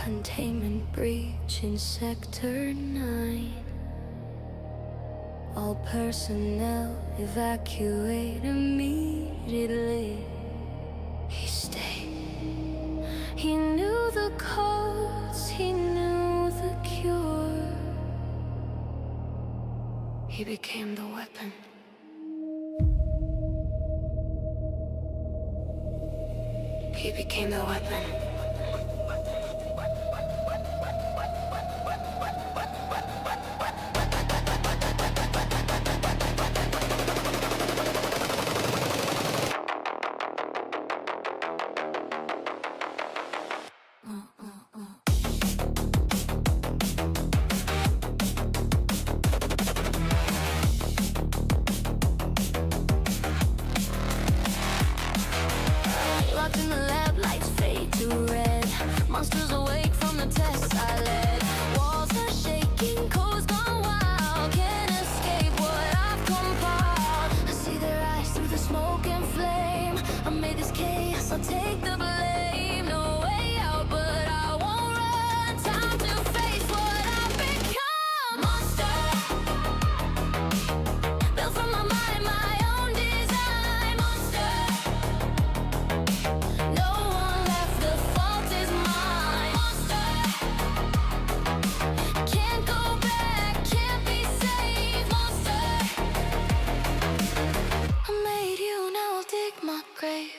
Containment breach in Sector 9. All personnel evacuate immediately. He stayed. He knew the codes, he knew the cure. He became the weapon. He became the weapon. Locked in the lab, lights fade to red. Monsters awake from the tests I led. Walls are shaking, code's gone wild. Can't escape what I've compiled. I see their eyes through the smoke and flame. I made this chaos, I'll take the blame. No way out, but I won't run. Time to face what I've become. Monster, built from my mind, my own design. Monster, no one left, the fault is mine. Monster, can't go back, can't be saved. Monster, I made you, now I'll dig my grave.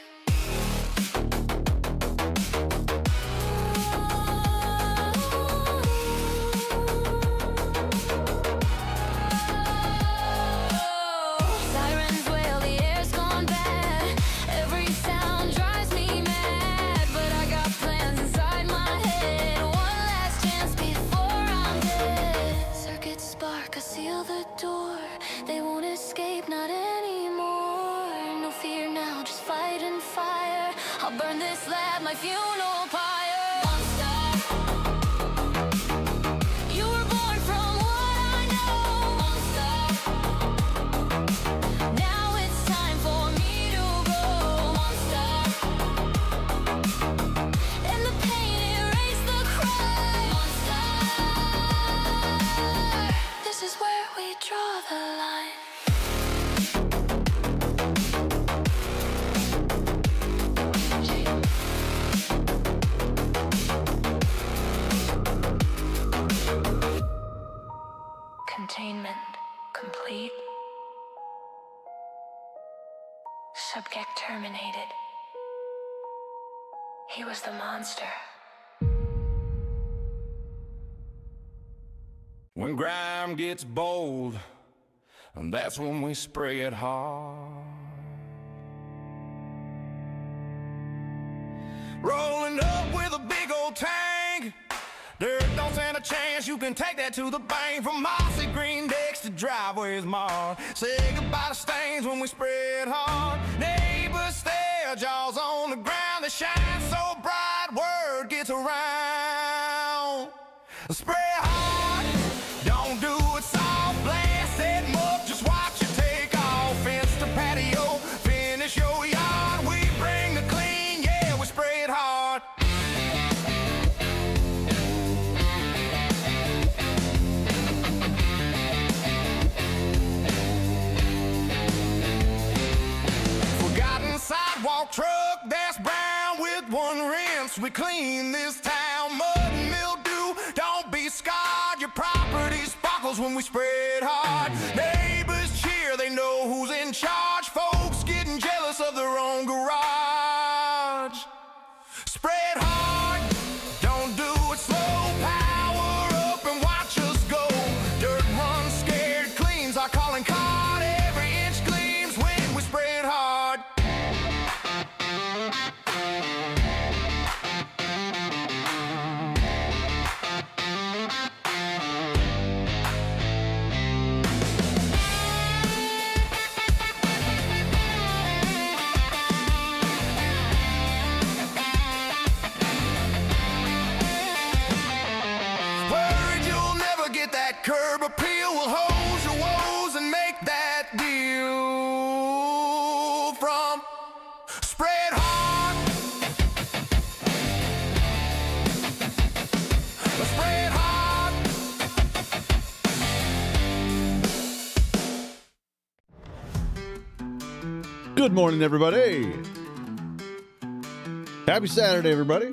Sirens wail, the air's gone bad. Every sound drives me mad, but I got plans inside my head. One last chance before I'm dead. Circuits spark, I seal the door. They won't escape, not anymore. No fear now, just fight and fire. I'll burn this lab, my funeral pyre. Monster, you were born from what I know. Monster, now it's time for me to go. Monster, and the pain erase the crime. Monster, this is where we draw the line. Containment complete. Subject terminated. He was the monster. When grime gets bold, and that's when we spray it hard. Rolling up with a big old tank. Dirt don't stand a chance, you can take that to the bank. From mossy green decks to driveways marred. Say goodbye to stains when we spread hard. Neighbors stare, jaws on the ground. They shine so bright, word gets around. Spray hard, don't do it soft. Blast it up, just watch it take off. Fence to patio, finish your yard. We bring the clean, yeah, we spray it hard. Forgotten sidewalk truck that's brown with one rinse. We clean this town, mud and mildew. Don't be scarred, your property sparkles when we spread hard. Neighbors cheer, they know who's in charge. Folks getting jealous of their own garage. Spread hard, don't do it slow. Power up and watch us go. Dirt runs scared, cleans our calling card. Every inch gleams when we spread hard. Good morning, everybody. Happy Saturday, everybody.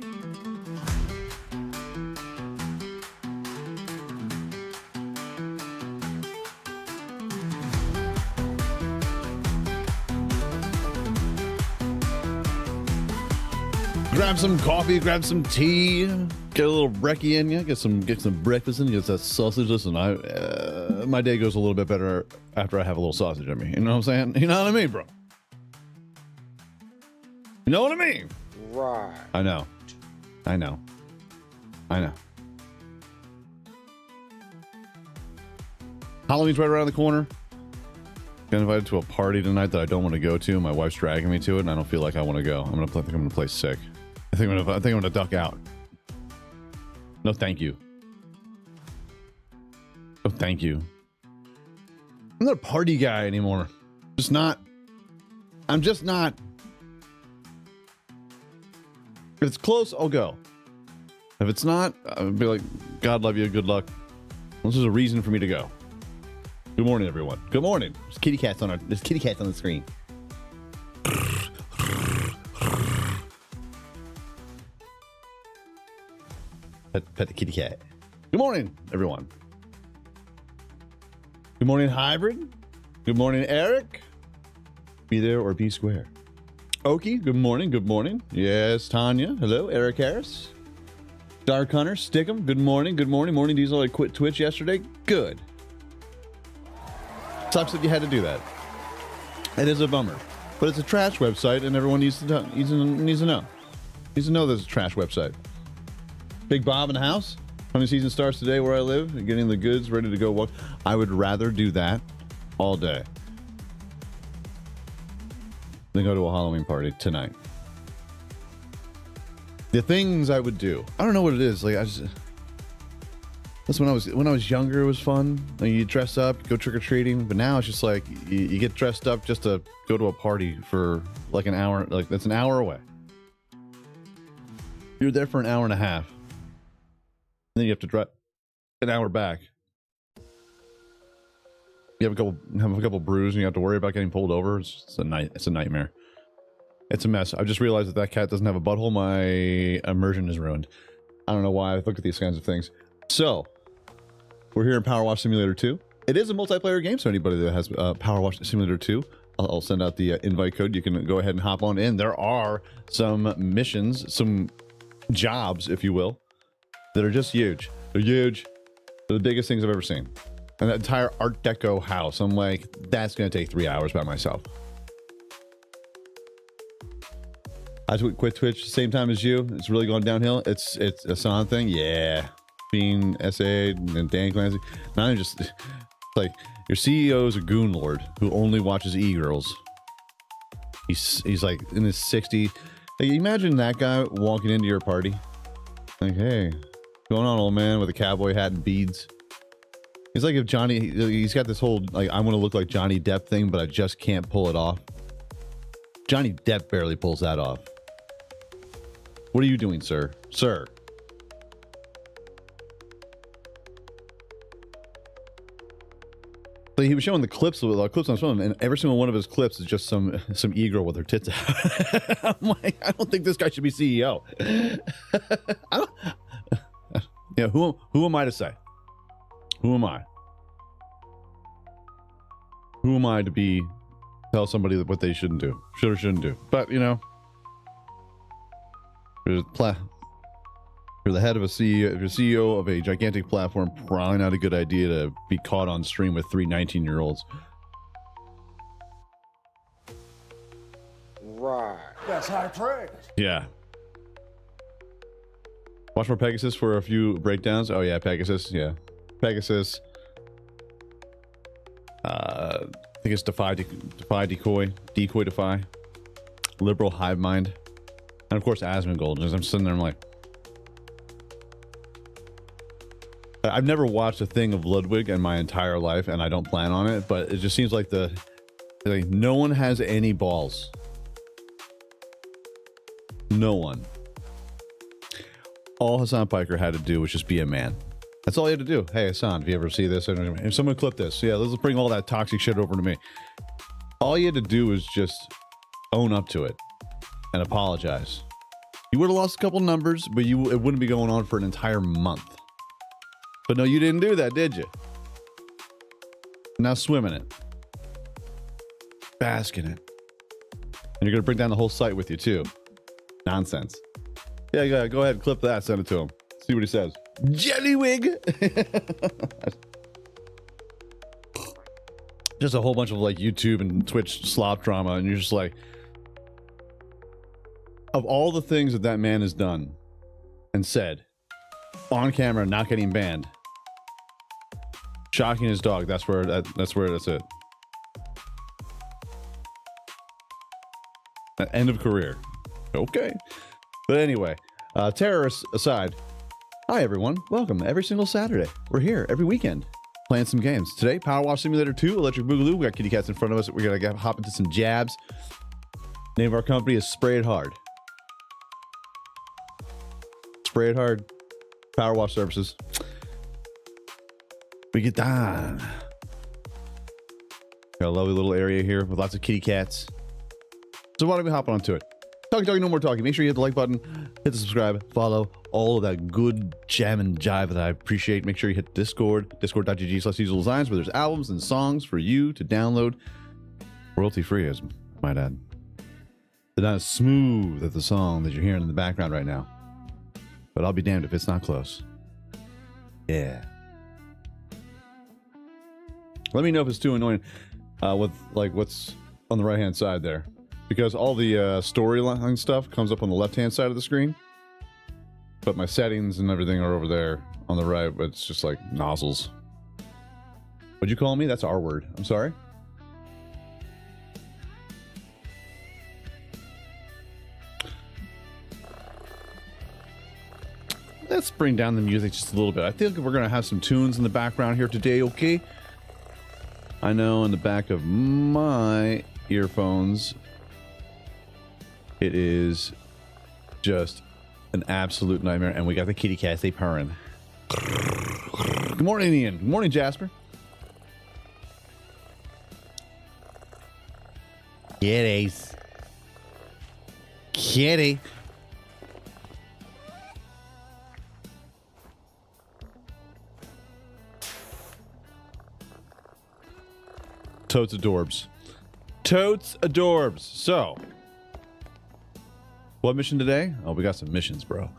Grab some coffee, grab some tea, get a little brekkie in you, get some breakfast in you, get that sausage. Listen, my day goes a little bit better after I have a little sausage in me. You know what I'm saying? You know what I mean, bro? You know what I mean? Right. I know. Halloween's right around the corner. Got invited to a party tonight that I don't want to go to. My wife's dragging me to it, and I don't feel like I want to go. I think I'm gonna play sick. I think I'm gonna duck out. No, thank you. Oh, thank you. I'm not a party guy anymore. I'm just not. If it's close, I'll go. If it's not, I'll be like, God love you, good luck. This is a reason for me to go. Good morning, everyone. Good morning. There's kitty cats on the screen. Pet the kitty cat. Good morning, everyone. Good morning, Hybrid. Good morning, Eric. Be there or be square. Okie, good morning, good morning. Yes, Tanya. Hello, Eric Harris. Dark Hunter, Stickum, good morning, good morning. Morning Diesel, I quit Twitch yesterday. Good. Sucks that you had to do that. It is a bummer. But it's a trash website and everyone needs to know. Needs to know there's a trash website. Big Bob in the house. Honey season starts today where I live. Getting the goods ready to go walk. I would rather do that all day than go to a Halloween party tonight. The things I would do, I don't know what it is. Like that's when I was younger. It was fun. Like, you dress up, go trick or treating. But now it's just like you get dressed up just to go to a party for like an hour. Like that's an hour away. You're there for an hour and a half, and then you have to drive an hour back. You have a couple brews, and you have to worry about getting pulled over. It's a nightmare. It's a mess. I just realized that cat doesn't have a butthole. My immersion is ruined. I don't know why. I look at these kinds of things. So, we're here in PowerWash Simulator 2. It is a multiplayer game, so anybody that has PowerWash Simulator 2, I'll send out the invite code. You can go ahead and hop on in. There are some missions, some jobs, if you will, that are just huge. They're huge. They're the biggest things I've ever seen. And that entire Art Deco house, I'm like, that's going to take 3 hours by myself. I quit Twitch same time as you. It's really going downhill. It's a Son thing. Yeah. Being SA and Dan Clancy. Not even just like your CEO is a goon lord who only watches e-girls. He's like in his 60s. Like, imagine that guy walking into your party. Like, hey, what's going on, old man, with a cowboy hat and beads? It's like if he's got this whole, like, I want to look like Johnny Depp thing, but I just can't pull it off. Johnny Depp barely pulls that off. What are you doing, sir? Sir. So he was showing the clips on his phone, and every single one of his clips is just some e-girl with her tits out. I'm like, I don't think this guy should be CEO. Who am I to say? Who am I? Who am I to tell somebody what they shouldn't do? Should or shouldn't do? But, you know, you're the head of a CEO. If you're CEO of a gigantic platform, probably not a good idea to be caught on stream with 3 19-year-olds. Right. That's high praise. Yeah. Watch more Pegasus for a few breakdowns. Oh yeah, Pegasus. Yeah, Pegasus. I think it's defy, decoy, defy, liberal hive mind, and of course Asmongold. As I'm sitting there, I'm like, I've never watched a thing of Ludwig in my entire life, and I don't plan on it. But it just seems like no one has any balls. No one. All Hassan Piker had to do was just be a man. That's all he had to do. Hey, Hassan, if you ever see this, if someone clip this, yeah, let's bring all that toxic shit over to me. All you had to do was just Own up to it and apologize. You would have lost a couple numbers, but it wouldn't be going on for an entire month. But no, you didn't do that, did you? Now swim in it. Bask in it. And you're going to bring down the whole site with you, too. Nonsense. Yeah, go ahead, clip that, send it to him. See what he says. Jellywig! Just a whole bunch of like YouTube and Twitch slop drama, and you're just like, of all the things that man has done and said on camera, not getting banned, shocking his dog, that's it. End of career. Okay. But anyway, terrorists aside, hi everyone, welcome every single Saturday. We're here every weekend playing some games. Today, PowerWash Simulator 2, Electric Boogaloo. We got kitty cats in front of us. We're gonna hop into some jabs. Name of our company is Spray It Hard. Spray It Hard. PowerWash services. We get down. Got a lovely little area here with lots of kitty cats. So why don't we hop onto it? Talking, no more talking. Make sure you hit the like button, hit the subscribe, follow, all of that good jam and jive that I appreciate. Make sure you hit Discord, discord.gg/DieselDesigns, where there's albums and songs for you to download. Royalty free, as I might add. They're not as smooth as the song that you're hearing in the background right now. But I'll be damned if it's not close. Yeah. Let me know if it's too annoying with like what's on the right-hand side there. Because all the storyline stuff comes up on the left-hand side of the screen. But my settings and everything are over there on the right, but it's just like nozzles. What'd you call me? That's our word. I'm sorry. Let's bring down the music just a little bit. I think we're going to have some tunes in the background here today, okay? I know in the back of my earphones, it is just an absolute nightmare. And we got the kitty cats, they purring. Good morning, Ian. Good morning, Jasper. Kitties. Kitty. Totes adorbs. Totes adorbs. So, what mission today? Oh, we got some missions, bro.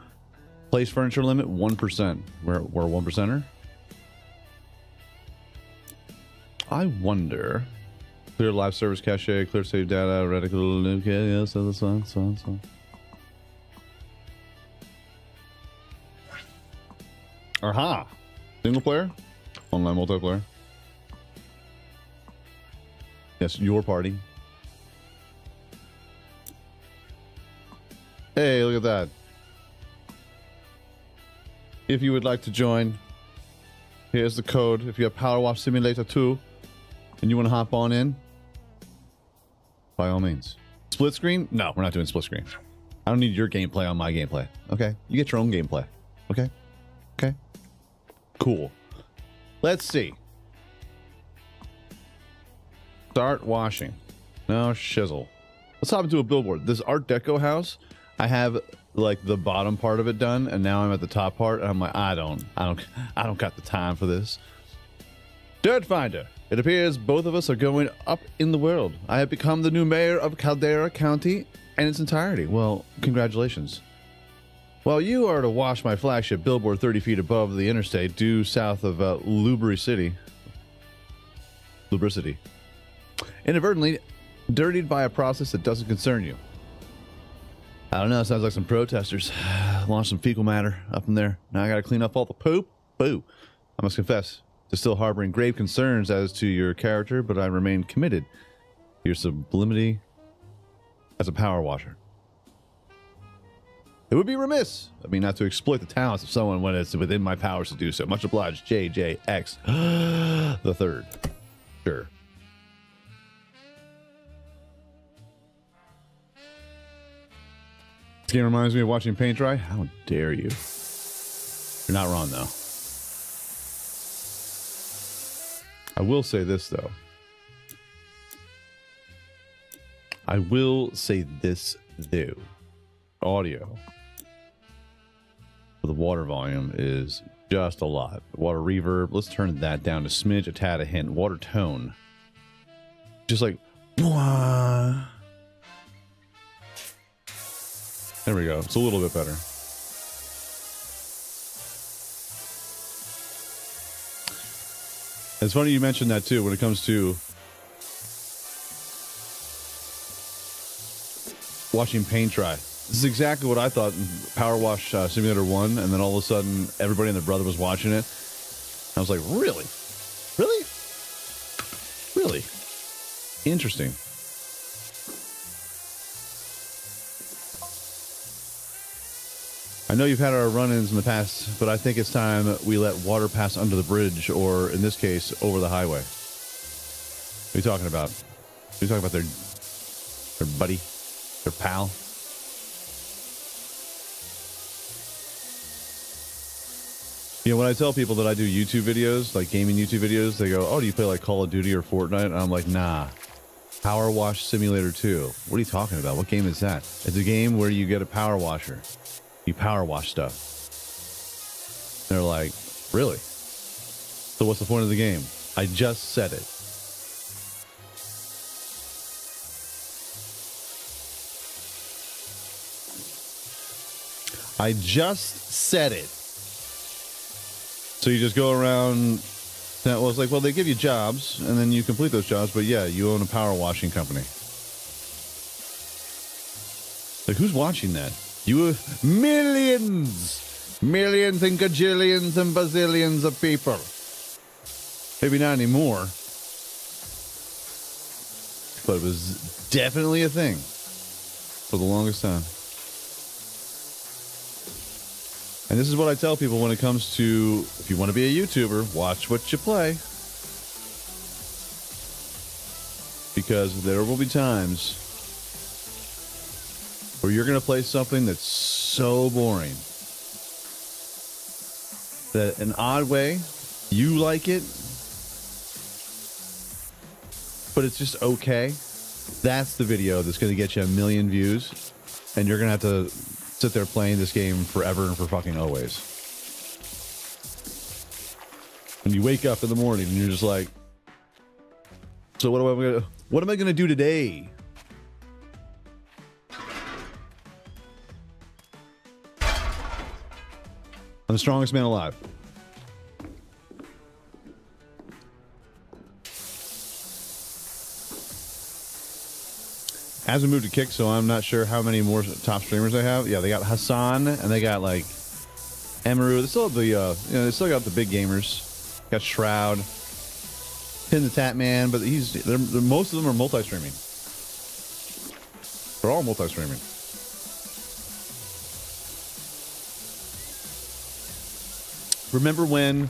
Place furniture limit 1%. We're a 1%er. I wonder. Clear live service cache, clear save data, radical. Okay, yes, that's so. Aha! Single player? Online multiplayer? Yes, your party. Hey, look at that. If you would like to join, here's the code. If you have PowerWash Simulator 2 and you want to hop on in, by all means. Split screen? No, we're not doing split screen. I don't need your gameplay on my gameplay. Okay? You get your own gameplay. Okay? Okay? Cool. Let's see. Start washing. No shizzle. Let's hop into a billboard. This Art Deco house, I have like the bottom part of it done, and now I'm at the top part, and I'm like, I don't got the time for this. Dirt Finder. It appears both of us are going up in the world. I have become the new mayor of Caldera County in its entirety. Well, congratulations. While you are to wash my flagship billboard 30 feet above the interstate due south of Lubricity. Inadvertently dirtied by a process that doesn't concern you. I don't know, it sounds like some protesters launched some fecal matter up in there. Now I gotta clean up all the poop. Boo. I must confess to still harboring grave concerns as to your character, but I remain committed to your sublimity as a power washer. It would be remiss of me not to exploit the talents of someone when it's within my powers to do so. Much obliged, JJX the third. Sure. This game reminds me of watching paint dry. How dare you? You're not wrong, though. I will say this, though. I will say this though. Audio for the water volume is just a lot. Water reverb, let's turn that down to smidge, a tad, a hint. Water tone, just like, wah. There we go. It's a little bit better. It's funny you mentioned that too when it comes to watching paint dry. This is exactly what I thought in PowerWash Simulator 1, and then all of a sudden everybody and their brother was watching it. I was like, really? Really? Really? Interesting. I know you've had our run-ins in the past, but I think it's time we let water pass under the bridge, or in this case, over the highway. What are you talking about? Are you talking about their buddy? Their pal? You know, when I tell people that I do YouTube videos, like gaming YouTube videos, they go, oh, do you play like Call of Duty or Fortnite? And I'm like, nah. PowerWash Simulator 2. What are you talking about? What game is that? It's a game where you get a power washer. You power wash stuff. They're like, really? So what's the point of the game? I just said it. I just said it. So you just go around. Well, it's like, well, they give you jobs, and then you complete those jobs. But yeah, you own a power washing company. Like, who's watching that? You millions and gajillions and bazillions of people. Maybe not anymore, but it was definitely a thing for the longest time. And this is what I tell people when it comes to, if you want to be a YouTuber, watch what you play. Because there will be times where you're going to play something that's so boring that in an odd way, you like it, but it's just okay. That's the video that's going to get you 1 million views, and you're going to have to sit there playing this game forever and for fucking always. When you wake up in the morning and you're just like, so what am I going to do today? I'm the strongest man alive. Hasn't moved to Kick, so I'm not sure how many more top streamers they have. Yeah, they got Hassan, and they got like Emaru. They still have the, they still got the big gamers. Got Shroud, Pin the Tap Man, but most of them are multi-streaming. They're all multi-streaming. Remember when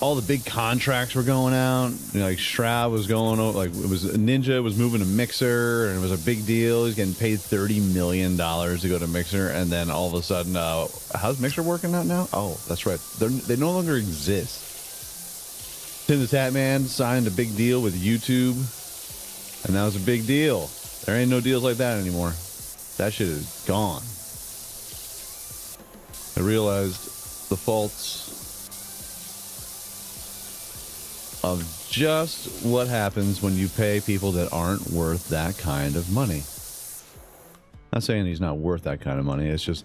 all the big contracts were going out? You know, like Shroud was going over, like it was Ninja was moving to Mixer, and it was a big deal. He's getting paid $30 million to go to Mixer, and then all of a sudden, how's Mixer working out now? Oh, that's right, they no longer exist. Tim the Tap Man signed a big deal with YouTube, and that was a big deal. There ain't no deals like that anymore. That shit is gone. I realized the faults of just what happens when you pay people that aren't worth that kind of money. Not saying he's not worth that kind of money. It's just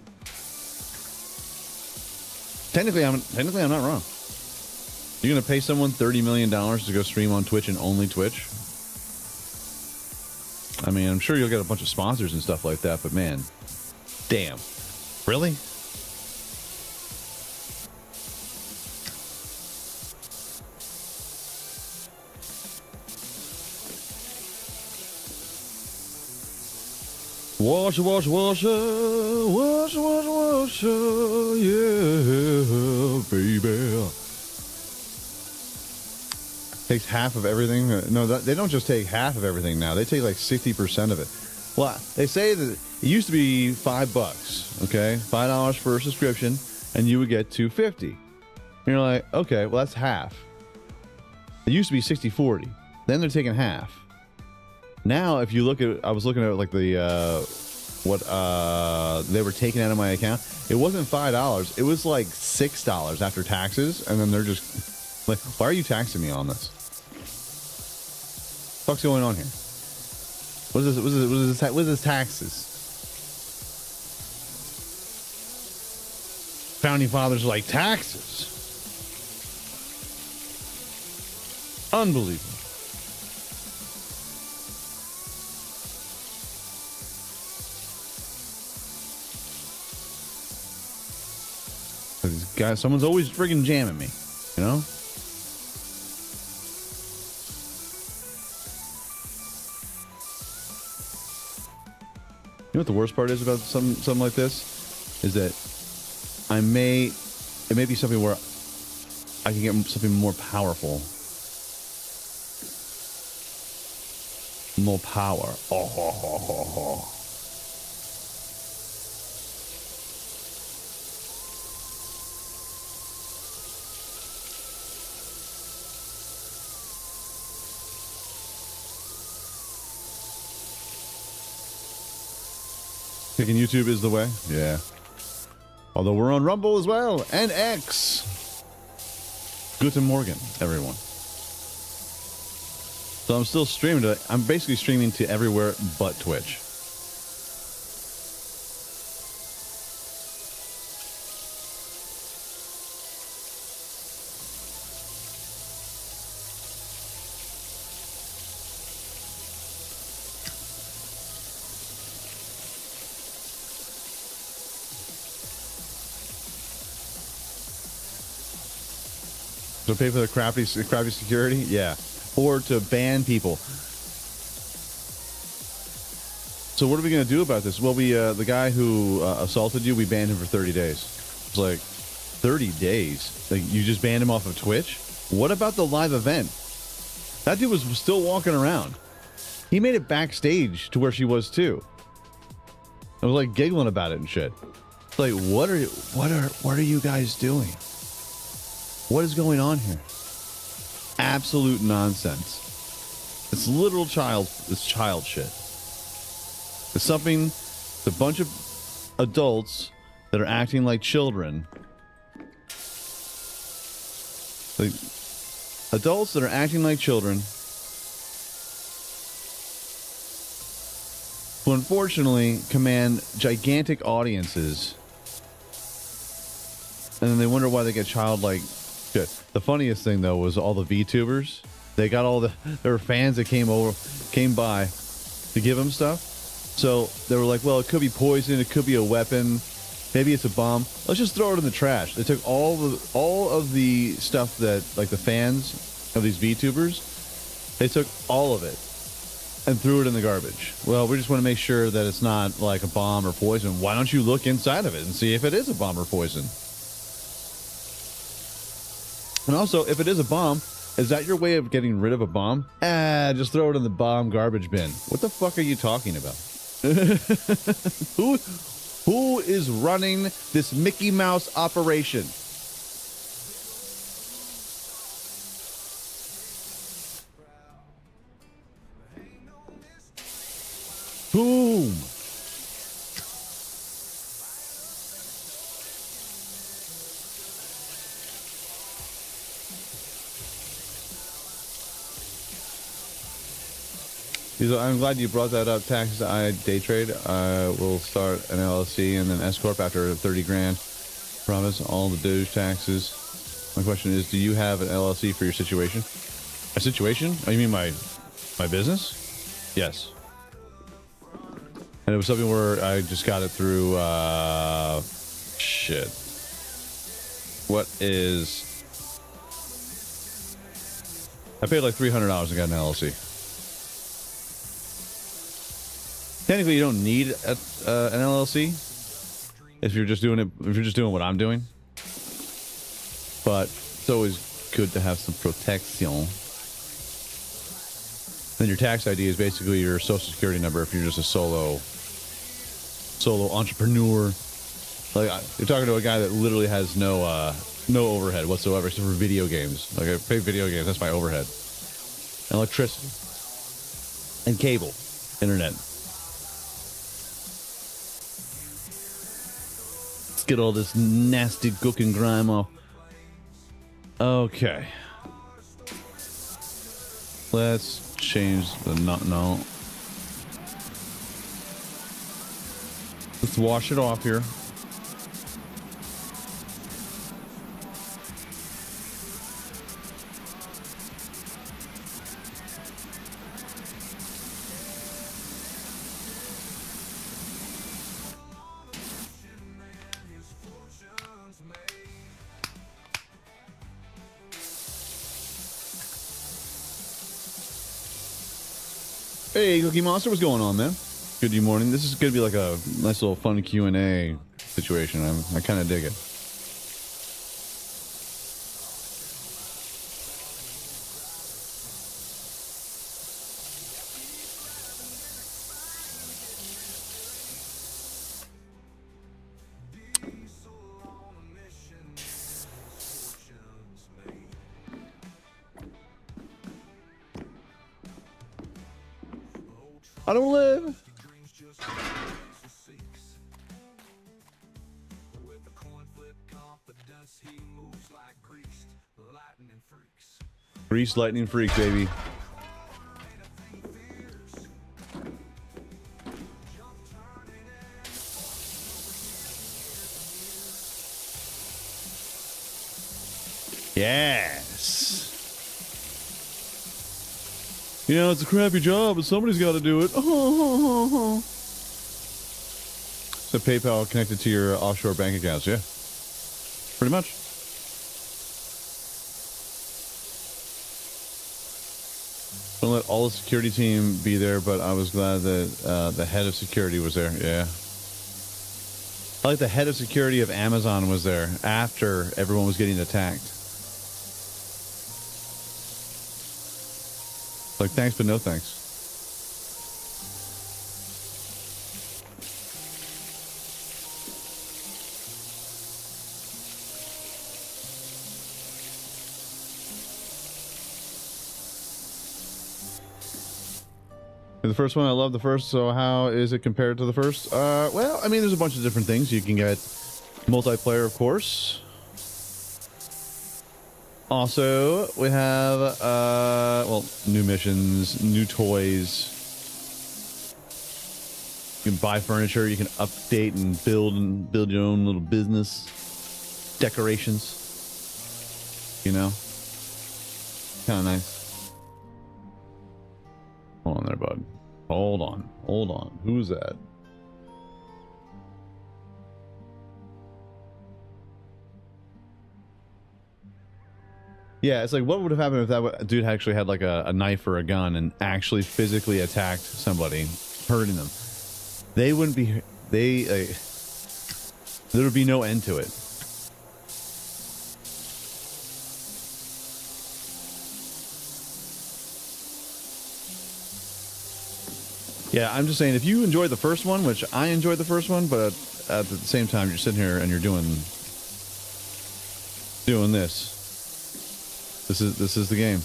technically I'm not wrong. You're gonna pay someone $30 million to go stream on Twitch and only Twitch. I mean, I'm sure you'll get a bunch of sponsors and stuff like that, but man, damn, really? Washer, washer, washer, washer, washer, washer, yeah, baby. Takes half of everything. No, they don't just take half of everything now. They take like 60% of it. Well, they say that it used to be $5, okay? $5 for a subscription, and you would get $2.50. And you're like, okay, well, that's half. It used to be 60-40. Then they're taking half. Now, if you look at, I was looking at like the what they were taking out of my account. It wasn't $5. It was like $6 after taxes, and then they're just like, "Why are you taxing me on this? What's going on here? What is this? What is this taxes?" Founding fathers are like, taxes. Unbelievable. These guys, someone's always friggin' jamming me, you know? You know what the worst part is about something like this? Is that it may be something where I can get something more powerful. More power. Oh. Thinking YouTube is the way? Yeah. Although we're on Rumble as well, and X. Guten Morgen, everyone. So I'm still streaming I'm basically streaming to everywhere but Twitch. To pay for the crappy security? Yeah. Or to ban people. So what are we going to do about this? Well, we the guy who assaulted you, we banned him for 30 days. It's like, 30 days? Like, you just banned him off of Twitch? What about the live event? That dude was still walking around. He made it backstage to where she was too. I was like giggling about it and shit. It's like, what are you guys doing? What is going on here? Absolute nonsense. It's literal child shit. It's a bunch of adults that are acting like children. Like, adults that are acting like children who unfortunately command gigantic audiences. And then they wonder why they get childlike. Good. The funniest thing though was all the VTubers. They got there were fans that came by to give them stuff. So they were like, well, it could be poison, it could be a weapon, maybe it's a bomb. Let's just throw it in the trash. They took all of the stuff that, like, the fans of these VTubers, they took all of it and threw it in the garbage. Well, we just want to make sure that it's not like a bomb or poison. Why don't you look inside of it and see if it is a bomb or poison? And also, if it is a bomb, is that your way of getting rid of a bomb? Just throw it in the bomb garbage bin. What the fuck are you talking about? Who is running this Mickey Mouse operation? Boom. I'm glad you brought that up. Taxes, I day trade. I will start an LLC and then S corp after 30 grand. Promise all the Doge taxes. My question is, do you have an LLC for your situation? A situation? Oh, you mean my business? Yes. And it was something where I just got it through shit. What is? I paid like $300 and got an LLC. Technically, you don't need an LLC if you're just doing it. If you're just doing what I'm doing, but it's always good to have some protection. Then your tax ID is basically your social security number if you're just a solo entrepreneur. Like, you're talking to a guy that literally has no overhead whatsoever except for video games. Like, I pay video games, that's my overhead. And electricity. and cable internet. Let's get all this nasty gook and grime off. Okay. Let's change the no. Let's wash it off here. Hey, Cookie Monster, what's going on, man? Good morning. This is gonna be like a nice little fun Q&A situation. I kind of dig it. I don't live. Grease lightning freak, baby. Yes. You know, it's a crappy job, but somebody's got to do it. Oh. So PayPal connected to your offshore bank accounts, yeah. Pretty much. Don't let all the security team be there, but I was glad that the head of security was there, yeah. I like the head of security of Amazon was there after everyone was getting attacked. Like, thanks, but no thanks. The first one, I love the first, so how is it compared to the first? Well, I mean, there's a bunch of different things. You can get multiplayer, of course. Also, we have, well, new missions, new toys. You can buy furniture, you can update and build your own little business. Decorations. You know? Kind of nice. Hold on there, bud. Hold on. Who's that? Yeah, it's like, what would have happened if that dude actually had like a knife or a gun and actually physically attacked somebody, hurting them? They wouldn't be, there would be no end to it. Yeah, I'm just saying, if you enjoyed the first one, which I enjoyed the first one, but at the same time, you're sitting here and you're doing this. This is the game.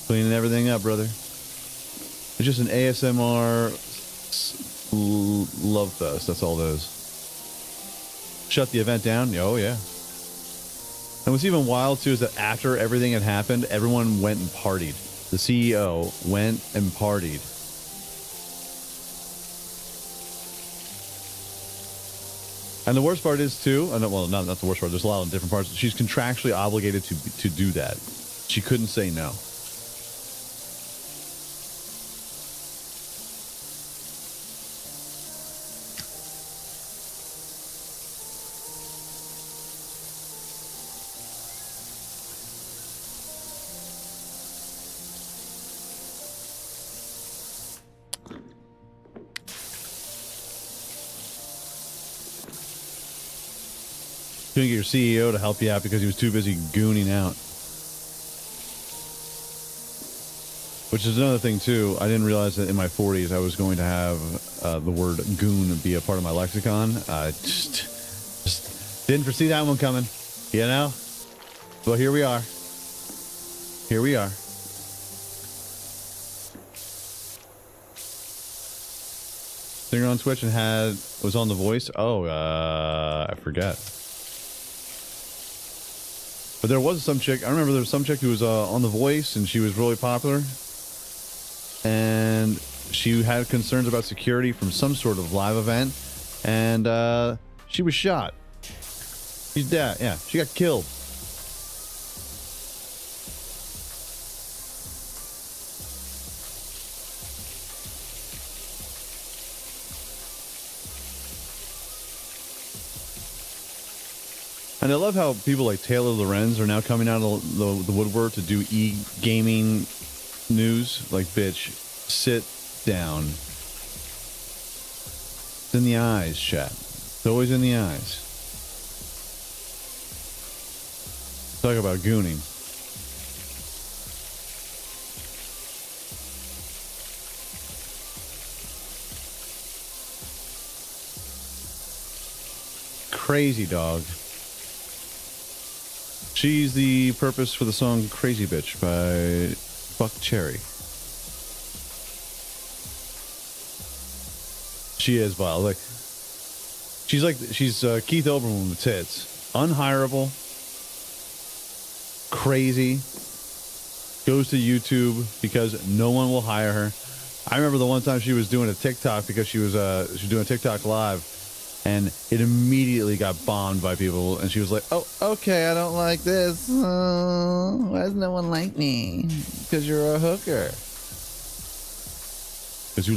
Cleaning everything up, brother. It's just an ASMR love fest. That's all it is. Shut the event down. Oh yeah. And what's even wild too is that after everything had happened, everyone went and partied. The CEO went and partied. And the worst part is too, well, not the worst part, there's a lot of different parts. She's contractually obligated to do that. She couldn't say no. Couldn't get your CEO to help you out because he was too busy gooning out. Which is another thing too. I didn't realize that in my 40s I was going to have the word goon be a part of my lexicon. I just didn't foresee that one coming, you know? But here we are. Here we are. singer on Twitch and was on The Voice? Oh, I forget. But there was some chick. I remember there was some chick who was on The Voice, and she was really popular. And she had concerns about security from some sort of live event, and she was shot. She's dead. Yeah, she got killed. And I love how people like Taylor Lorenz are now coming out of the woodwork to do e-gaming news. Like, bitch, sit down. It's in the eyes, chat. It's always in the eyes. Talk about gooning. Crazy dog. She's the purpose for the song Crazy Bitch by Buck Cherry. She is vile. She's Keith Olbermann with tits. Unhireable. Crazy. Goes to YouTube because no one will hire her. I remember the one time she was doing a TikTok because she was doing a TikTok live. And it immediately got bombed by people. And she was like, oh, okay, I don't like this. Why does no one like me? Because you're a hooker. Because you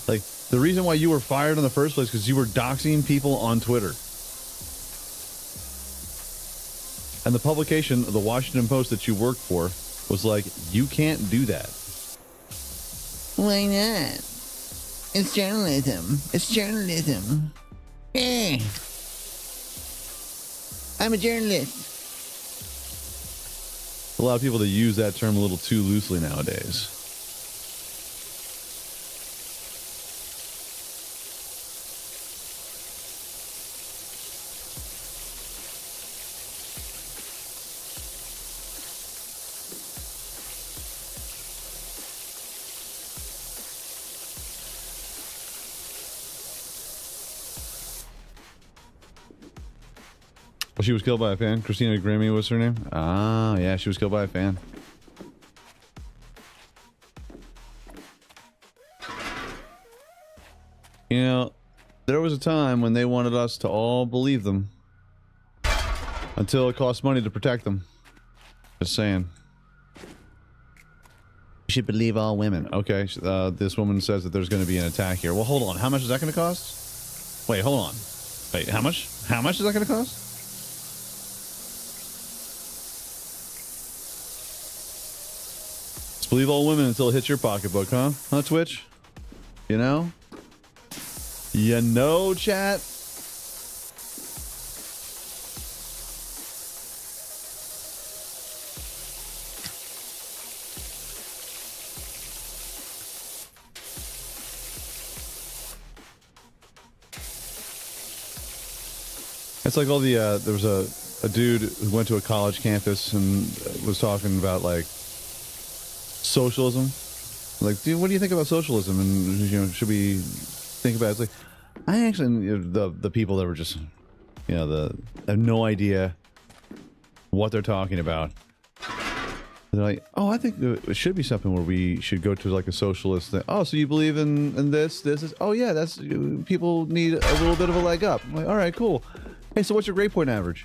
like, the reason why you were fired in the first place because you were doxing people on Twitter. And the publication of the Washington Post that you worked for was like, you can't do that. Why not? It's journalism. It's journalism. Yeah. I'm a journalist. A lot of people that use that term a little too loosely nowadays. Well, she was killed by a fan. Christina Grimmie was her name. Ah, yeah, she was killed by a fan. You know, there was a time when they wanted us to all believe them until it cost money to protect them. Just saying. You should believe all women. Okay, this woman says that there's going to be an attack here. Well, hold on. How much is that going to cost? Wait, hold on. Wait, how much? How much is that going to cost? Believe all women until it hits your pocketbook, huh? Huh, Twitch? You know? You know, chat? It's like all the, there was a dude who went to a college campus and was talking about, like, socialism. Like, dude, what do you think about socialism? And, you know, should we think about it? It's like, I actually, you know, the people that were just, you know, have no idea what they're talking about. They're like, oh, I think it should be something where we should go to like a socialist thing. Oh, so you believe in this is, oh yeah, that's, people need a little bit of a leg up. I'm like, all right, cool. Hey, so what's your grade point average?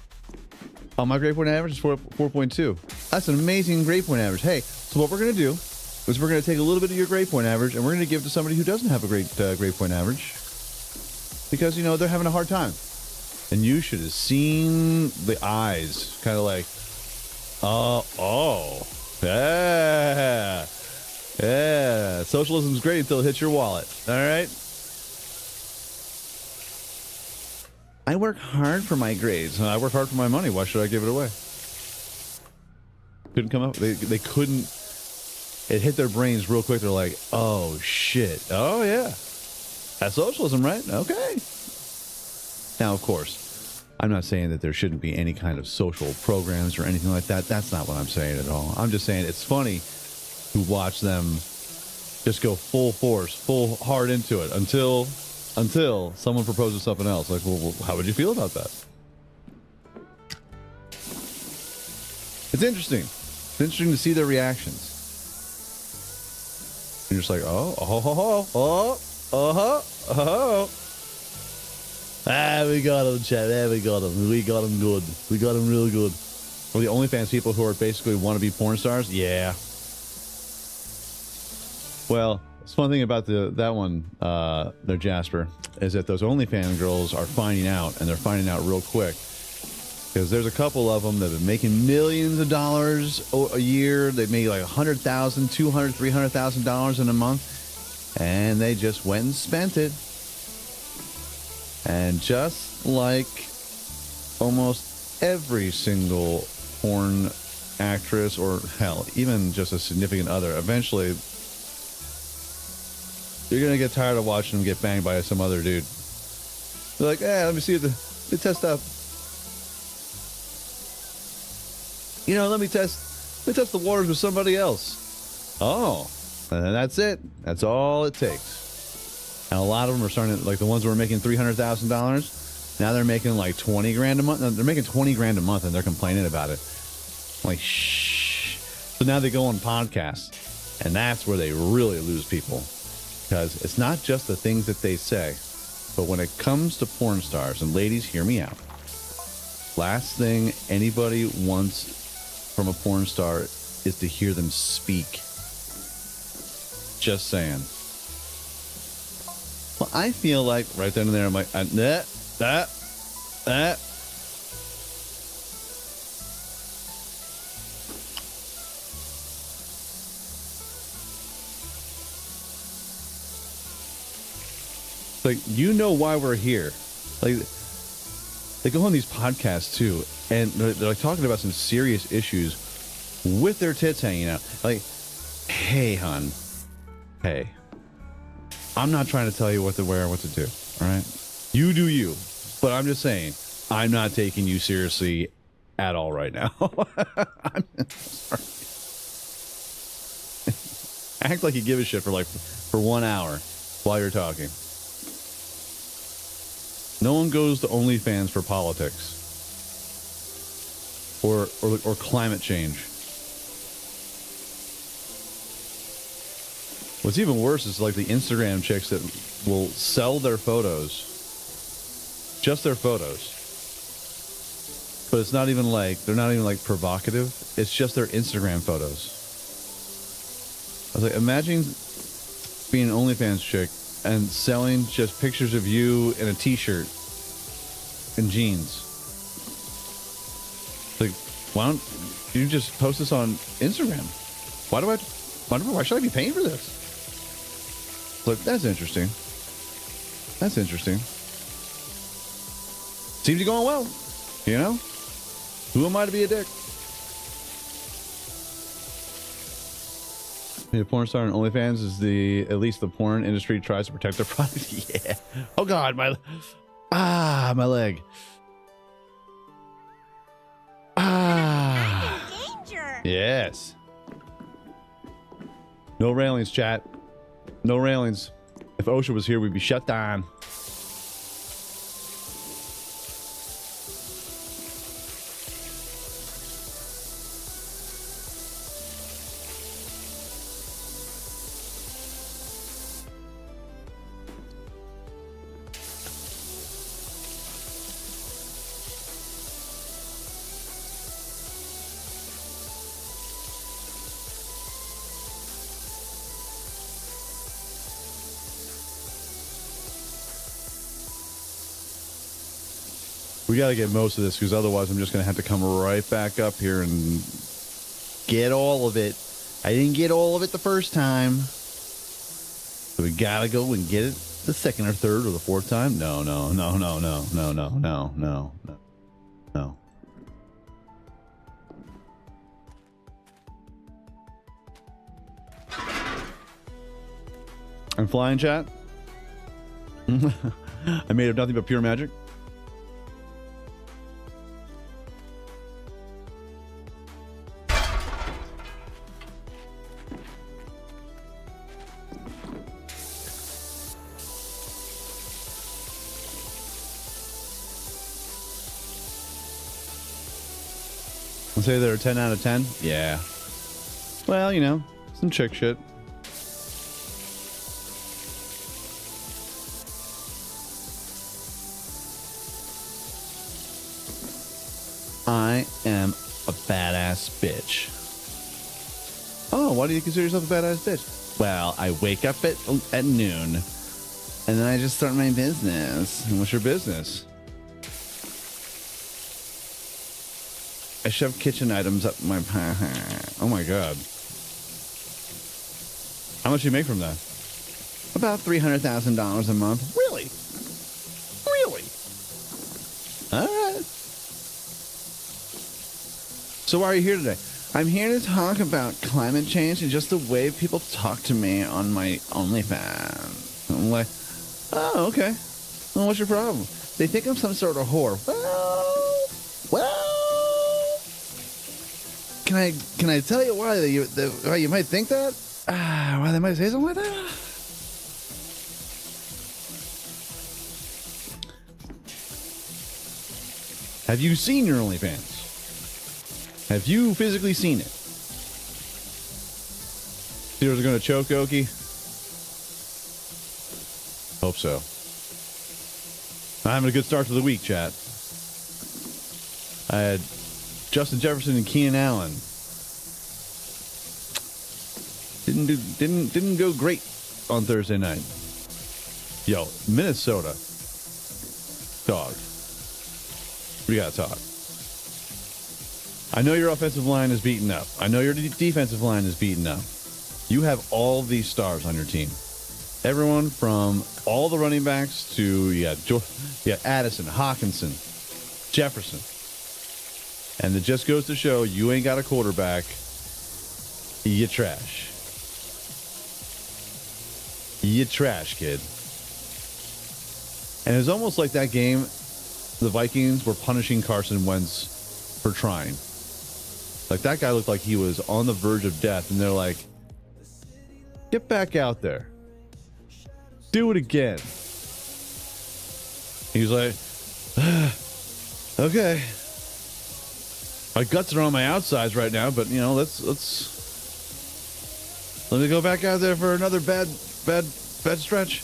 Oh, my grade point average is 4.2. That's an amazing grade point average. Hey, so what we're going to do is we're going to take a little bit of your grade point average and we're going to give it to somebody who doesn't have a great grade point average because, you know, they're having a hard time. And you should have seen the eyes kind of like, oh, yeah, yeah. Socialism's great until it hits your wallet. All right. I work hard for my grades. I work hard for my money. Why should I give it away? Couldn't come up. They couldn't. It hit their brains real quick. They're like, oh shit. Oh yeah. That's socialism, right? Okay. Now, of course, I'm not saying that there shouldn't be any kind of social programs or anything like that. That's not what I'm saying at all. I'm just saying it's funny to watch them just go full force, full hard into it until until someone proposes something else. Like, well, how would you feel about that? It's interesting. It's interesting to see their reactions. You're just like, we got him, chat. Yeah, we got him. We got him good. We got him real good. Or the OnlyFans people who are basically wannabe porn stars? Yeah. Well, it's one thing about that one, there, Jasper, is that those OnlyFans girls are finding out, and they're finding out real quick. Because there's a couple of them that have been making millions of dollars a year. They make like $100,000, $200,000, $300,000 in a month. And they just went and spent it. And just like almost every single porn actress, or hell, even just a significant other, eventually you're going to get tired of watching them get banged by some other dude. They're like, let me see the test out. Let me test the waters with somebody else. Oh, and that's it. That's all it takes. And a lot of them are starting to, like the ones who are making $300,000, now they're making like 20 grand a month. No, they're making 20 grand a month and they're complaining about it. Like, shh. So now they go on podcasts, and that's where they really lose people. Because it's not just the things that they say, but when it comes to porn stars, and ladies, hear me out. Last thing anybody wants from a porn star is to hear them speak. Just saying. Well, I feel like right then and there, I'm like, that. Like, why we're here. Like, they go on these podcasts too, and they're like talking about some serious issues with their tits hanging out. Like, hey, hun. Hey. I'm not trying to tell you what to wear and what to do, all right? You do you. But I'm just saying, I'm not taking you seriously at all right now. I'm sorry. Act like you give a shit for 1 hour while you're talking. No one goes to OnlyFans for politics or climate change. What's even worse is like the Instagram chicks that will sell their photos, just their photos. But it's not even like, they're not even like provocative. It's just their Instagram photos. I was like, imagine being an OnlyFans chick and selling just pictures of you in a t-shirt and jeans. Like, why don't you just post this on Instagram? Why should I be paying for this? Look, that's interesting. That's interesting. Seems to be going well. Who am I to be a dick? A porn star on OnlyFans is at least the porn industry tries to protect their product. Yeah. Oh God, my leg. Danger. Yes. No railings, chat. No railings. If OSHA was here, we'd be shut down. We got to get most of this, because otherwise I'm just going to have to come right back up here and get all of it. I didn't get all of it the first time. So we got to go and get it the second or third or the fourth time. No. I'm flying, chat. I made of nothing but pure magic. Let's say they're a 10 out of 10. Yeah. Well, you know, some chick shit. I am a badass bitch. Oh, why do you consider yourself a badass bitch? Well, I wake up at noon, and then I just start my business. And what's your business? I shove kitchen items up my... Oh my god. How much do you make from that? About $300,000 a month. Really? Really? Alright. So why are you here today? I'm here to talk about climate change and just the way people talk to me on my OnlyFans. I'm like, oh, okay. Well, what's your problem? They think I'm some sort of whore. Well... Can I tell you why why you might think that? Why they might say something like that? Have you seen your OnlyFans? Have you physically seen it? Steelers are going to choke Okie? Hope so. I'm having a good start to the week, chat. I had Justin Jefferson and Keenan Allen. Didn't go great on Thursday night. Yo, Minnesota. Dog. We gotta talk. I know your offensive line is beaten up. I know your defensive line is beaten up. You have all these stars on your team. Everyone from all the running backs to you got Addison, Hawkinson, Jefferson. And it just goes to show you ain't got a quarterback. You trash. You trash, kid. And it was almost like that game, the Vikings were punishing Carson Wentz for trying. Like, that guy looked like he was on the verge of death, and they're like, get back out there. Do it again. He was like, okay. My guts are on my outsides right now, but, you know, let me go back out there for another bad stretch.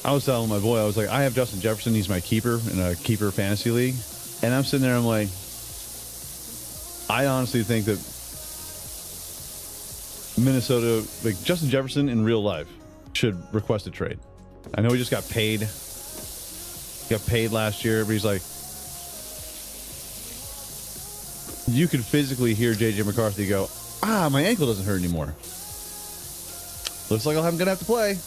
I was telling my boy, I was like, I have Justin Jefferson. He's my keeper in a keeper fantasy league. And I'm sitting there, I'm like, I honestly think that Minnesota, like Justin Jefferson in real life, should request a trade. I know he just got paid. He got paid last year, but he's like, you could physically hear JJ McCarthy go, my ankle doesn't hurt anymore. Looks like I'm going to have to play.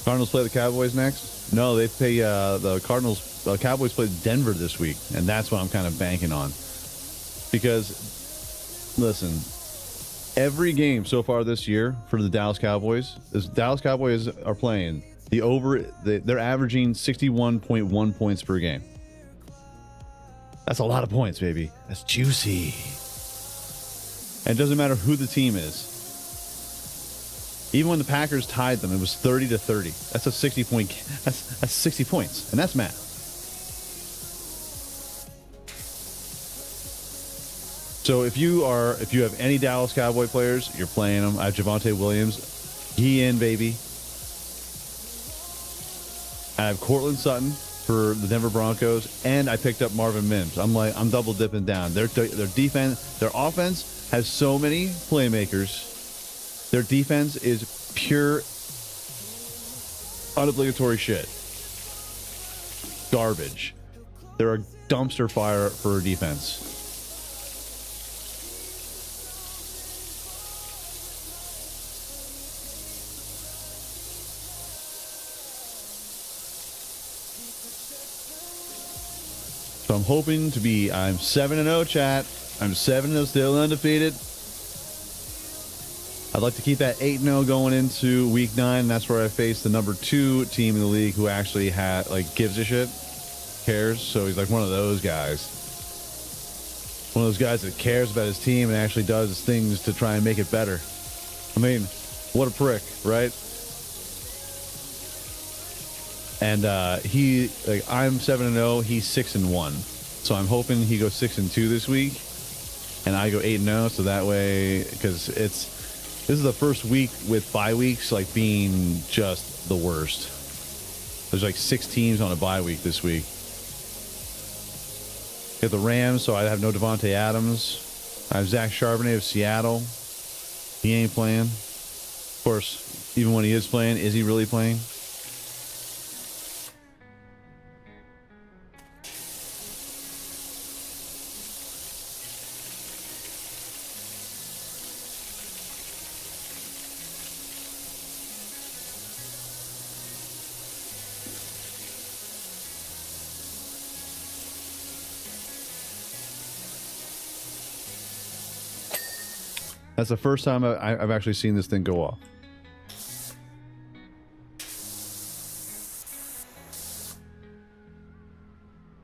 Cardinals play the Cowboys next? No, they play the Cowboys play Denver this week, and that's what I'm kind of banking on. Because, listen, every game so far this year for the Dallas Cowboys, are playing they're averaging 61.1 points per game. That's a lot of points, baby. That's juicy. And it doesn't matter who the team is. Even when the Packers tied them, it was 30-30. That's a 60-point. That's 60 points, and that's math. So if you have any Dallas Cowboy players, you're playing them. I have Javonte Williams, he in, baby. I have Cortland Sutton for the Denver Broncos, and I picked up Marvin Mims. I'm double dipping down. Their defense, their offense has so many playmakers. Their defense is pure, unobligatory shit. Garbage. They're a dumpster fire for a defense. So I'm hoping to be, I'm 7-0, chat. I'm 7-0, still undefeated. I'd like to keep that 8-0 going into week 9. That's where I face the number 2 team in the league who actually gives a shit, cares. So he's like one of those guys. One of those guys that cares about his team and actually does things to try and make it better. I mean, what a prick, right? And I'm 7-0, he's 6-1. So I'm hoping he goes 6-2 this week, and I go 8-0. So that way, because this is the first week with bye weeks being just the worst. There's 6 teams on a bye week this week. Get the Rams, so I have no Devontae Adams. I have Zach Charbonnet of Seattle. He ain't playing. Of course, even when he is playing, is he really playing? That's the first time I've actually seen this thing go off.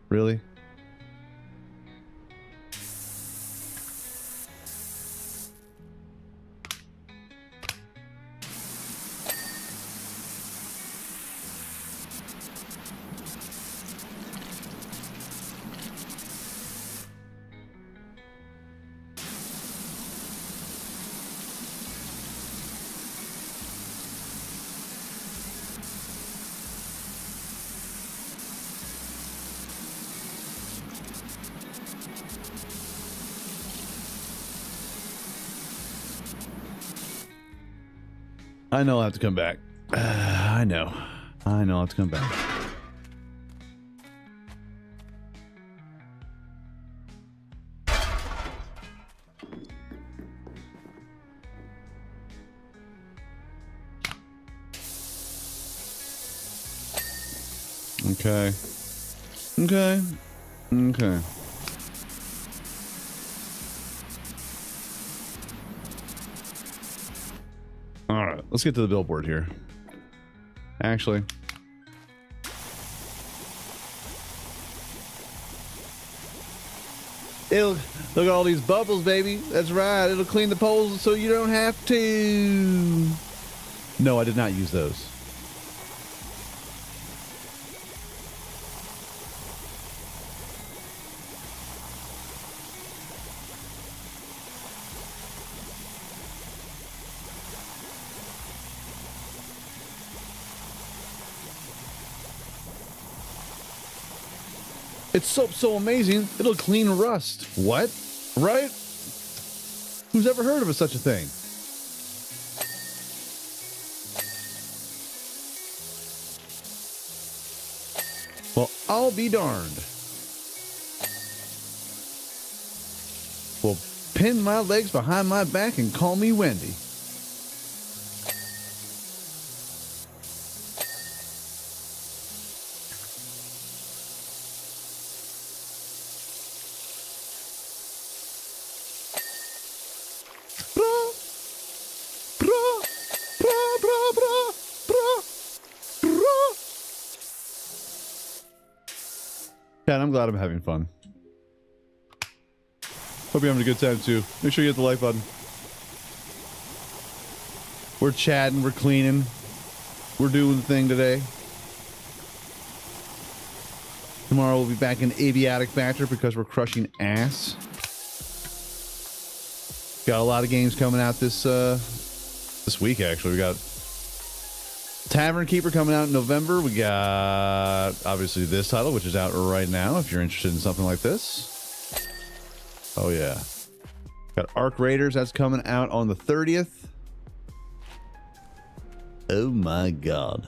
Really? I know I'll have to come back. I know I'll have to come back. Okay. All right, let's get to the billboard here. Actually, look at all these bubbles, baby. That's right. It'll clean the poles so you don't have to. No, I did not use those. It's so amazing, it'll clean rust. What? Right? Who's ever heard of such a thing? Well, I'll be darned. Well, pin my legs behind my back and call me Wendy. Pat, I'm glad I'm having fun. Hope you're having a good time too. Make sure you hit the like button. We're chatting, we're cleaning, we're doing the thing today. Tomorrow we'll be back in Aviatic Banter because we're crushing ass. Got a lot of games coming out this week actually. We got Tavern Keeper coming out in November. We got obviously this title, which is out right now if you're interested in something like this. Oh yeah. Got Arc Raiders, that's coming out on the 30th. Oh my god.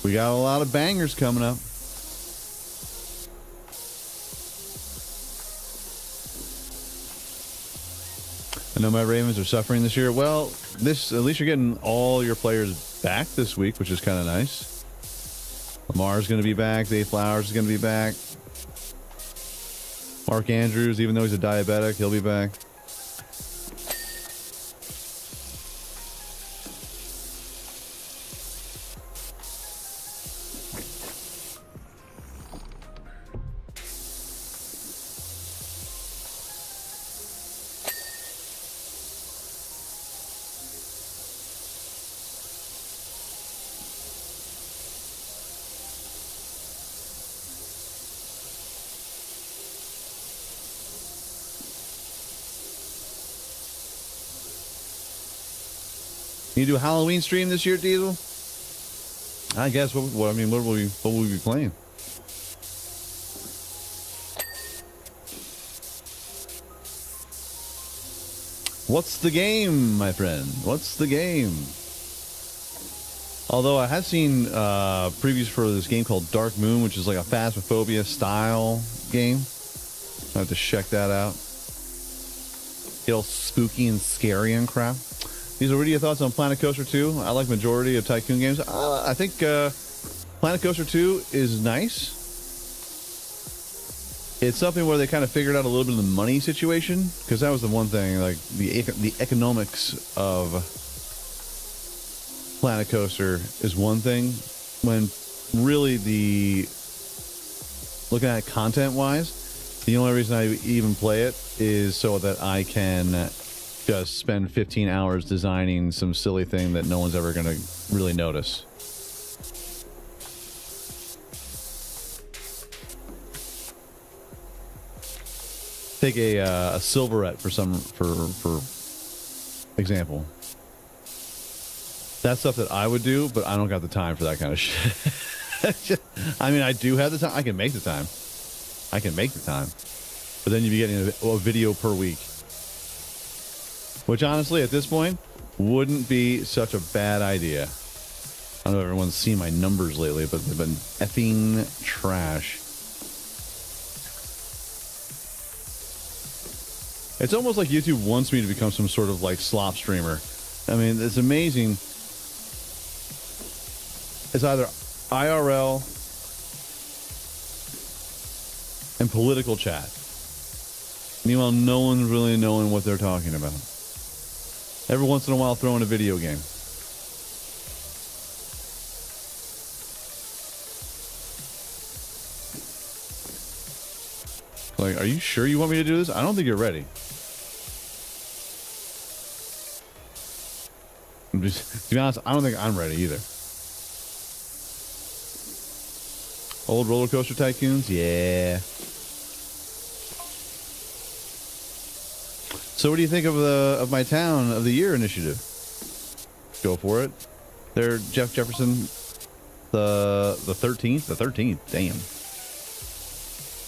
We got a lot of bangers coming up. I know my Ravens are suffering this year. Well, at least you're getting all your players back this week, which is kind of nice. Lamar's going to be back. Dave Flowers is going to be back. Mark Andrews, even though he's a diabetic, he'll be back. You do a Halloween stream this year, Diesel? I guess. What will we be playing? What's the game, my friend? What's the game? Although I have seen previews for this game called Dark Moon, which is like a Phasmophobia style game. I have to check that out. Get all spooky and scary and crap. These are, what are your thoughts on Planet Coaster 2? I like majority of Tycoon games. I think Planet Coaster 2 is nice. It's something where they kind of figured out a little bit of the money situation, because that was the one thing, like the economics of Planet Coaster is one thing, when really looking at it content-wise, the only reason I even play it is so that I can just spend 15 hours designing some silly thing that no one's ever going to really notice. Take a Silverette for example. That's stuff that I would do, but I don't got the time for that kind of shit. I mean, I do have the time. I can make the time. But then you'd be getting a video per week. Which, honestly, at this point, wouldn't be such a bad idea. I don't know if everyone's seen my numbers lately, but they've been effing trash. It's almost like YouTube wants me to become some sort of, like, slop streamer. I mean, it's amazing. It's either IRL and political chat. Meanwhile, no one's really knowing what they're talking about. Every once in a while, throw in a video game. Like, are you sure you want me to do this? I don't think you're ready. To be honest, I don't think I'm ready either. Old roller coaster tycoons? Yeah. So what do you think of my Town of the Year initiative? Go for it. They're Jeff Jefferson, the 13th? The 13th, damn.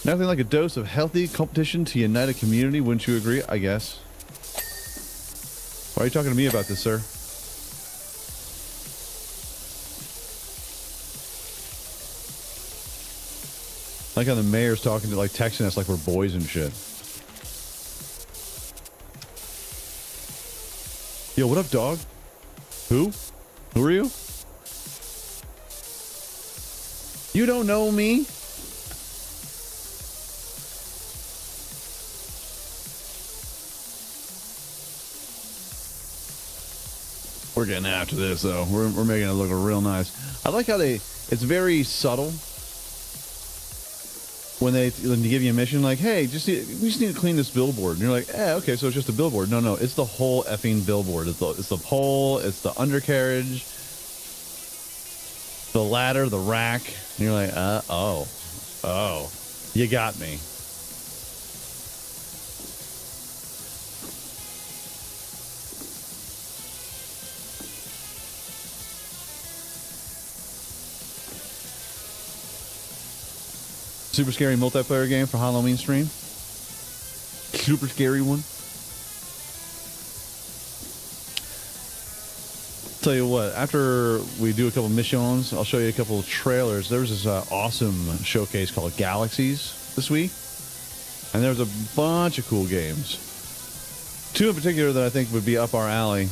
Nothing like a dose of healthy competition to unite a community, wouldn't you agree? I guess. Why are you talking to me about this, sir? Like how the mayor's talking to, like, texting us like we're boys and shit. Yo, what up, dog? Who? Who are you? You don't know me? We're getting after this, though. We're making it look real nice. I like how it's very subtle. When you give you a mission, like, hey, we just need to clean this billboard. And you're like, okay, so it's just a billboard. No, it's the whole effing billboard. It's the pole, it's the undercarriage, the ladder, the rack. And you're like, oh, you got me. Super scary multiplayer game for Halloween stream. Super scary one. Tell you what, after we do a couple missions, I'll show you a couple of trailers. There was this awesome showcase called Galaxies this week. And there was a bunch of cool games. Two in particular that I think would be up our alley.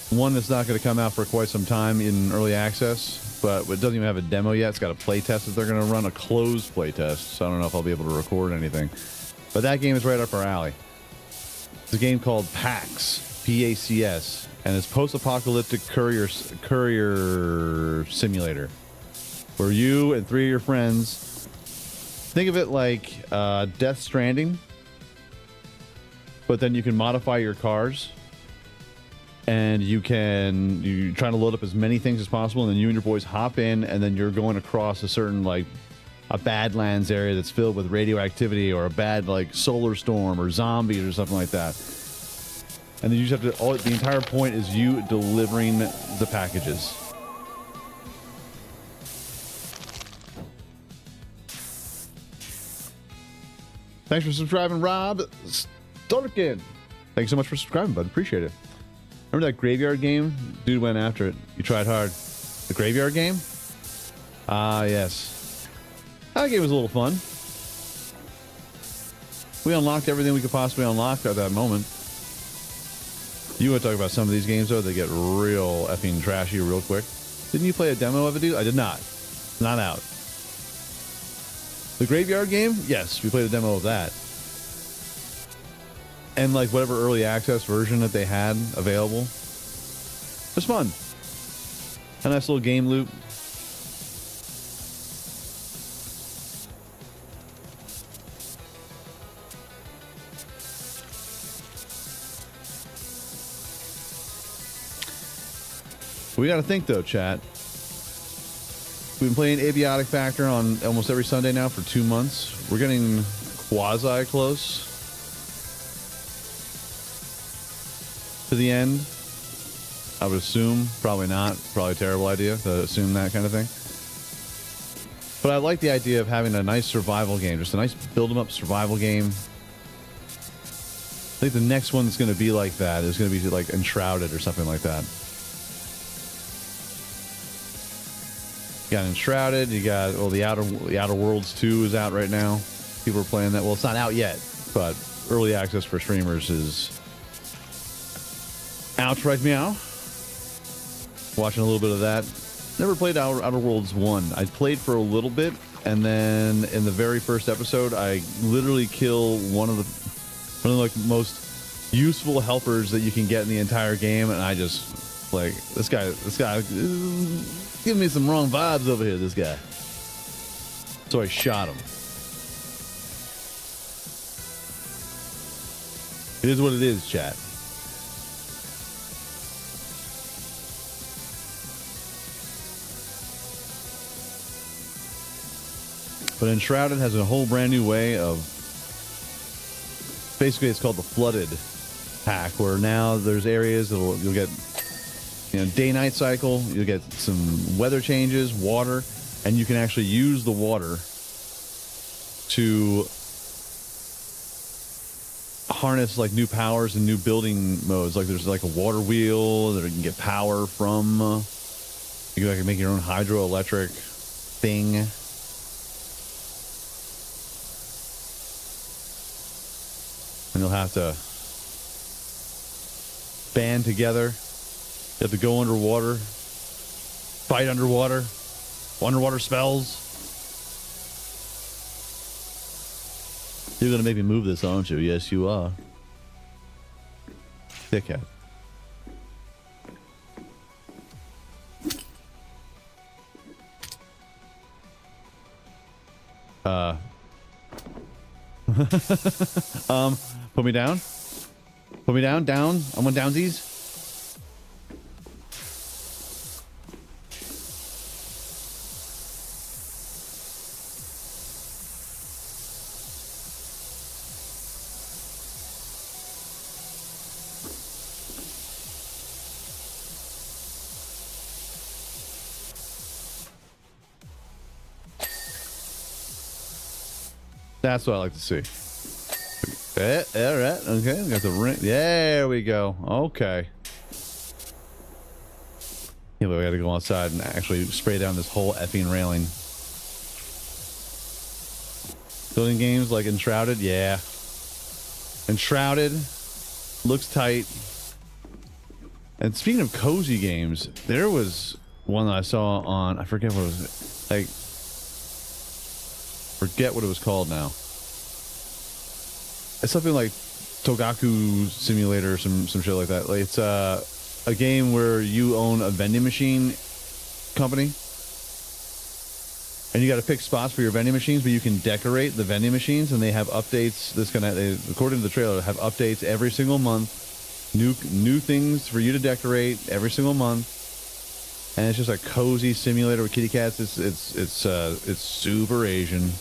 one that's not going to come out for quite some time in early access, but it doesn't even have a demo yet. It's got a play test that they're going to run, a closed play test. So I don't know if I'll be able to record anything. But that game is right up our alley. It's a game called PAX, P-A-C-S, and it's post-apocalyptic courier simulator, where you and 3 of your friends, think of it like Death Stranding, but then you can modify your cars, and you're trying to load up as many things as possible, and then you and your boys hop in, and then you're going across a certain, like, a Badlands area that's filled with radioactivity, or a bad, like, solar storm or zombies or something like that. And then you just have to, the entire point is you delivering the packages. Thanks for subscribing, Rob Storkin. Thanks so much for subscribing, bud. Appreciate it. Remember that Graveyard game? Dude went after it. You tried hard. The Graveyard game? Ah, yes. That game was a little fun. We unlocked everything we could possibly unlock at that moment. You want to talk about some of these games, though? They get real effing trashy real quick. Didn't you play a demo of it, dude? I did not. Not out. The Graveyard game? Yes, we played a demo of that. And, like, whatever early access version that they had available. It was fun. A nice little game loop. We got to think, though, chat. We've been playing Abiotic Factor on almost every Sunday now for 2 months. We're getting quasi close to the end. I would assume. Probably not. Probably a terrible idea to assume that kind of thing. But I like the idea of having a nice survival game. Just a nice build-em-up survival game. I think the next one's going to be like that. It's going to be like Enshrouded or something like that. You got Enshrouded. You got, well, the Outer Worlds 2 is out right now. People are playing that. Well, it's not out yet, but early access for streamers is out right meow. Watching a little bit of that. Never played Outer Worlds 1. I played for a little bit, and then in the very first episode, I literally kill one of the like most useful helpers that you can get in the entire game, and I just like this guy giving me some wrong vibes over here, this guy. So I shot him. It is what it is, chat. But Enshrouded has a whole brand new way of, basically it's called the Flooded hack, where now there's areas that you'll get, day-night cycle, you'll get some weather changes, water, and you can actually use the water to harness like new powers and new building modes. Like there's like a water wheel that you can get power from. You can make your own hydroelectric thing. And you'll have to band together. You have to go underwater, fight underwater spells. You're going to make me move this, aren't you? Yes, you are. Dickhead. Put me down. Put me down. Down. I'm on downsies. That's what I like to see. All right. Okay. We got the ring. There we go. Okay. Yeah, but we got to go outside and actually spray down this whole effing railing. Building games like Enshrouded. Yeah. Enshrouded. Looks tight. And speaking of cozy games, there was one that I saw on, I forget what it was, like, forget what it was called now. It's something like Togaku Simulator or some shit like that. Like, it's a game where you own a vending machine company. And you got to pick spots for your vending machines, but you can decorate the vending machines, and they have updates. According to the trailer, have updates every single month. New things for you to decorate every single month, and it's just a cozy simulator with kitty cats. It's super Asian,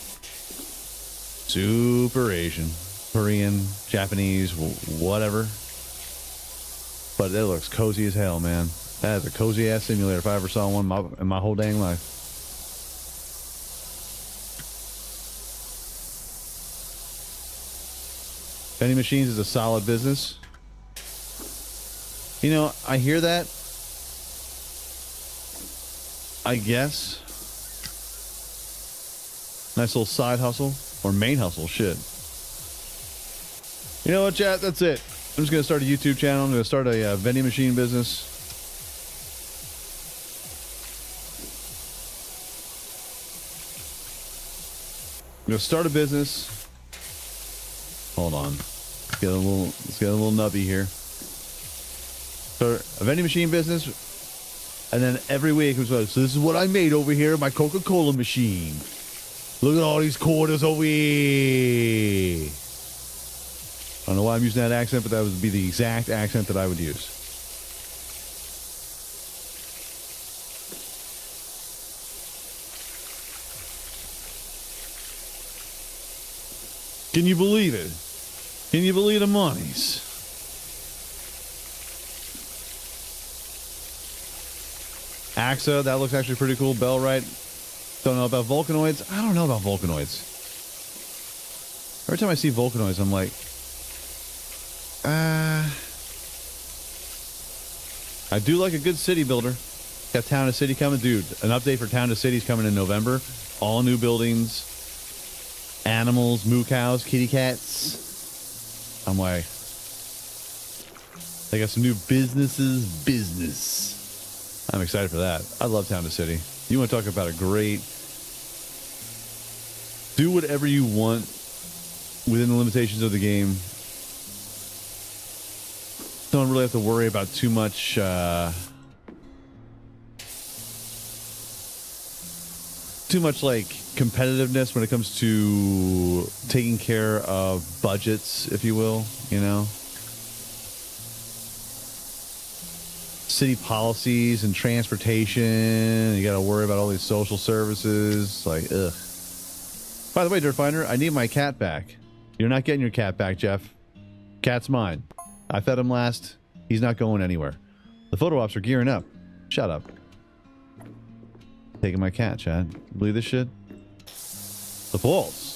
Korean, Japanese, whatever. But it looks cozy as hell, man. That is a cozy ass simulator if I ever saw one in my whole dang life. Vending machines is a solid business. You know, I hear that. I guess. Nice little side hustle. Or main hustle, shit. You know what, chat? That's it. I'm just going to start a YouTube channel. I'm going to start a vending machine business. I'm going to start a business. Hold on. Let's get a little nubby here. Start a vending machine business, and then every week it was like, so this is what I made over here, my Coca-Cola machine. Look at all these quarters over here. I don't know why I'm using that accent, but that would be the exact accent that I would use. Can you believe it? Can you believe the monies? AXA, that looks actually pretty cool. Bellrite. Don't know about Vulcanoids. I don't know about Vulcanoids. Every time I see Vulcanoids, I'm like, I do like a good city builder. Got Town to City coming. Dude, an update for Town to City's coming in November. All new buildings. Animals, moo cows, kitty cats. I'm like, they got some new business. I'm excited for that. I love Town to City. You want to talk about a great... Do whatever you want within the limitations of the game. Don't really have to worry about too much... too much, like, competitiveness when it comes to taking care of budgets, if you will, you know? City policies and transportation. You got to worry about all these social services. Like, ugh. By the way, Dirt Finder, I need my cat back. You're not getting your cat back, Jeff. Cat's mine. I fed him last. He's not going anywhere. The photo ops are gearing up. Shut up. Taking my cat, Chad. Believe this shit? The balls.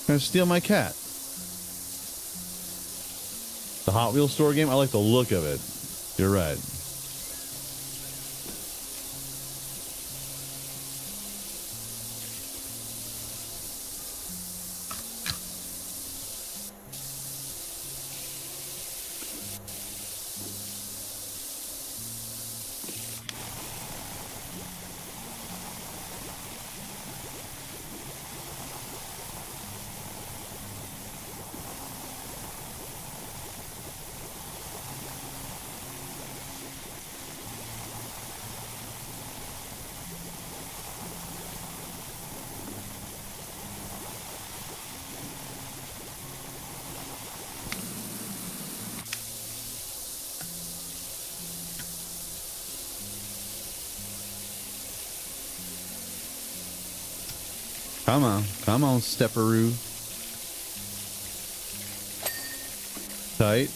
Gonna steal my cat. The Hot Wheels store game, I like the look of it. You're right. Come on, Stepperoo. Tight.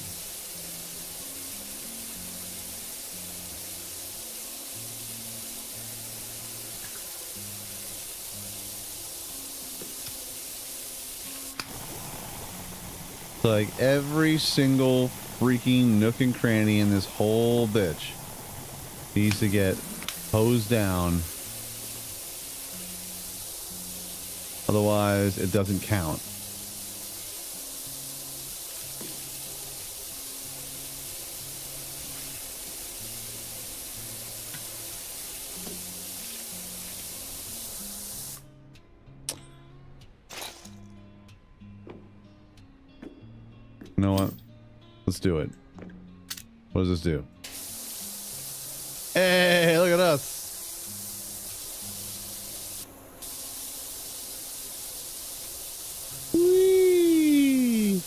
Like every single freaking nook and cranny in this whole bitch needs to get hosed down Otherwise, it doesn't count. You know what? Let's do it. What does this do? Hey, look at us. Whee!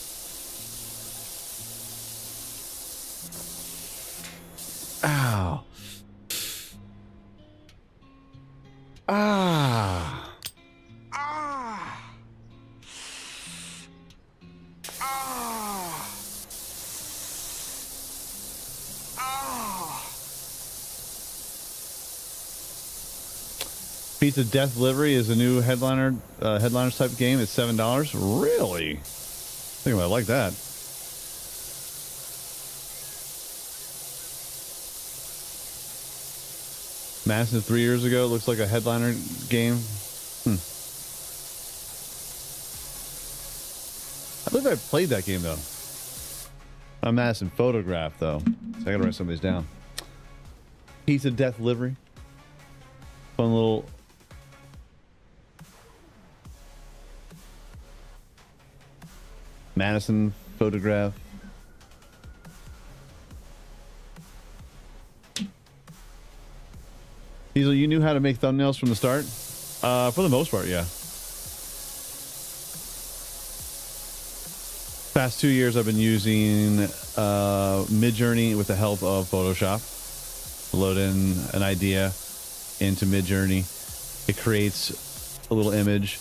Ow. Ah. Pizza Death Delivery is a new headliners type game. It's $7. Really? I think I like that. Massive 3 years ago. Looks like a headliner game. I believe I played that game though. A massive photograph though. So I gotta write some of these down. Pizza Death Delivery. Fun little. Madison photograph. Diesel, you knew how to make thumbnails from the start? For the most part, yeah. Past 2 years, I've been using Midjourney with the help of Photoshop. Load in an idea into Midjourney. It creates a little image.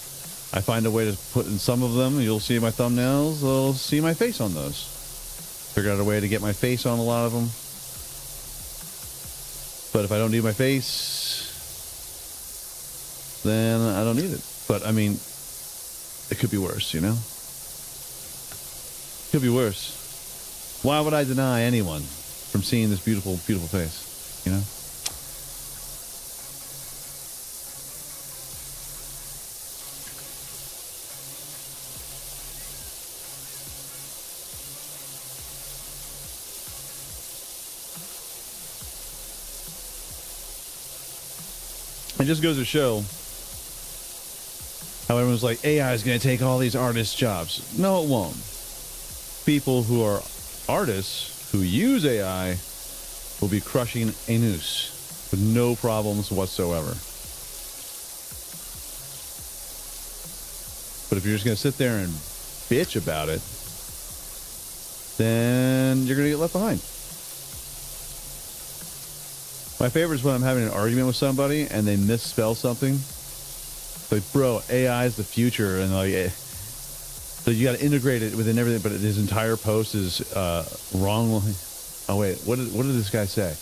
I find a way to put in some of them. You'll see my thumbnails. You'll see my face on those. Figured out a way to get my face on a lot of them. But if I don't need my face, then I don't need it. But I mean, it could be worse, you know? Could be worse. Why would I deny anyone from seeing this beautiful, beautiful face, you know? It just goes to show how everyone's like, AI is going to take all these artists' jobs. No, it won't. People who are artists who use AI will be crushing a noose with no problems whatsoever. But if you're just going to sit there and bitch about it, then you're going to get left behind. My favorite is when I'm having an argument with somebody and they misspell something. It's like, bro, AI is the future, and like, so you got to integrate it within everything. But his entire post is wrong. Oh wait, what did this guy say?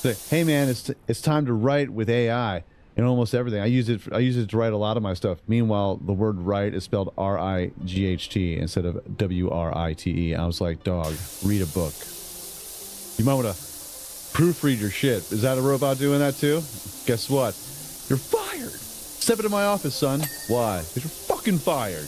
Say, hey man, it's time to write with AI in almost everything. I use it to write a lot of my stuff. Meanwhile, the word "write" is spelled R-I-G-H-T instead of W-R-I-T-E. I was like, dog, read a book. You might want to proofread your shit. Is that a robot doing that too? Guess what? You're fired. Step into my office, son. Why? Because you're fucking fired.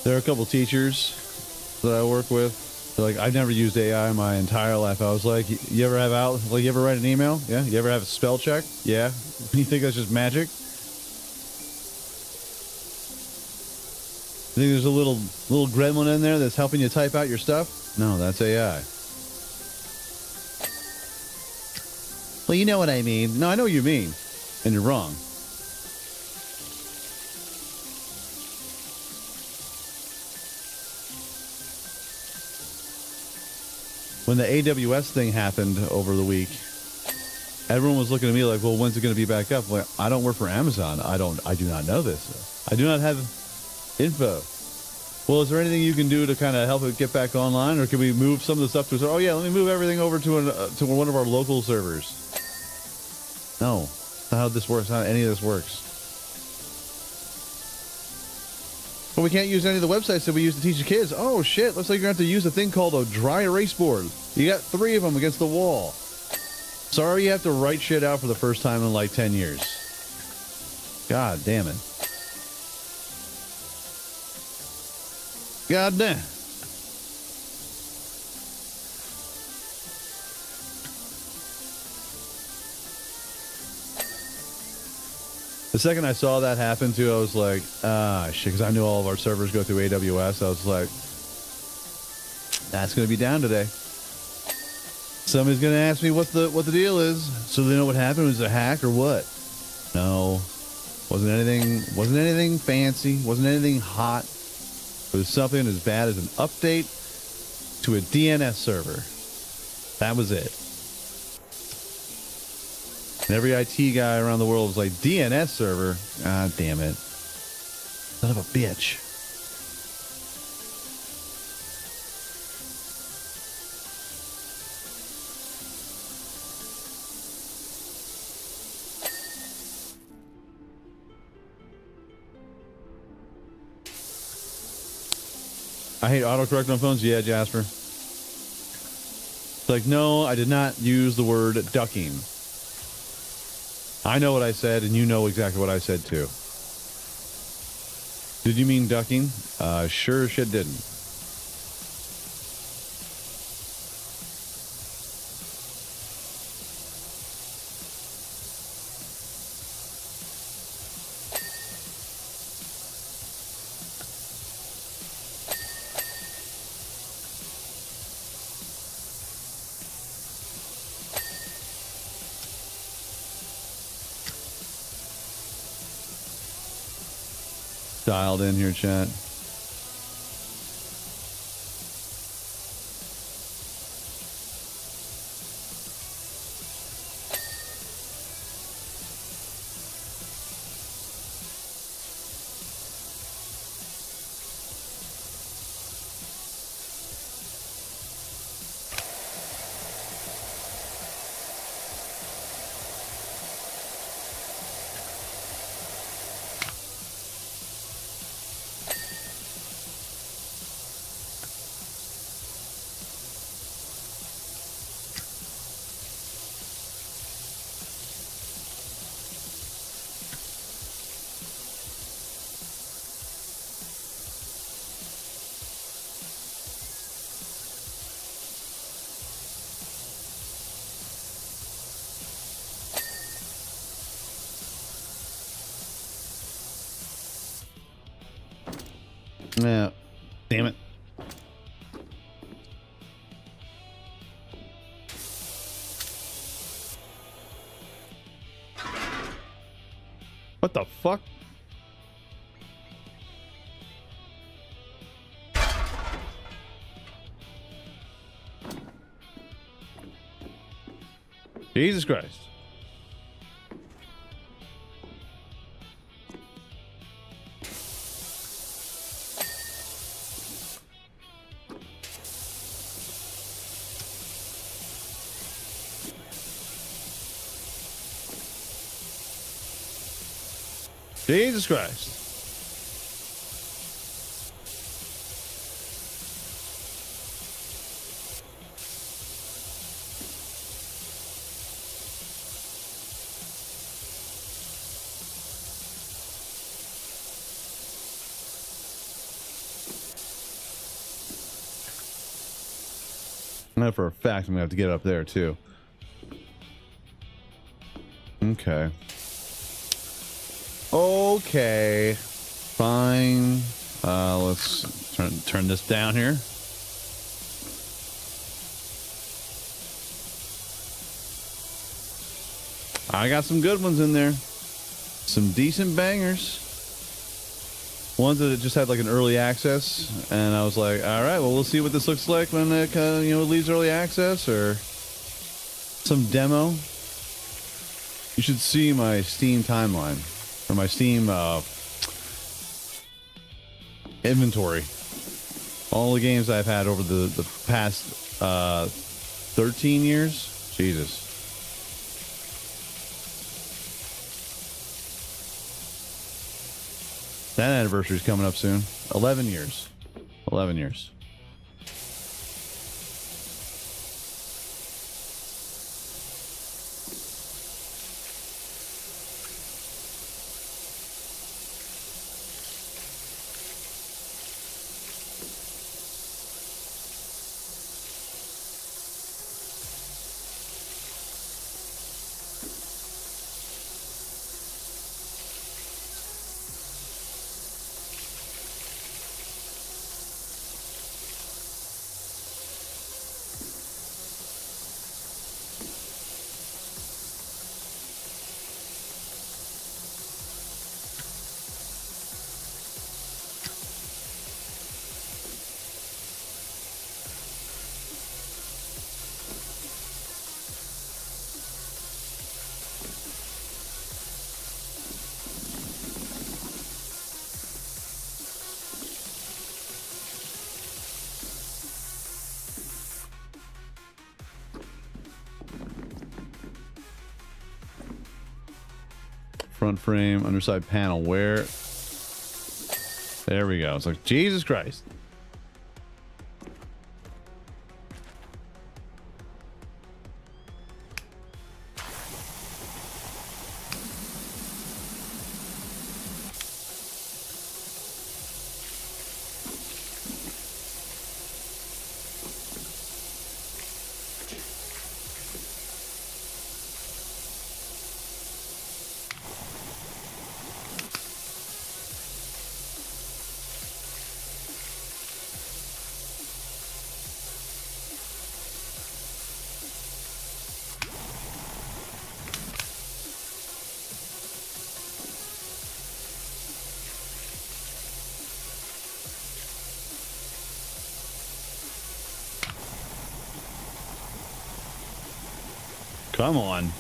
There are a couple teachers that I work with. They're like, I've never used AI in my entire life. I was like, you ever have you ever write an email? Yeah. You ever have a spell check? Yeah. You think that's just magic? You think there's a little gremlin in there that's helping you type out your stuff? No, that's AI. Well, you know what I mean. No, I know what you mean. And you're wrong. When the AWS thing happened over the week, everyone was looking at me like, well, when's it going to be back up? Like, I don't work for Amazon. I do not know this. I do not have Info. Well, is there anything you can do to kind of help it get back online, or can we move some of the stuff to? Oh yeah, let me move everything over to one of our local servers. No, that's not how this works. Not how any of this works. Well, we can't use any of the websites that we use to teach the kids. Oh shit! Looks like you're going to have to use a thing called a dry erase board. You got 3 of them against the wall. Sorry, you have to write shit out for the first time in like 10 years. God damn it. God damn. The second I saw that happen too, I was like, shit, because I knew all of our servers go through AWS. I was like, that's going to be down today. Somebody's going to ask me what the deal is, so they know what happened. Was it a hack or what? No, wasn't anything fancy. Wasn't anything hot. It was something as bad as an update to a DNS server. That was it. And every IT guy around the world was like, DNS server? God damn it. Son of a bitch. I hate autocorrect on phones. Yeah, Jasper. It's like, no, I did not use the word ducking. I know what I said, and you know exactly what I said, too. Did you mean ducking? Sure as shit didn't. Dialed in here, chat. Yeah. Damn it. What the fuck? Jesus Christ. Jesus Christ. I know for a fact I'm gonna have to get up there too. Okay. Okay, fine. Let's turn this down here. I got some good ones in there. Some decent bangers. Ones that just had like an early access, and I was like, all right, well, we'll see what this looks like when it leaves early access, or some demo. You should see my Steam timeline. Or my Steam inventory. All the games I've had over the past 13 years. Jesus. That anniversary is coming up soon. 11 years. 11 years. Front frame, underside panel. Where? There we go. It's like, Jesus Christ. Come on.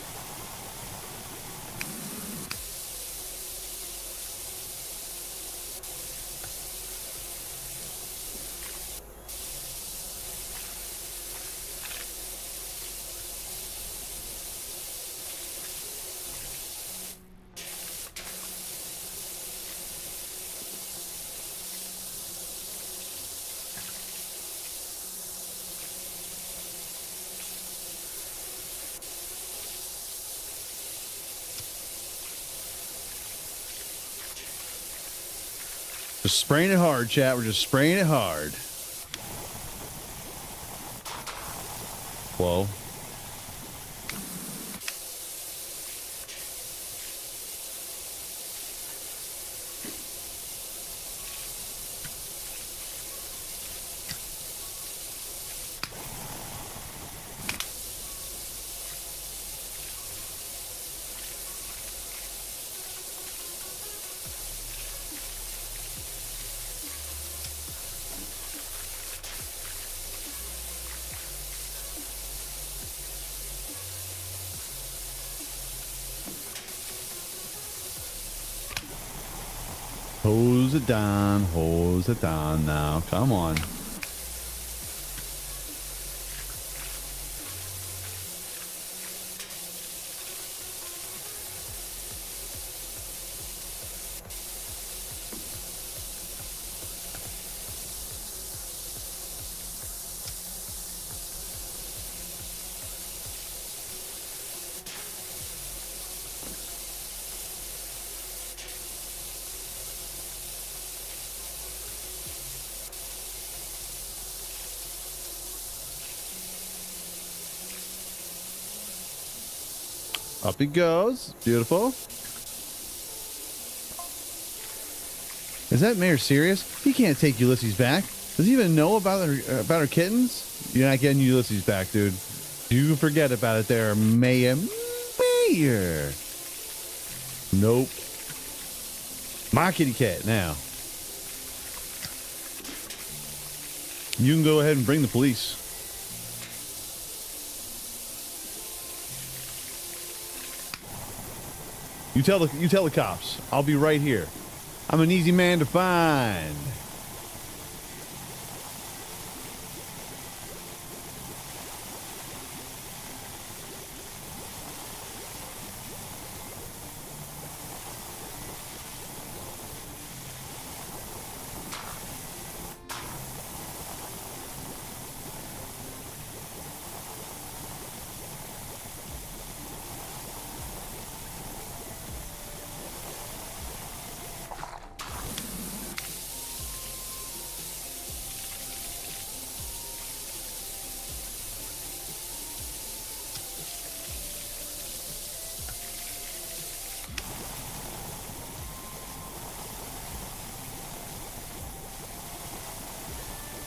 Just spraying it hard, chat. We're just spraying it hard. Whoa. Hose it down now. Come on. Up he goes. Beautiful. Is that mayor serious? He can't take Ulysses back. Does he even know about her kittens? You're not getting Ulysses back, dude. You can forget about it there, Mayor. Nope. My kitty cat now. You can go ahead and bring the police. You tell the cops. I'll be right here. I'm an easy man to find.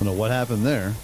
I don't know what happened there.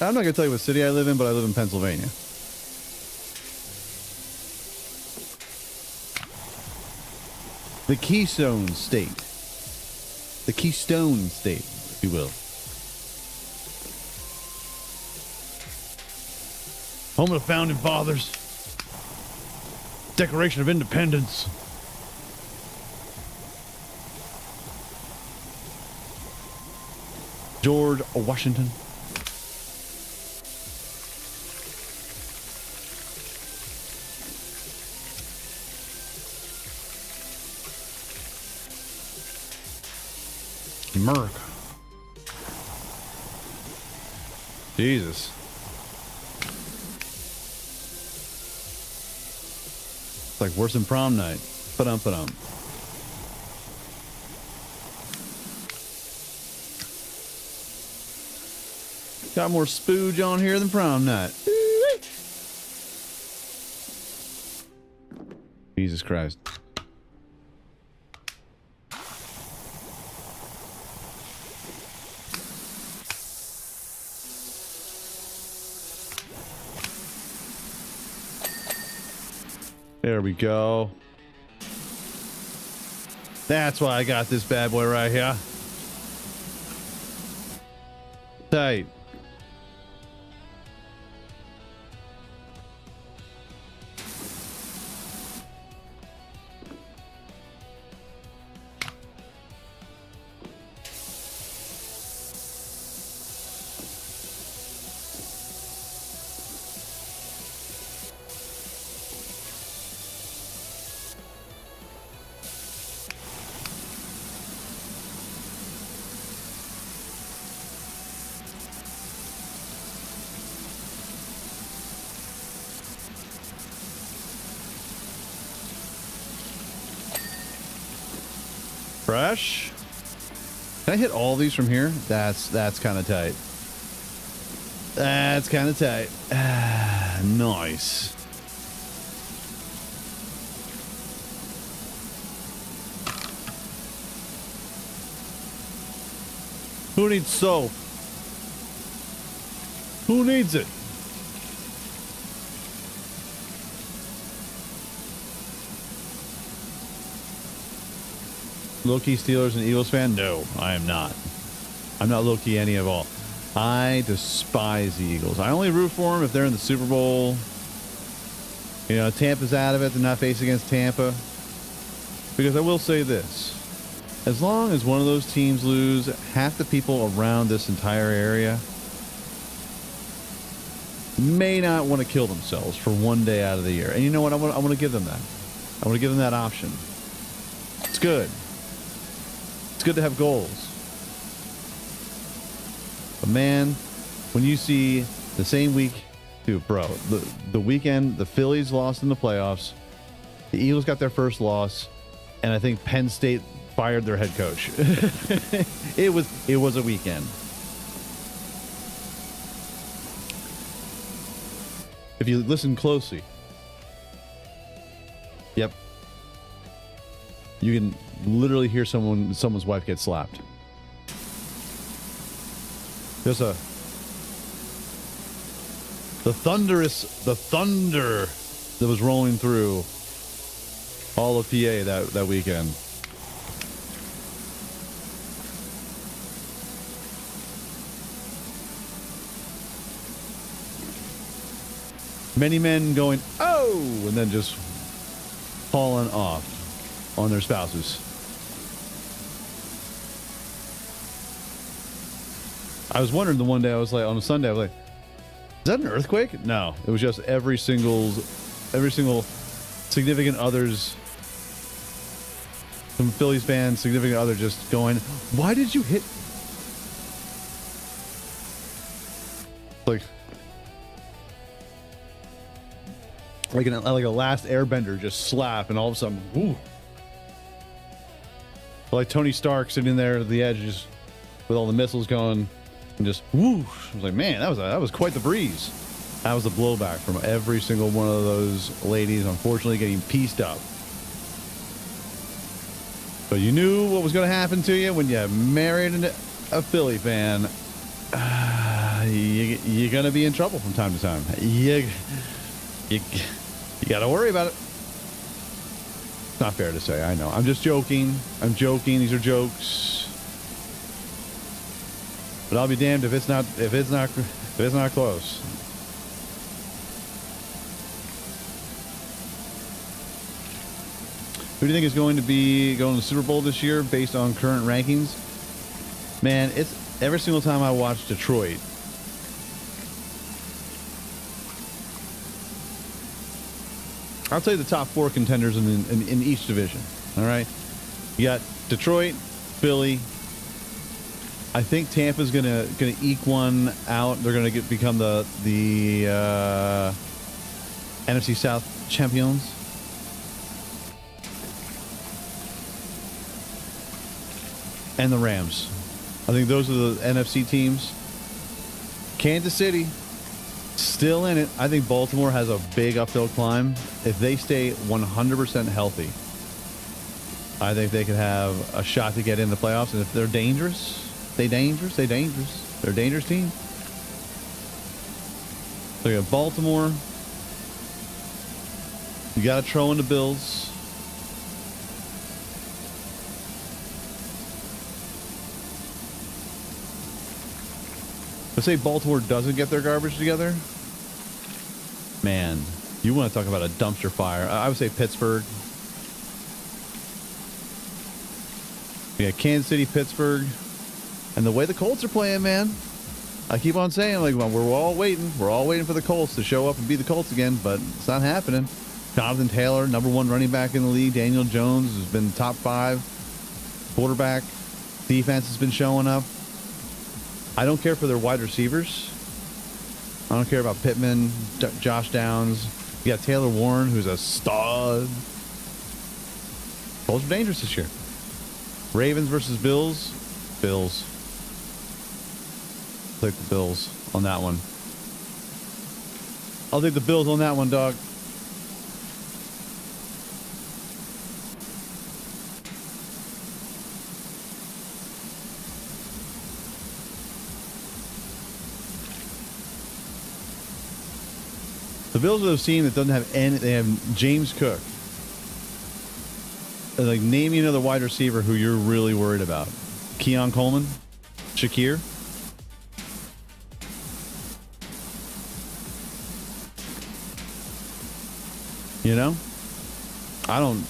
I'm not going to tell you what city I live in, but I live in Pennsylvania. The Keystone State. The Keystone State, if you will. Home of the Founding Fathers. Declaration of Independence. George Washington. America. Jesus. It's like worse than prom night. Ba-dum. Got more spooge on here than prom night. Jesus Christ. There we go. That's why I got this bad boy right here. Tight. Fresh. Can I hit all these from here? That's kind of tight. That's kind of tight. Nice. Who needs soap? Who needs it? Low-key Steelers and Eagles fan? No, I am not. I'm not low-key any of all. I despise the Eagles. I only root for them if they're in the Super Bowl. You know, Tampa's out of it. They're not facing against Tampa. Because I will say this. As long as one of those teams lose, half the people around this entire area may not want to kill themselves for one day out of the year. And you know what? I want to give them that. I want to give them that option. It's good. It's good to have goals. But man, when you see the same week, dude, bro, the weekend, the Phillies lost in the playoffs, the Eagles got their first loss, and I think Penn State fired their head coach. It was a weekend. If you listen closely, yep, you can literally hear someone's wife get slapped. There's the thunder that was rolling through all of PA that weekend. Many men going, oh, and then just falling off on their spouses. I was wondering the one day, I was like, on a Sunday, I was like, is that an earthquake? No, it was just every single significant others, some Phillies fans, significant other just going, why did you hit? Like a last airbender just slap, and all of a sudden, whoo. Like Tony Stark sitting there at the edge, just with all the missiles going, and just whoosh. I was like, man, that was quite the breeze. That was the blowback from every single one of those ladies, unfortunately getting pieced up. But you knew what was going to happen to you when you married a Philly fan. You're going to be in trouble from time to time. You got to worry about it. It's not fair to say, I know. I'm just joking. I'm joking. These are jokes. But I'll be damned if it's not close. Who do you think is going to be going to the Super Bowl this year based on current rankings? Man, it's every single time I watch Detroit. I'll tell you the top 4 contenders in each division. All right, you got Detroit, Philly. I think Tampa's gonna eke one out. They're gonna become the NFC South champions. And the Rams. I think those are the NFC teams. Kansas City, still in it. I think Baltimore has a big uphill climb. If they stay 100% healthy, I think they could have a shot to get in the playoffs. And if they're dangerous, they're a dangerous team. So you got Baltimore. You got to throw in the Bills. Let's say Baltimore doesn't get their garbage together. Man, you want to talk about a dumpster fire. I would say Pittsburgh. We got Kansas City, Pittsburgh. And the way the Colts are playing, man. I keep on saying, like, well, we're all waiting. We're all waiting for the Colts to show up and be the Colts again, but it's not happening. Jonathan Taylor, #1 running back in the league. Daniel Jones has been top 5 quarterback. Defense has been showing up. I don't care for their wide receivers. I don't care about Pittman, Josh Downs. You got Taylor Warren, who's a stud. Colts are dangerous this year. Ravens versus Bills. Bills. Take the Bills on that one. I'll take the Bills on that one, dog. The Bills are the team that doesn't have any. They have James Cook. Like, name me another wide receiver who you're really worried about. Keon Coleman, Shakir. You know, I don't.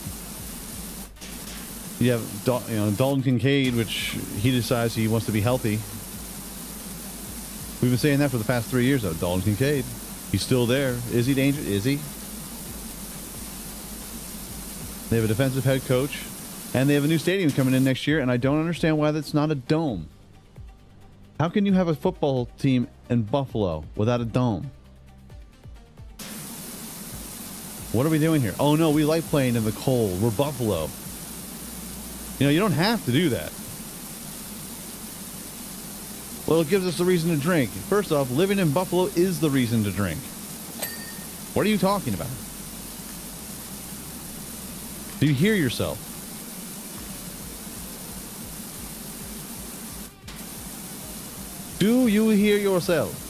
You have Dalton Kincaid, which he decides he wants to be healthy. We've been saying that for the past 3 years, though. Dalton Kincaid. He's still there. Is he dangerous? Is he? They have a defensive head coach, and they have a new stadium coming in next year, and I don't understand why that's not a dome. How can you have a football team in Buffalo without a dome? What are we doing here? Oh, no, we like playing in the cold. We're Buffalo. You don't have to do that. Well, it gives us a reason to drink. First off, living in Buffalo is the reason to drink. What are you talking about? Do you hear yourself? Do you hear yourself?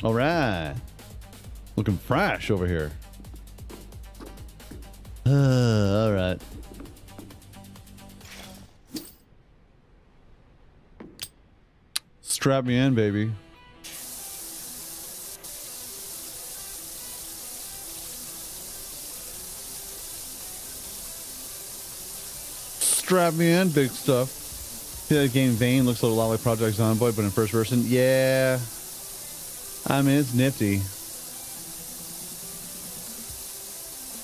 All right. Looking fresh over here. All right. Strap me in, baby. Strap me in, big stuff. See that game Vane looks a lot like Project Zomboid, but in first person. Yeah. I mean, it's nifty.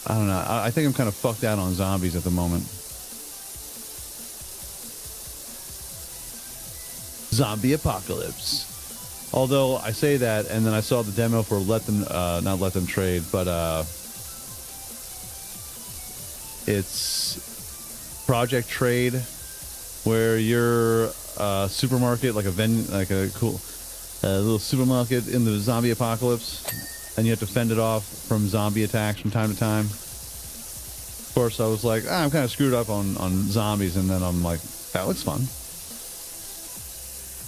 I don't know. I think I'm kind of fucked out on zombies at the moment. Zombie apocalypse. Although I say that, and then I saw the demo for not let them trade, but it's Project Trade, where you're a supermarket, like a cool little supermarket in the zombie apocalypse, and you have to fend it off from zombie attacks from time to time. Of course, I was like, I'm kind of screwed up on zombies, and then I'm like, that looks fun.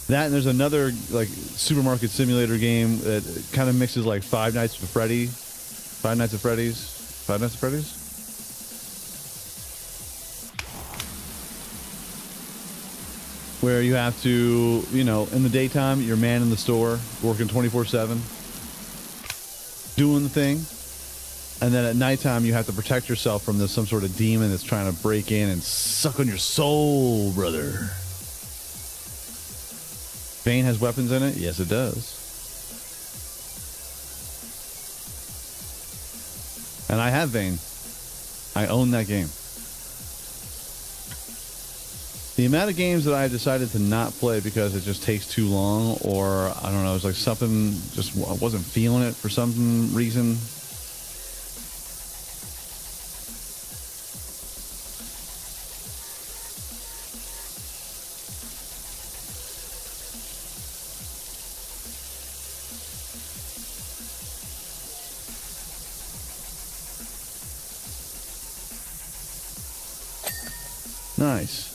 That, and there's another like supermarket simulator game that kind of mixes like Five Nights at Freddy's, where you have to, in the daytime, you're man in the store, working 24/7, doing the thing, and then at nighttime you have to protect yourself from some sort of demon that's trying to break in and suck on your soul, brother. Vane has weapons in it? Yes, it does. And I have Vane. I own that game. The amount of games that I decided to not play because it just takes too long, or I don't know, it's like something just I wasn't feeling it for some reason. Nice.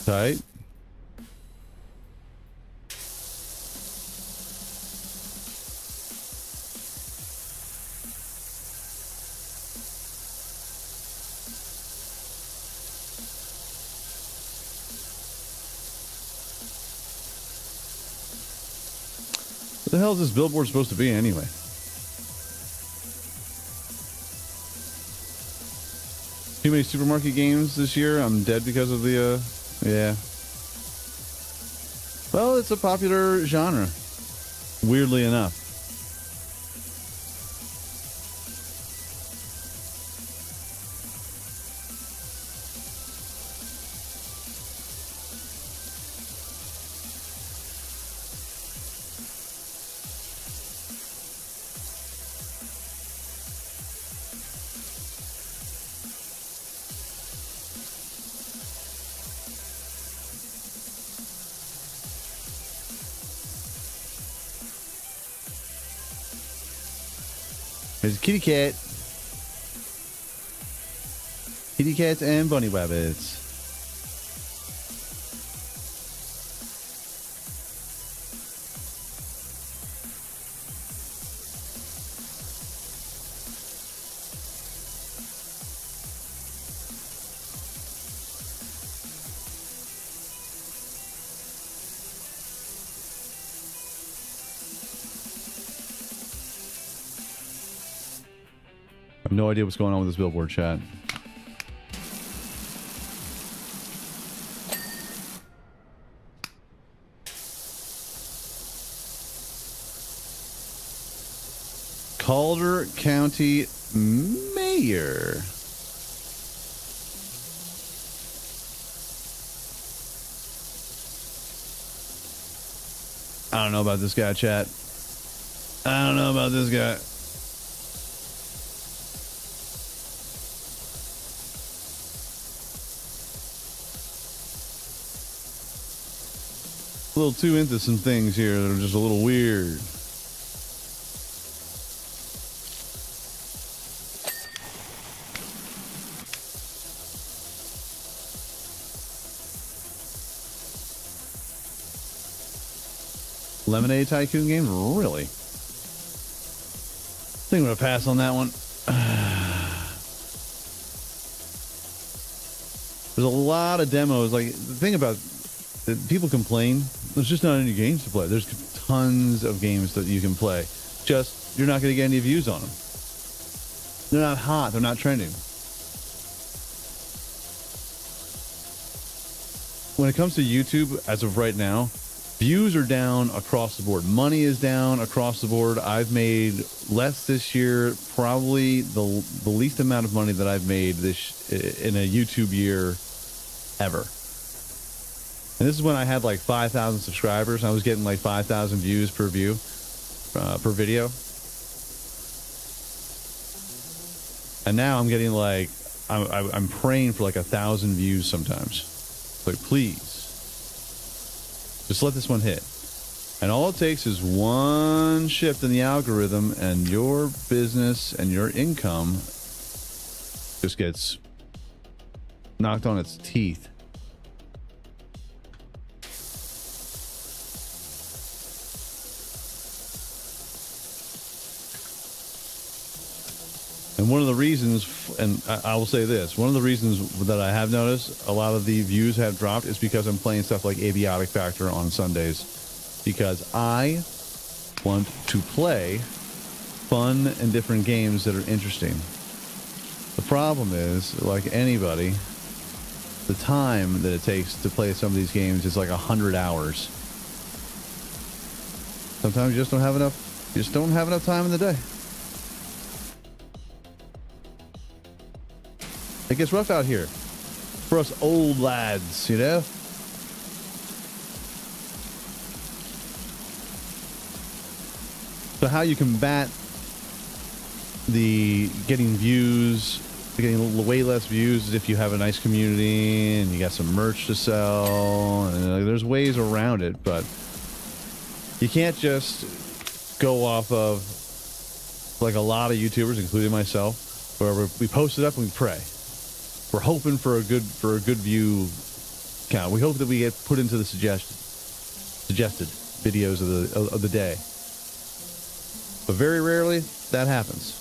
Tight. What the hell is this billboard supposed to be anyway? Too many supermarket games this year. I'm dead because of the, yeah. Well, it's a popular genre, weirdly enough. There's a kitty cat. Kitty cats and bunny rabbits. I have no idea what's going on with this billboard, chat. Calder County Mayor. I don't know about this guy, chat. I don't know about this guy. A little too into some things here that are just a little weird. Lemonade Tycoon game? Really? I think I'm going to pass on that one. There's a lot of demos. Like, the thing about people complain, there's just not any games to play. There's tons of games that you can play. Just, you're not going to get any views on them. They're not hot. They're not trending. When it comes to YouTube, as of right now, views are down across the board. Money is down across the board. I've made less this year, probably the least amount of money that I've made this in a YouTube year ever. And this is when I had like 5,000 subscribers. I was getting like 5,000 views per video. And now I'm getting like, I'm praying for like 1,000 views sometimes. Like, please, just let this one hit. And all it takes is one shift in the algorithm, and your business and your income just gets knocked on its teeth. And one of the reasons, and I will say this, one of the reasons that I have noticed a lot of the views have dropped is because I'm playing stuff like Abiotic Factor on Sundays, because I want to play fun and different games that are interesting. The problem is, like anybody, the time that it takes to play some of these games is like 100 hours. Sometimes you just don't have enough time in the day. It gets rough out here for us old lads, you know? So how you combat the getting way less views is if you have a nice community and you got some merch to sell, and there's ways around it, but you can't just go off of like a lot of YouTubers, including myself, where we post it up and we pray. We're hoping for a good view count. We hope that we get put into the suggested videos of the day. But very rarely that happens.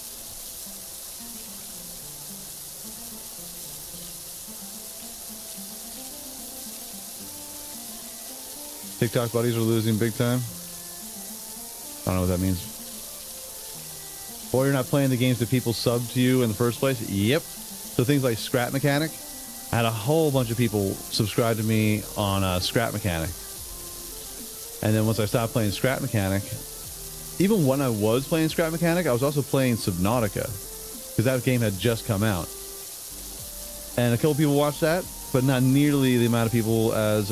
TikTok buddies are losing big time. I don't know what that means. Or you're not playing the games that people sub to you in the first place. Yep. So things like Scrap Mechanic, I had a whole bunch of people subscribe to me on Scrap Mechanic. And then once I stopped playing Scrap Mechanic, even when I was playing Scrap Mechanic, I was also playing Subnautica, because that game had just come out. And a couple people watched that, but not nearly the amount of people as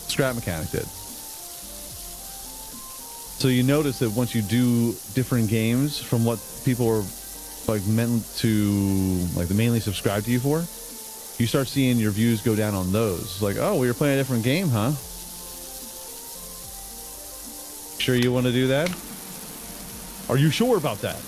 Scrap Mechanic did. So you notice that once you do different games from what people are like meant to, like, they mainly subscribe to you for, you start seeing your views go down on those. Like, oh, well, you're playing a different game, huh? Sure you want to do that? Are you sure about that?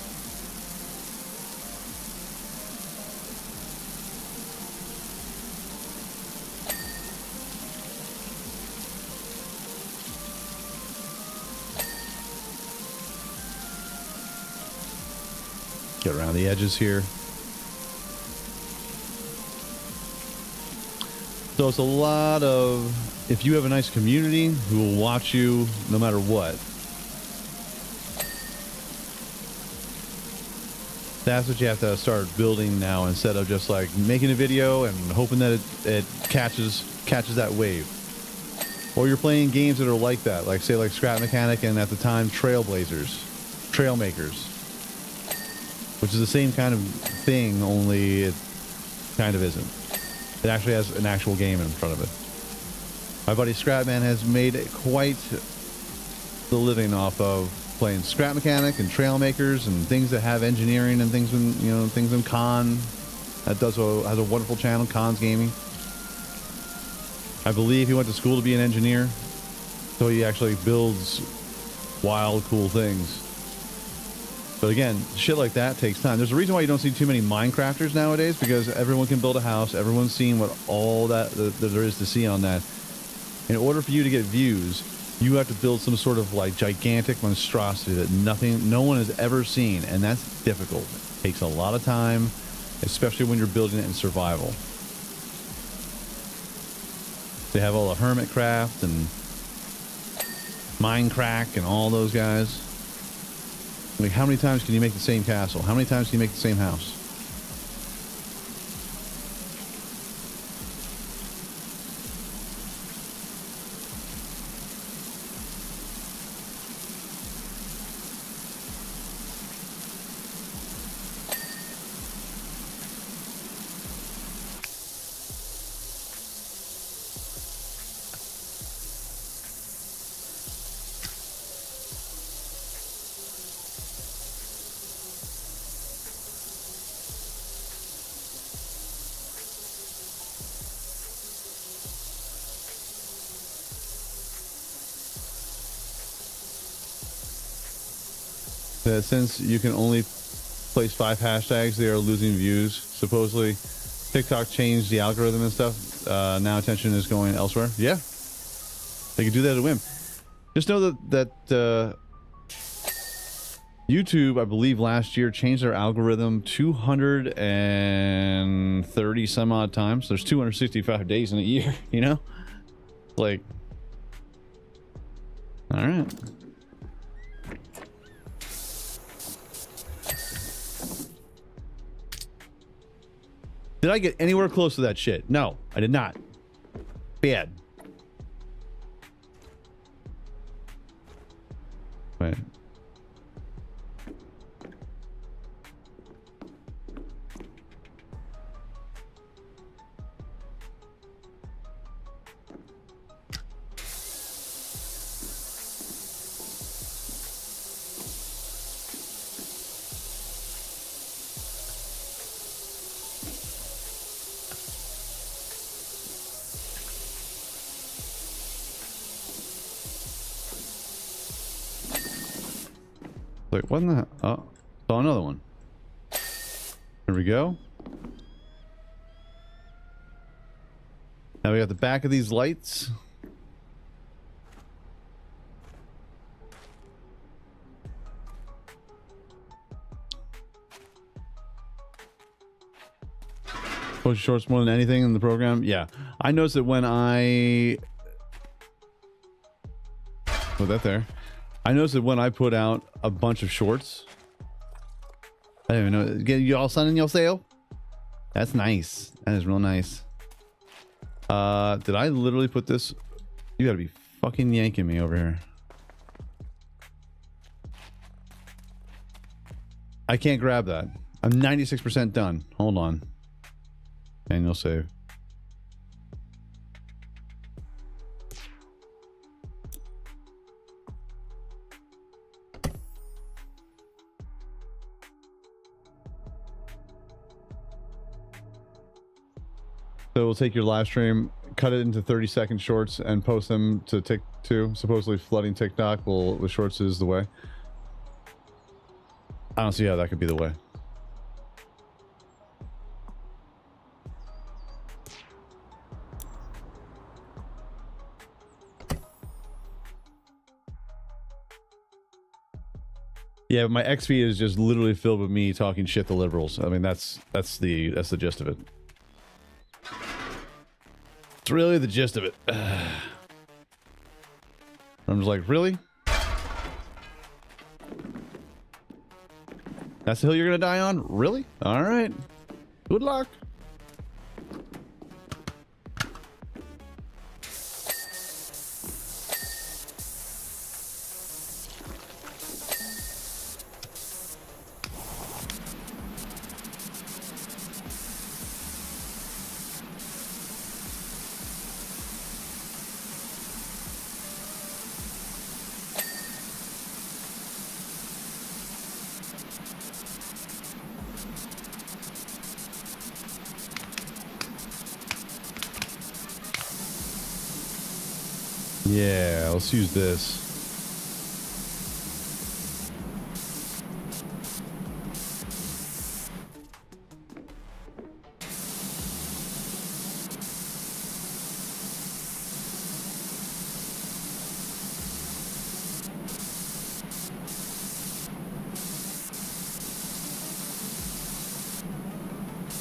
Get around the edges here. So it's a lot of, if you have a nice community who will watch you no matter what, that's what you have to start building now, instead of just like making a video and hoping that it catches that wave. Or you're playing games that are like that, like say like Scrap Mechanic, and at the time Trailmakers, which is the same kind of thing, only it kind of isn't. It actually has an actual game in front of it. My buddy Scrapman has made quite the living off of playing Scrap Mechanic and Trailmakers and things that have engineering and things in, things in Con. That has a wonderful channel, Con's Gaming. I believe he went to school to be an engineer, so he actually builds wild, cool things. But again, shit like that takes time. There's a reason why you don't see too many Minecrafters nowadays, because everyone can build a house. Everyone's seeing what all that there is to see on that. In order for you to get views, you have to build some sort of like gigantic monstrosity that no one has ever seen, and that's difficult. It takes a lot of time, especially when you're building it in survival. They have all the Hermitcraft and Minecraft and all those guys. Like, how many times can you make the same castle? How many times can you make the same house? Since you can only place 5 hashtags, they are losing views. Supposedly, TikTok changed the algorithm and stuff. Now attention is going elsewhere. Yeah, they could do that at a whim. Just know that YouTube, I believe, last year changed their algorithm 230 some odd times. There's 265 days in a year, you know? Like, all right. Did I get anywhere close to that shit? No, I did not. Bad. Wait. Like, what in the... Oh, saw another one. There we go. Now we got the back of these lights. Post shorts more than anything in the program. Yeah, I noticed that when I put that there. I noticed that when I put out a bunch of shorts, I don't even know. Get you all sun in your sale? That's nice. That is real nice. Did I literally put this? You gotta be fucking yanking me over here. I can't grab that. I'm 96% done. Hold on. Manual save. So we'll take your live stream, cut it into 30-second shorts, and post them to TikTok. Supposedly flooding TikTok with shorts is the way. I don't see how that could be the way. Yeah, but my X feed is just literally filled with me talking shit to liberals. I mean, that's the gist of it. It's really the gist of it. I'm just like, really? That's the hill you're gonna die on? Really? All right. Good luck. Yeah, let's use this.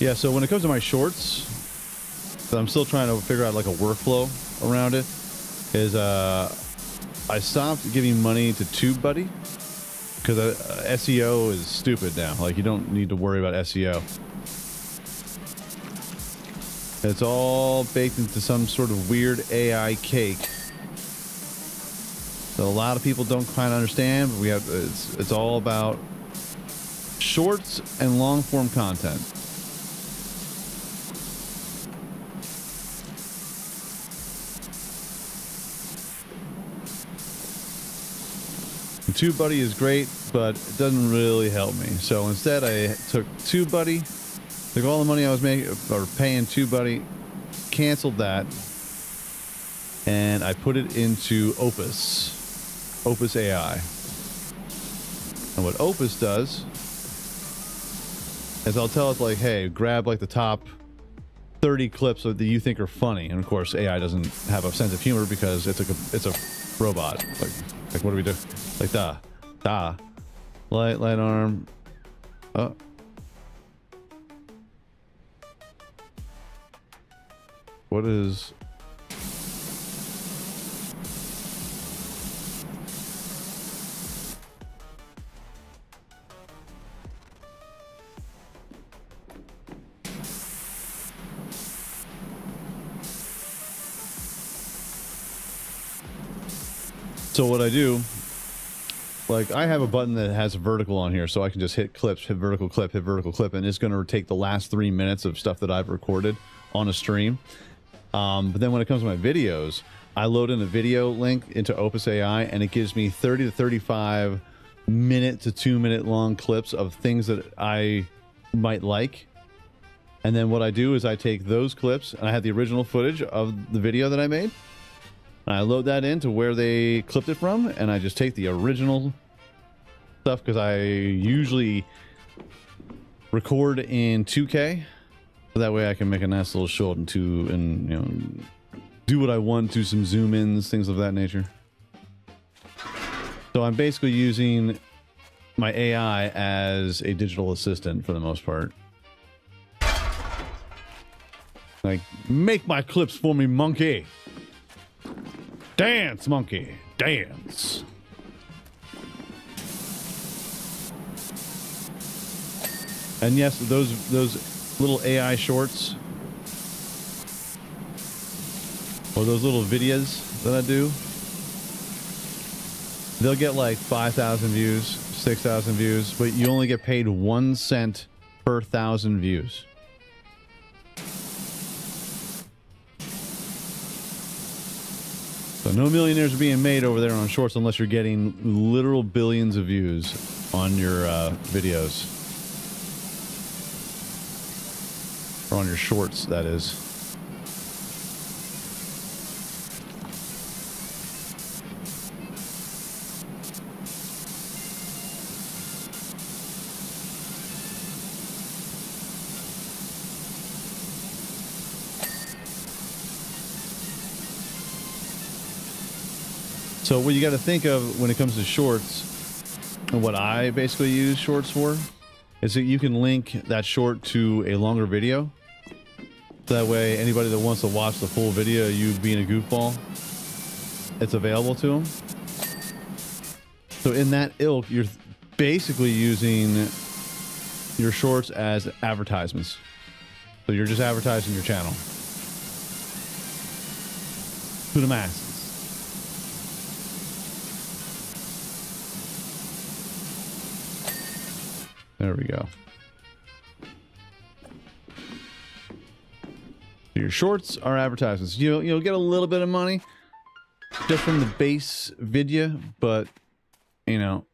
Yeah, so when it comes to my shorts, I'm still trying to figure out like a workflow around it. Is I stopped giving money to TubeBuddy because SEO is stupid now. Like, you don't need to worry about SEO. It's all baked into some sort of weird AI cake that a lot of people don't quite understand. But it's all about shorts and long form content. TubeBuddy is great, but it doesn't really help me. So instead, I took TubeBuddy, took all the money I was making or paying TubeBuddy, canceled that, and I put it into Opus AI. And what Opus does is I'll tell it like, hey, grab like the top 30 clips that you think are funny. And of course, AI doesn't have a sense of humor because it's a robot. Like what do we do? Like light arm. Oh. What is? So what I do, like, I have a button that has a vertical on here, so I can just hit clips, hit vertical clip, and it's going to take the last 3 minutes of stuff that I've recorded on a stream. But then when it comes to my videos, I load in a video link into Opus AI, and it gives me 30 to 35 minute to 2 minute long clips of things that I might like. And then what I do is I take those clips, and I have the original footage of the video that I made. And I load that into where they clipped it from, and I just take the original stuff because I usually record in 2K. So that way I can make a nice little short and you know, do what I want, do some zoom ins, things of that nature. So I'm basically using my AI as a digital assistant for the most part. Like, make my clips for me, monkey. Dance, monkey, dance. And yes, those little AI shorts, or those little videos that I do, they'll get like 5,000 views, 6,000 views, but you only get paid 1 cent per 1,000 views. So no millionaires are being made over there on shorts unless you're getting literal billions of views on your videos. Or on your shorts, that is. So what you got to think of when it comes to shorts, and what I basically use shorts for, is that you can link that short to a longer video. That way, anybody that wants to watch the full video, you being a goofball, it's available to them. So in that ilk, you're basically using your shorts as advertisements. So you're just advertising your channel to the masses. There we go. Your shorts are advertisements. You'll get a little bit of money just from the base video, but you know,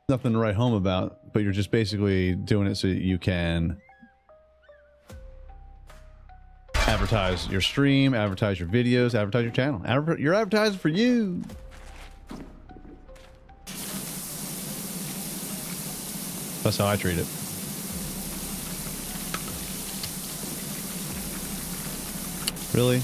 nothing to write home about. But you're just basically doing it so that you can advertise your stream, advertise your videos, advertise your channel. You're advertising for you. That's how I treat it. Really?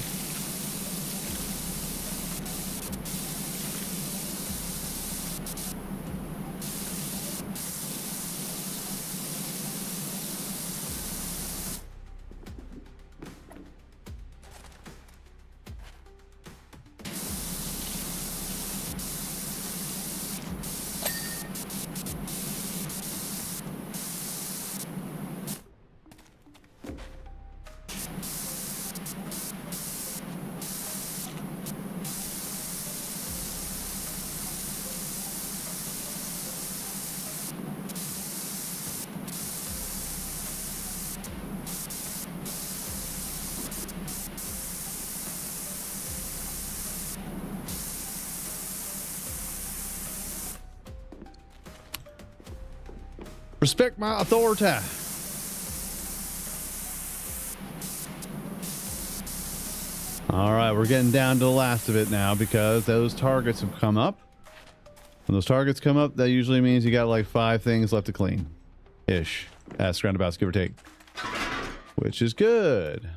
Respect my authority. All right, we're getting down to the last of it now because those targets have come up. When those targets come up, that usually means you got like 5 things left to clean. Ish. As roundabouts, give or take. Which is good.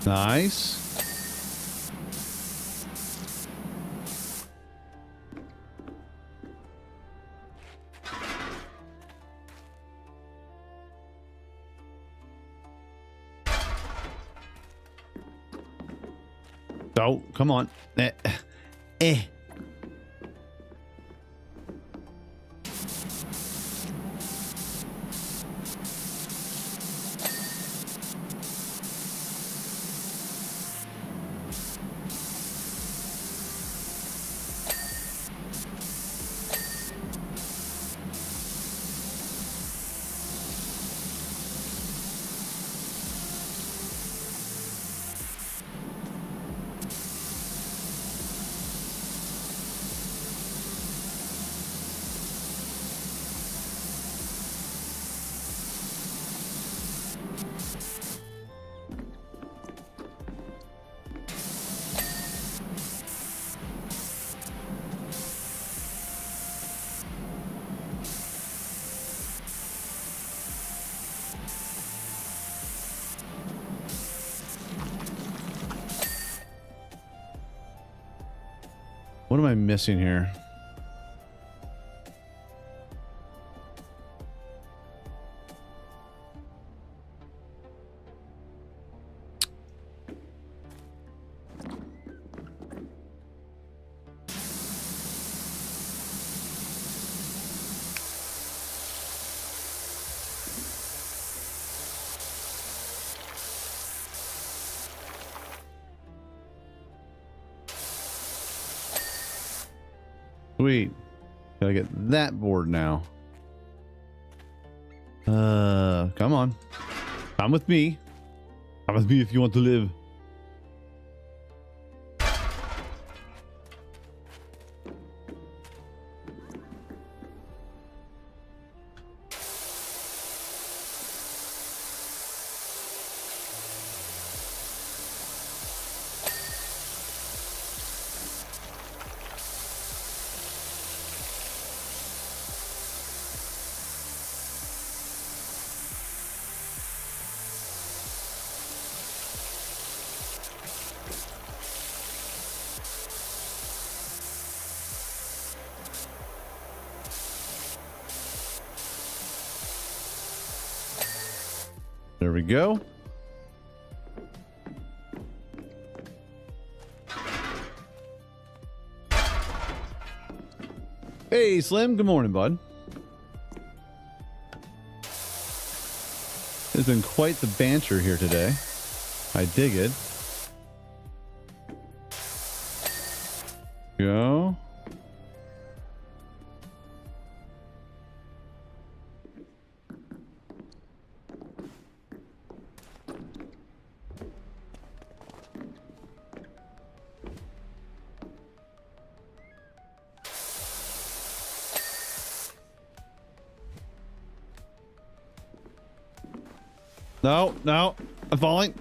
Nice. Oh, come on. Eh. What am I missing here? Sweet. Gotta get that board now. Come on. Come with me. Come with me if you want to live. There we go. Hey, Slim. Good morning, bud. It's been quite the banter here today. I dig it. Go. No, no, I'm falling.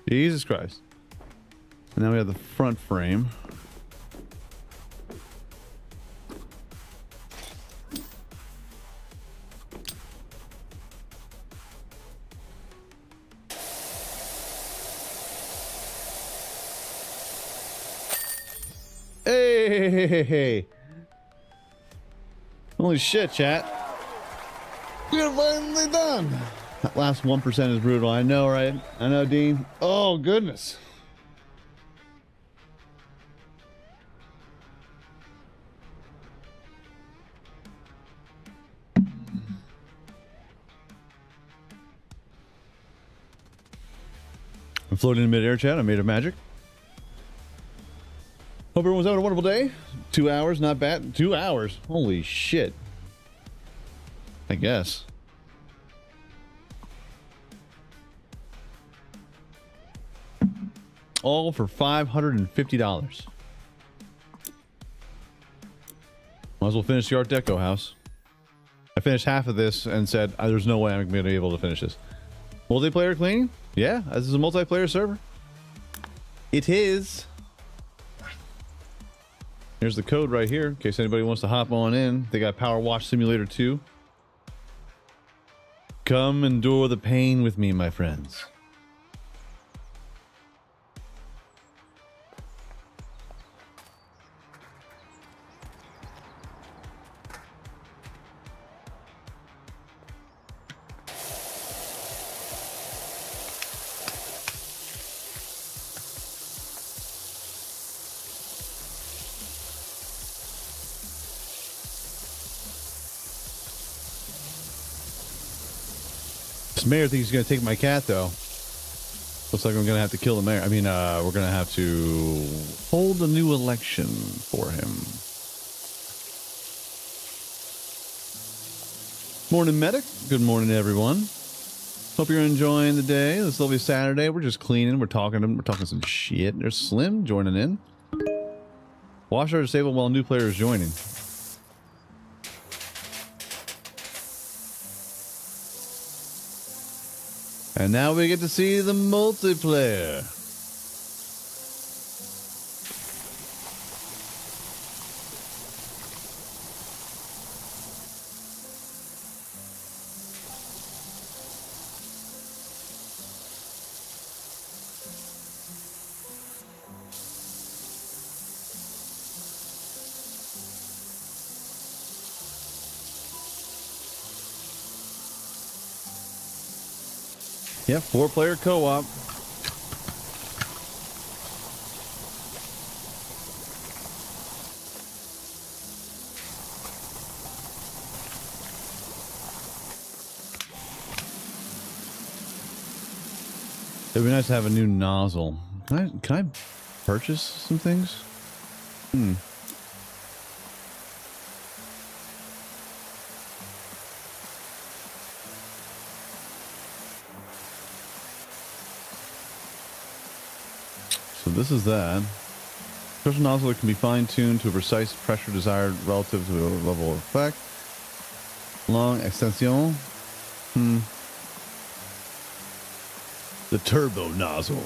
Jesus Christ. And now we have the front frame. Hey. Holy shit, chat. We're finally done. That last 1% is brutal. I know, right? I know, Dean. Oh, goodness. I'm floating in mid-air, chat. I made a magic. Hope everyone's having a wonderful day. 2 hours, not bad. 2 hours. Holy shit. I guess. All for $550. Might as well finish the Art Deco house. I finished half of this and said, there's no way I'm going to be able to finish this. Multiplayer cleaning? Yeah, this is a multiplayer server. It is. Here's the code right here in case anybody wants to hop on in. They got PowerWash Simulator 2. Come endure the pain with me, my friends. Mayor thinks he's going to take my cat, though. Looks like I'm going to have to kill the mayor. I mean, we're going to have to hold a new election for him. Morning, Medic. Good morning, everyone. Hope you're enjoying the day. This lovely Saturday. We're just cleaning. We're talking some shit. There's Slim joining in. Wash are disabled while new players joining. And now we get to see the multiplayer. Yeah, 4-player co-op. It'd be nice to have a new nozzle. Can I purchase some things? So this is that. Special nozzle that can be fine-tuned to a precise pressure desired relative to a level of effect. Long extension. The turbo nozzle.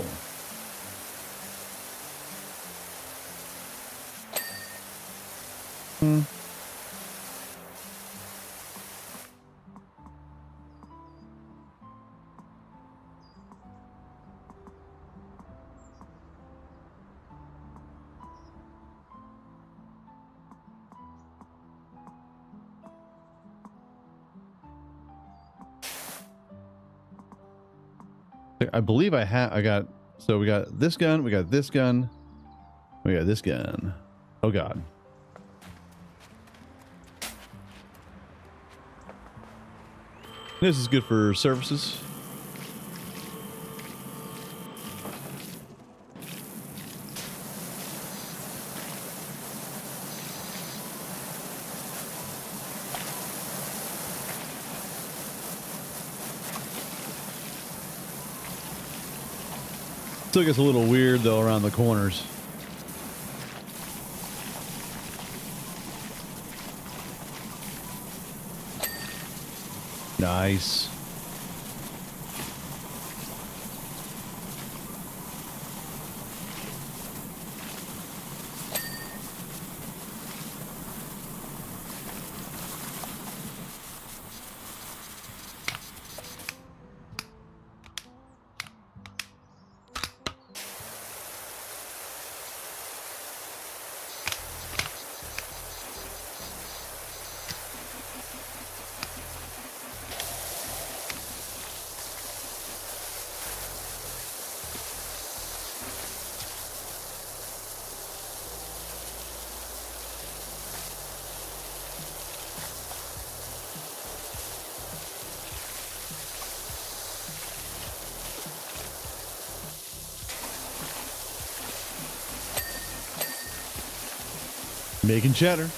I believe I got, so we got this gun, we got this gun, we got this gun. Oh God. This is good for services. Still gets a little weird though around the corners. Nice. Making cheddar.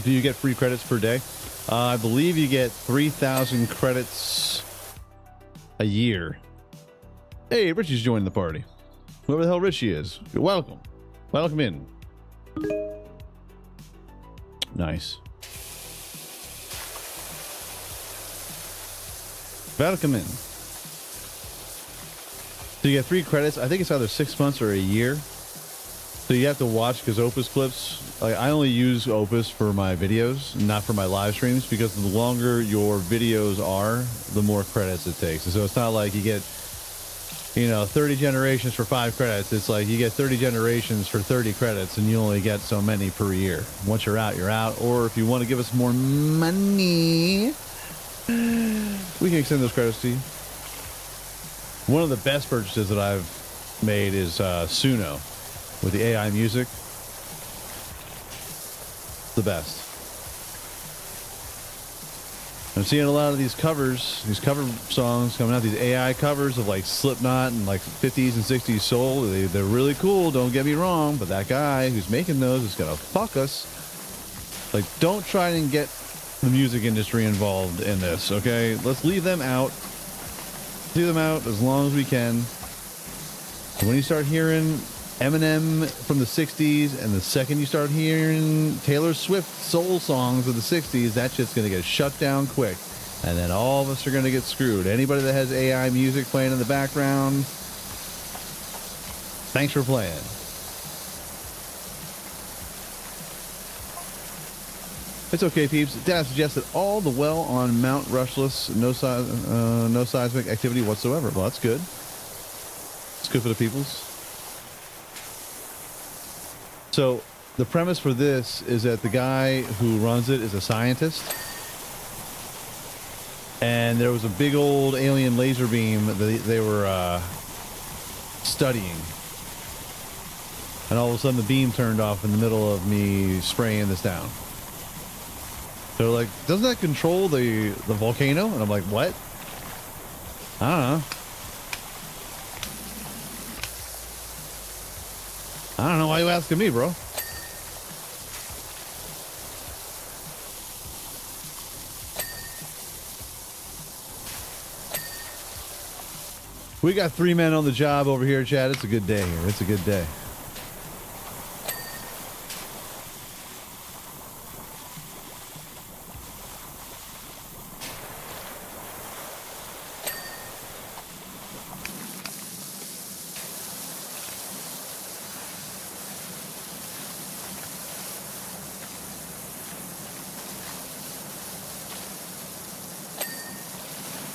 Do you get free credits per day? I believe you get 3,000 credits a year. Hey, Richie's joining the party. Whoever the hell Richie is, you're welcome. Welcome in. Nice. Welcome in. So you get 3 credits. I think it's either 6 months or a year. So you have to watch because Opus clips, like I only use Opus for my videos, not for my live streams, because the longer your videos are, the more credits it takes. And so it's not like you get, 30 generations for 5 credits. It's like you get 30 generations for 30 credits and you only get so many per year. Once you're out, you're out. Or if you want to give us more money, we can extend those credits to you. One of the best purchases that I've made is Suno. With the AI music, the best. I'm seeing a lot of these covers, these cover songs coming out, these AI covers of like Slipknot and like 50s and 60s soul. They're really cool, don't get me wrong, but that guy who's making those is gonna fuck us. Like, don't try and get the music industry involved in this, okay? Let's leave them out. Leave them out as long as we can. When you start hearing Eminem from the 60s, and the second you start hearing Taylor Swift soul songs of the 60s, that shit's going to get shut down quick. And then all of us are going to get screwed. Anybody that has AI music playing in the background, thanks for playing. It's okay, peeps. Dad suggested all the well on Mount Rushless, no seismic activity whatsoever. Well, that's good. It's good for the peoples. So the premise for this is that the guy who runs it is a scientist, and there was a big old alien laser beam that they were studying, and all of a sudden the beam turned off in the middle of me spraying this down. They're like, doesn't that control the volcano? And I'm like, what? I don't know. I don't know why you asking me, bro. We got 3 men on the job over here, Chad. It's a good day here. It's a good day.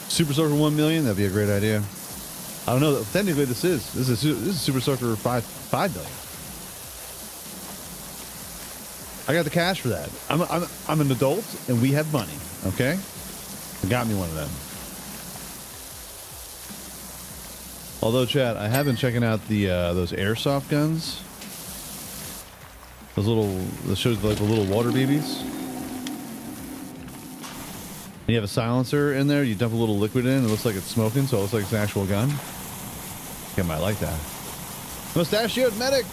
Super Soaker 1 million, that'd be a great idea. I don't know. Technically, this is Super Soaker 5 billion. I got the cash for that. I'm an adult and we have money. Okay, I got me one of them. Although, Chad, I have been checking out the those airsoft guns. That shows like the little water babies. And you have a silencer in there. You dump a little liquid in. It looks like it's smoking, so it looks like it's an actual gun. I might like that. Mustachioed medic.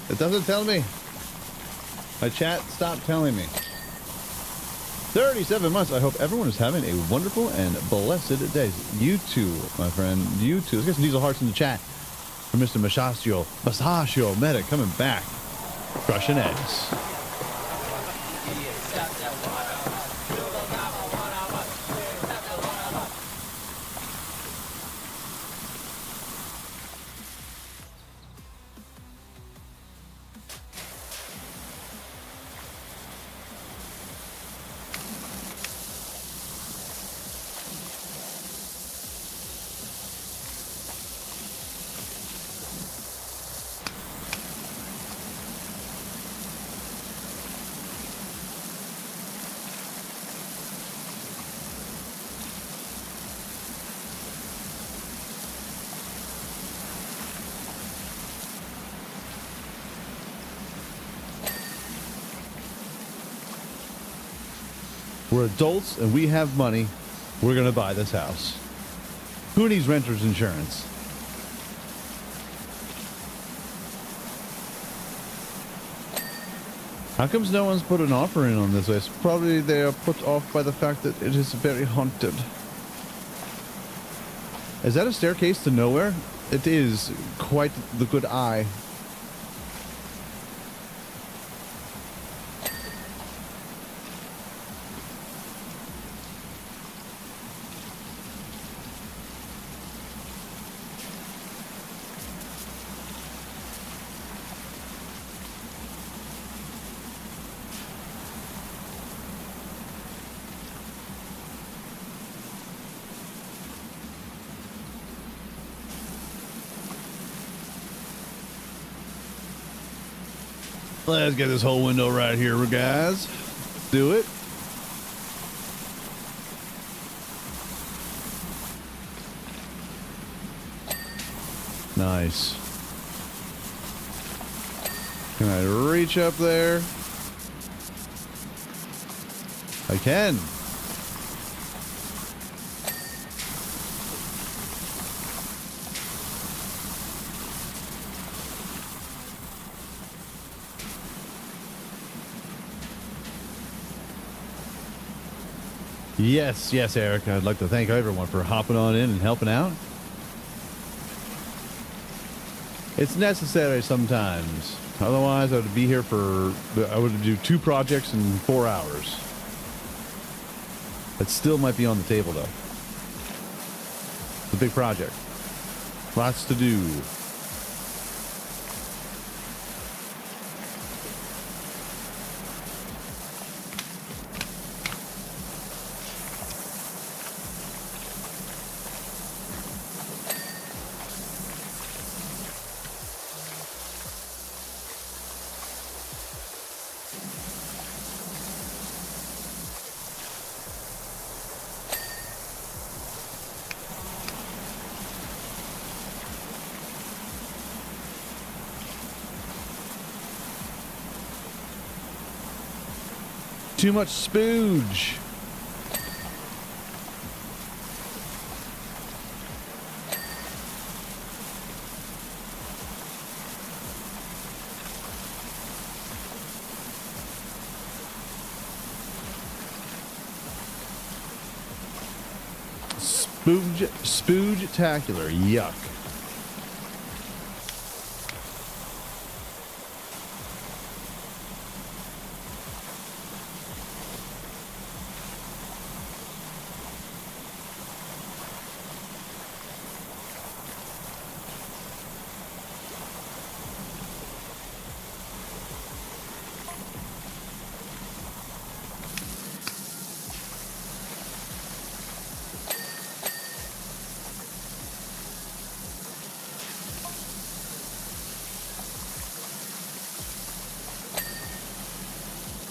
It doesn't tell me. My chat stopped telling me. 37 months. I hope everyone is having a wonderful and blessed day. You too, my friend. You too. Let's get some diesel hearts in the chat for Mr. Mustachio medic coming back, crushing eggs. We're adults and we have money. We're going to buy this house. Who needs renter's insurance? How comes no one's put an offer in on this place? Probably they are put off by the fact that it is very haunted. Is that a staircase to nowhere? It is quite the good eye. Let's get this whole window right here, guys. Do it. Nice. Can I reach up there? I can. Yes, yes, Eric. I'd like to thank everyone for hopping on in and helping out. It's necessary sometimes. Otherwise, I would be here for... I would do 2 projects in 4 hours. That still might be on the table, though. It's a big project. Lots to do. Too much spooge. Spooge-tacular. Yuck.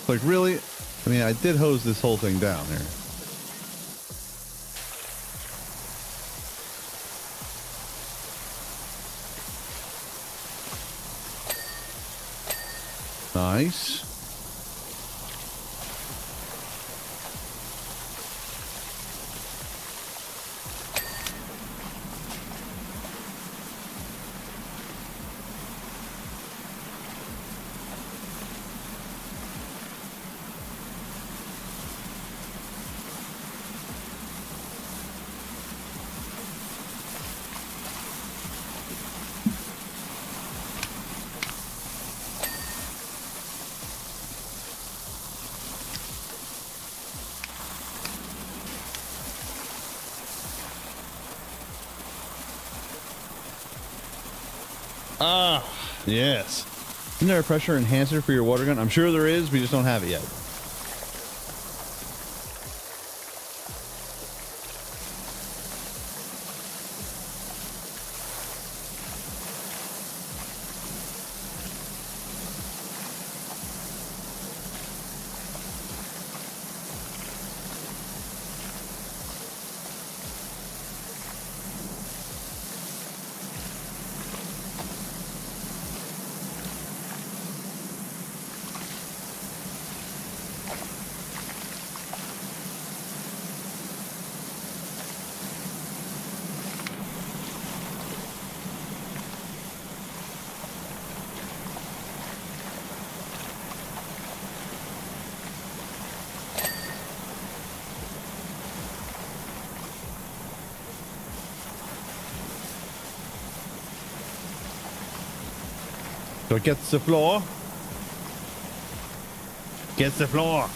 Like, really? I mean, I did hose this whole thing down here. Nice. Ah, yes. Isn't there a pressure enhancer for your water gun? I'm sure there is, we just don't have it yet. So it gets the floor. Gets the floor.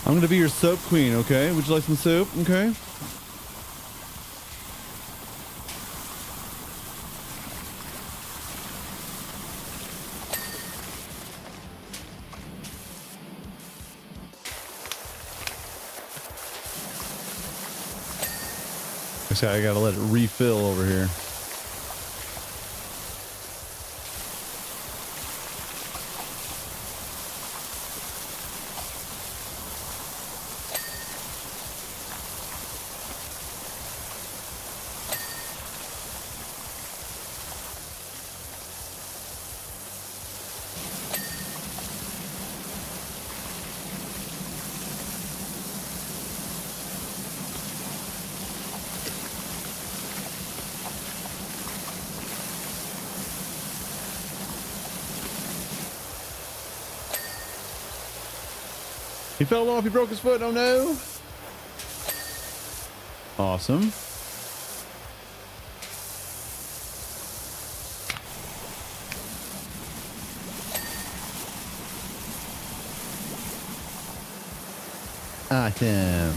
I'm gonna be your soap queen, okay? Would you like some soap? Okay. I gotta let it refill over here. He fell off. He broke his foot. Oh no. Awesome. Awesome.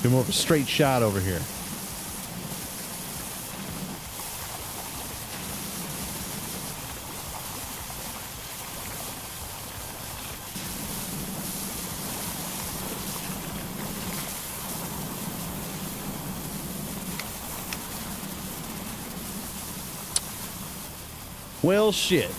Do more of a straight shot over here. Well, shit.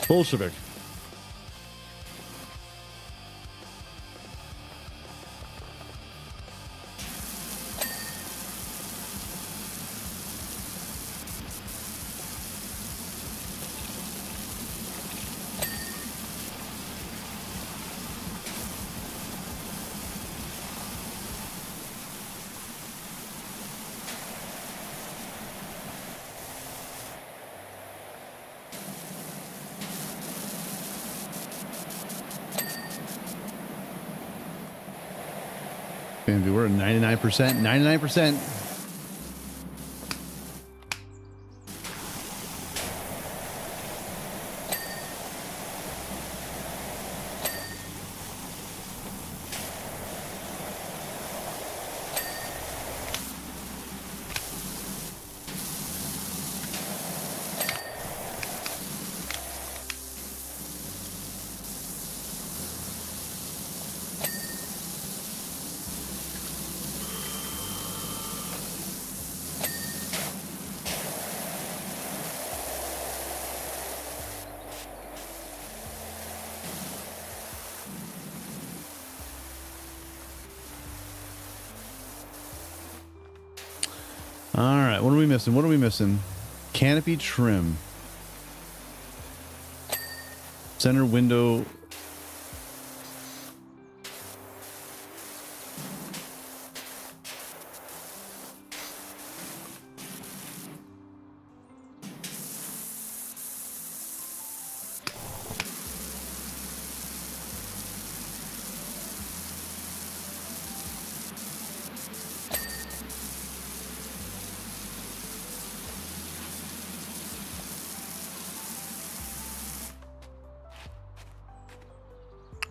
Bolshevik. We're at 99%. 99%. All right, what are we missing? What are we missing? Canopy trim. Center window.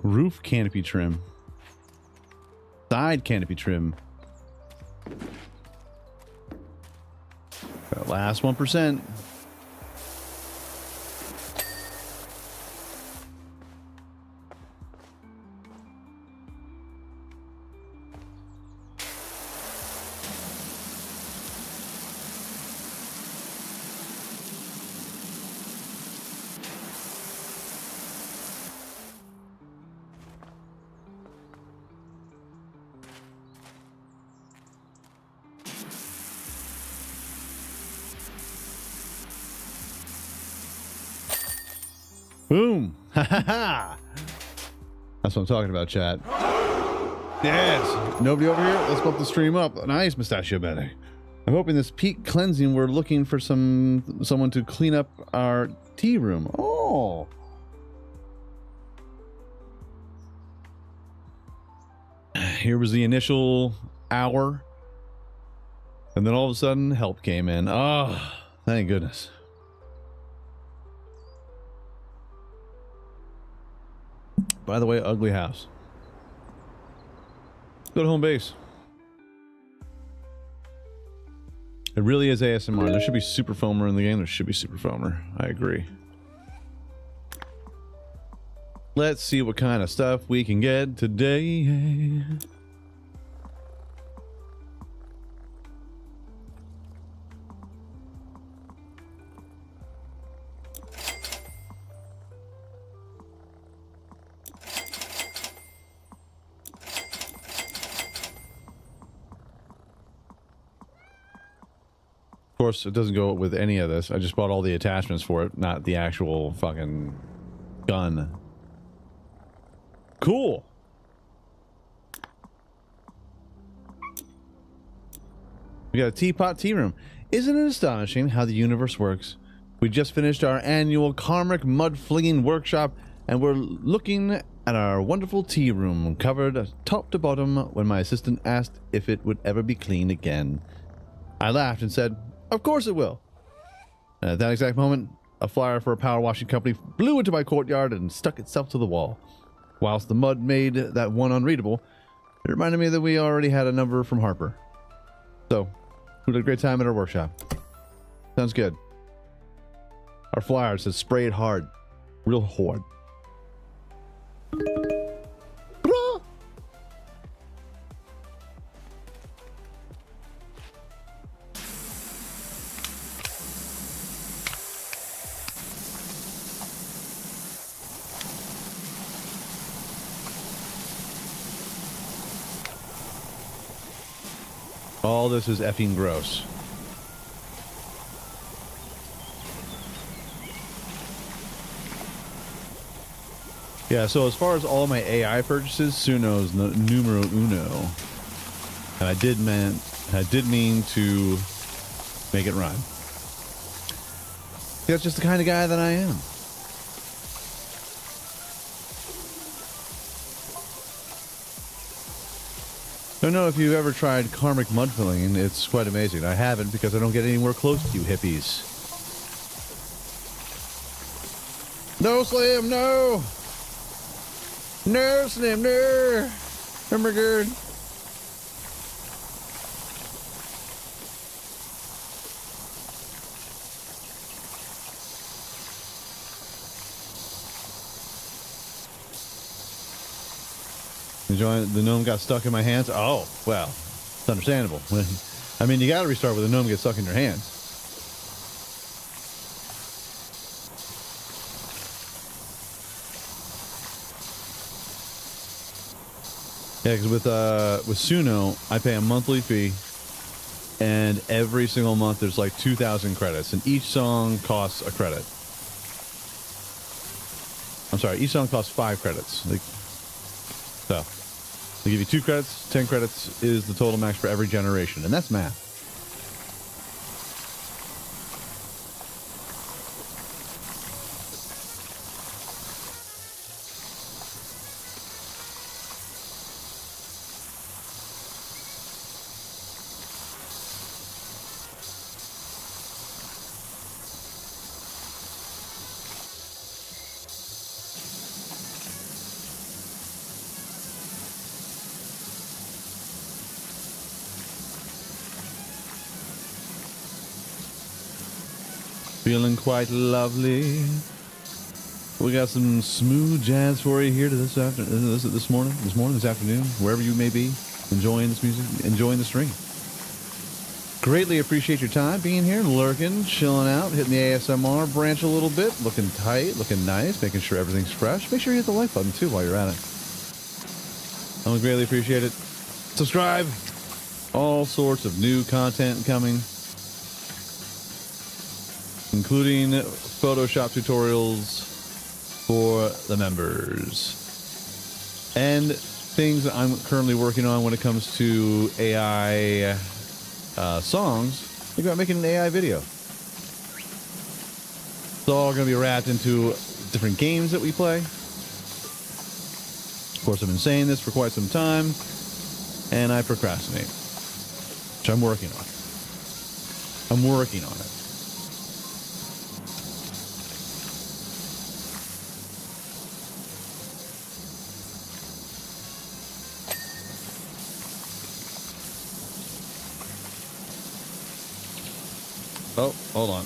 Roof canopy trim. Side canopy trim. That last 1%. Boom. Ha ha ha. That's what I'm talking about, chat. Yes. Nobody over here? Let's bump the stream up. Nice, Mustachio Betty. I'm hoping this peak cleansing, we're looking for someone to clean up our tea room. Oh. Here was the initial hour. And then all of a sudden, help came in. Oh, thank goodness. By the way, ugly house. Go to home base. It really is ASMR. There should be super foamer in the game. There should be super foamer. I agree. Let's see what kind of stuff we can get today. Of course, it doesn't go with any of this. I just bought all the attachments for it, not the actual fucking gun. Cool. We got a teapot tea room. Isn't it astonishing how the universe works? We just finished our annual Karmic mud flinging workshop, and we're looking at our wonderful tea room covered top to bottom when my assistant asked if it would ever be clean again. I laughed and said, "Of course it will." And at that exact moment, a flyer for a power washing company blew into my courtyard and stuck itself to the wall. Whilst the mud made that one unreadable, it reminded me that we already had a number from Harper. So, we had a great time at our workshop. Sounds good. Our flyer says spray it hard. Real hard. All this is effing gross. Yeah, so as far as all my AI purchases, Suno's numero uno. And I did mean to make it rhyme. That's just the kind of guy that I am. Don't know if you've ever tried karmic mud filling, and it's quite amazing. I haven't because I don't get anywhere close to you hippies. No, Slim, no! No, Slim, no! Oh my God. The gnome got stuck in my hands. Oh, well, it's understandable. I mean, you got to restart when the gnome gets stuck in your hands. Yeah, because with Suno, I pay a monthly fee, And every single month there's like 2,000 credits, and each song costs a credit. I'm sorry, each song costs 5 credits. So they give you 2 credits. 10 credits is the total max for every generation, and that's math. Feeling quite lovely. We got some smooth jazz for you here to this afternoon, wherever you may be, enjoying this music, enjoying the stream. Greatly appreciate your time being here, lurking, chilling out, hitting the ASMR branch a little bit, looking tight, looking nice, making sure everything's fresh. Make sure you hit the like button too while you're at it. I would greatly appreciate it. Subscribe. All sorts of new content coming, including Photoshop tutorials for the members and things that I'm currently working on when it comes to AI songs. Think about making an AI video. It's all going to be wrapped into different games that we play. Of course, I've been saying this for quite some time, and I procrastinate, which I'm working on. I'm working on it. Oh, hold on.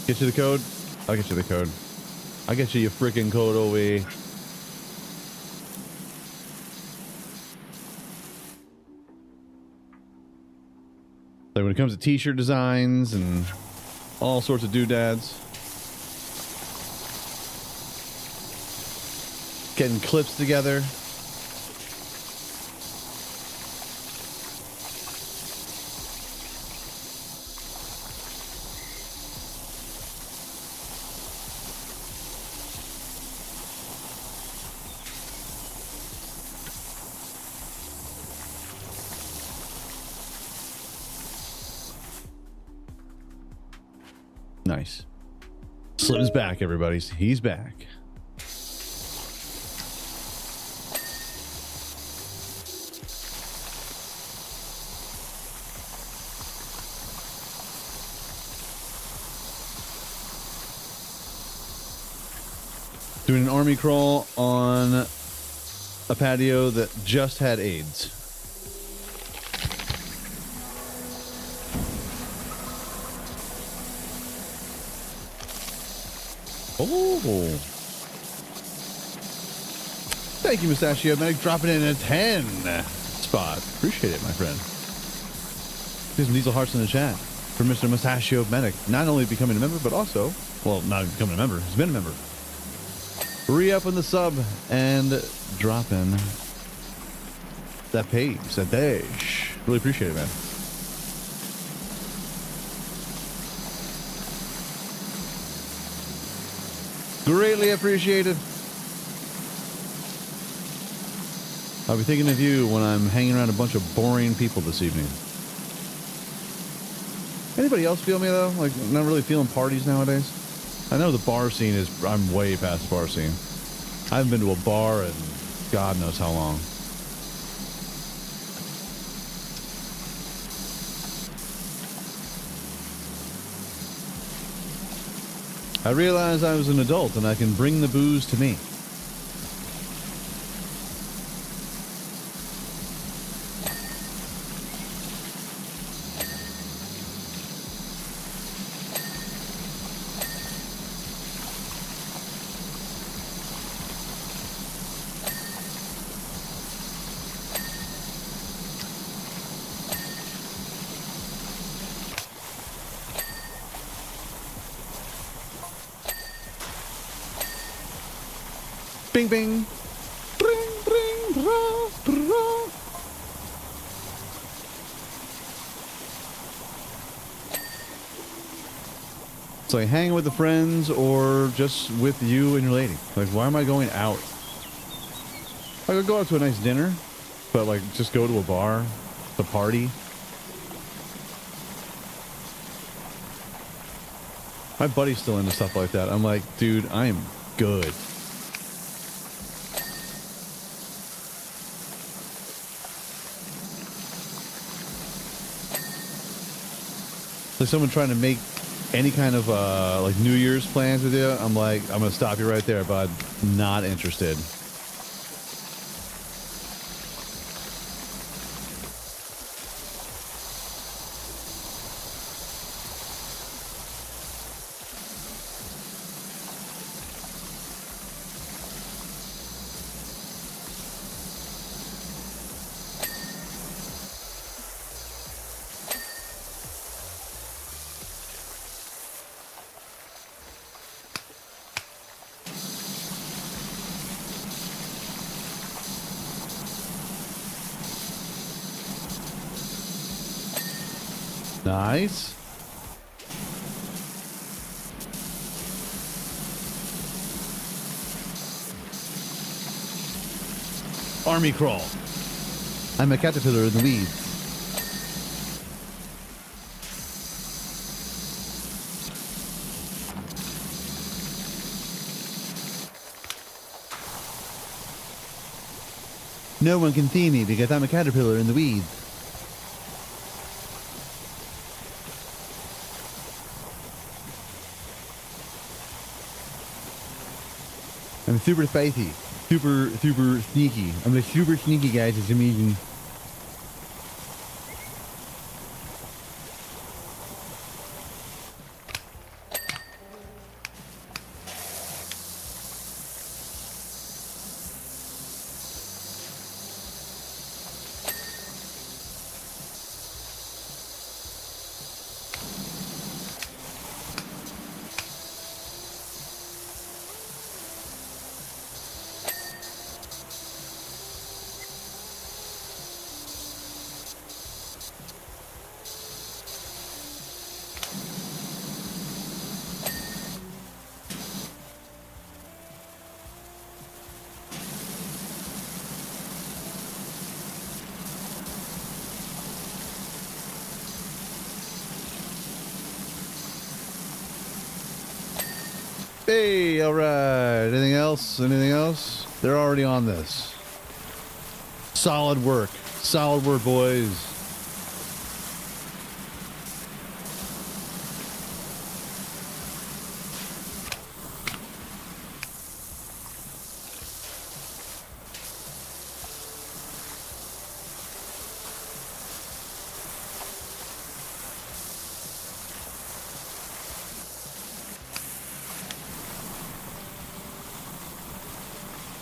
Get you the code? I'll get you the code. I'll get you your freaking code over. Like when it comes to t-shirt designs and all sorts of doodads. Getting clips together. Nice. Slim's back, everybody. He's back. Doing an army crawl on a patio that just had AIDS. Oh. Thank you, Mustachio Medic, dropping in a 10 spot. Appreciate it, my friend. Here's some diesel hearts in the chat for Mr. Mustachio Medic. Not only becoming a member, but also, well, not becoming a member, he's been a member. Re-up in the sub and dropping that page, that dash. Really appreciate it, man. Greatly appreciated. I'll be thinking of you when I'm hanging around a bunch of boring people this evening. Anybody else feel me though? Like, not really feeling parties nowadays? I know the bar scene is, I'm way past the bar scene. I haven't been to a bar in God knows how long. I realized I was an adult and I can bring the booze to me. Bing, bing. Bring, bring, bra, bra. It's like hanging with the friends or just with you and your lady. Like, why am I going out? I could go out to a nice dinner, but like just go to a bar, the party. My buddy's still into stuff like that. I'm like, dude, I am good. Like someone trying to make any kind of like New Year's plans with you, I'm like, I'm gonna stop you right there, bud. Not interested. Nice. Army crawl. I'm a caterpillar in the weeds. No one can see me because I'm a caterpillar in the weeds. I'm super spicy. Super sneaky. I'm the super sneaky, guys. It's amazing. Hey, all right. Anything else? Anything else? They're already on this. Solid work. Solid work, boys.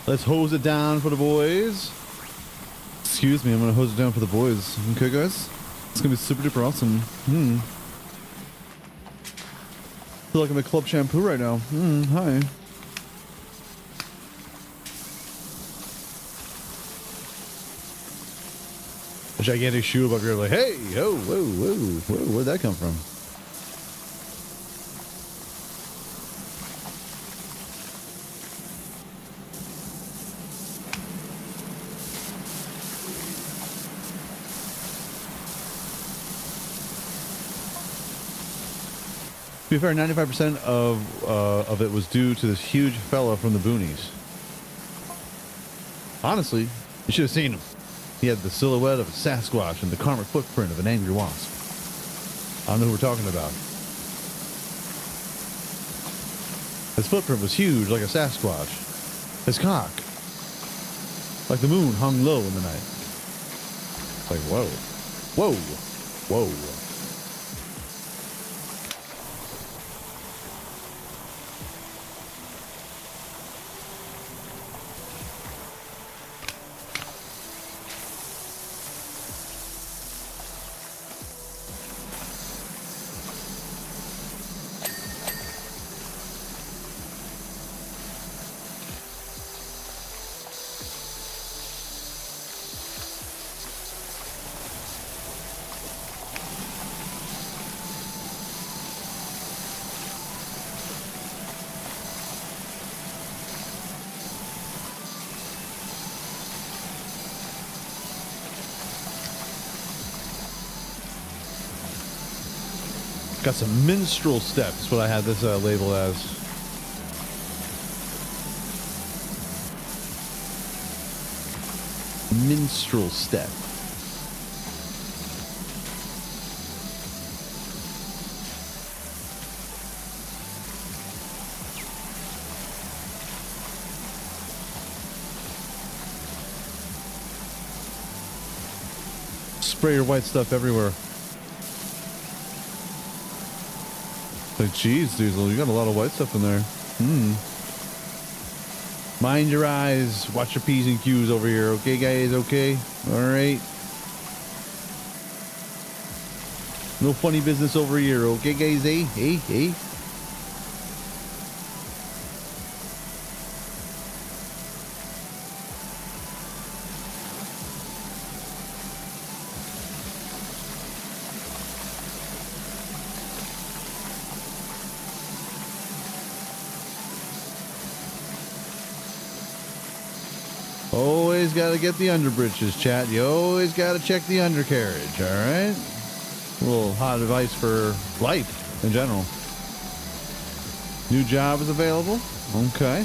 Let's hose it down for the boys. Excuse me, I'm gonna hose it down for the boys. Okay, guys? It's gonna be super duper awesome. Feel like I'm at Club Shampoo right now. Hi. A gigantic shoe above your like, hey, oh, whoa, whoa, whoa, where'd that come from? To be fair, 95% of it was due to this huge fella from the boonies. Honestly, you should have seen him. He had the silhouette of a Sasquatch and the karmic footprint of an angry wasp. I don't know who we're talking about. His footprint was huge like a Sasquatch. His cock, like the moon, hung low in the night. Like, whoa. Whoa. Whoa. Got some minstrel steps, what I had this label as. Minstrel step. Spray your white stuff everywhere. Like, geez, Diesel, you got a lot of white stuff in there. Mind your eyes. Watch your P's and Q's over here. Okay, guys? Okay? All right. No funny business over here. Okay, guys? Eh? Always got to get the underbritches, chat. You always got to check the undercarriage, all right? A little hot advice for life in general. New job is available. Okay.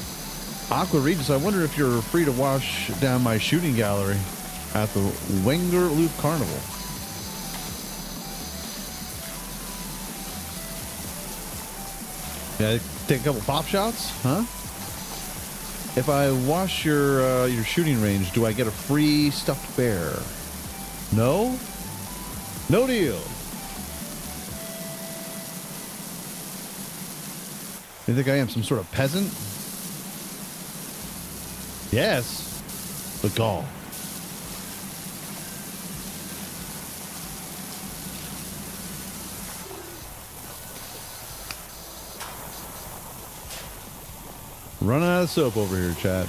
Aqua Regis, I wonder if you're free to wash down my shooting gallery at the Wenger Loop Carnival. Yeah, take a couple pop shots, huh? If I wash your shooting range, do I get a free stuffed bear? No? No deal. You think I am some sort of peasant? Yes. But gall. Running out of soap over here, chat.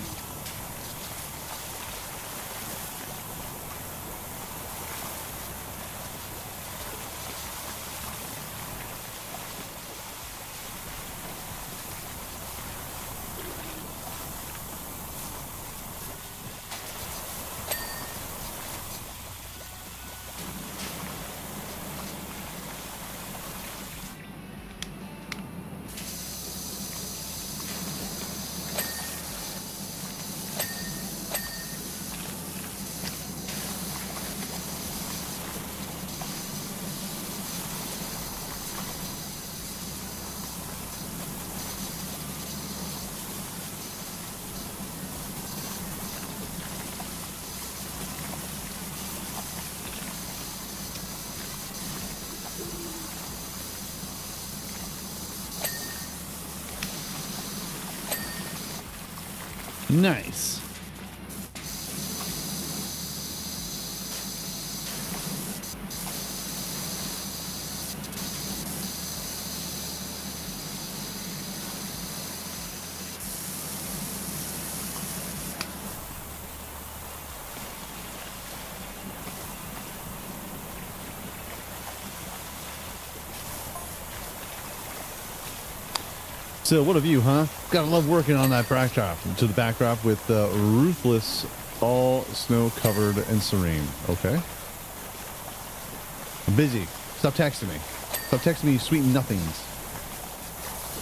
Nice. So what of you, huh? Gotta love working on that backdrop. To the backdrop with roofless, all snow covered and serene. Okay. I'm busy. Stop texting me. Stop texting me, you sweet nothings.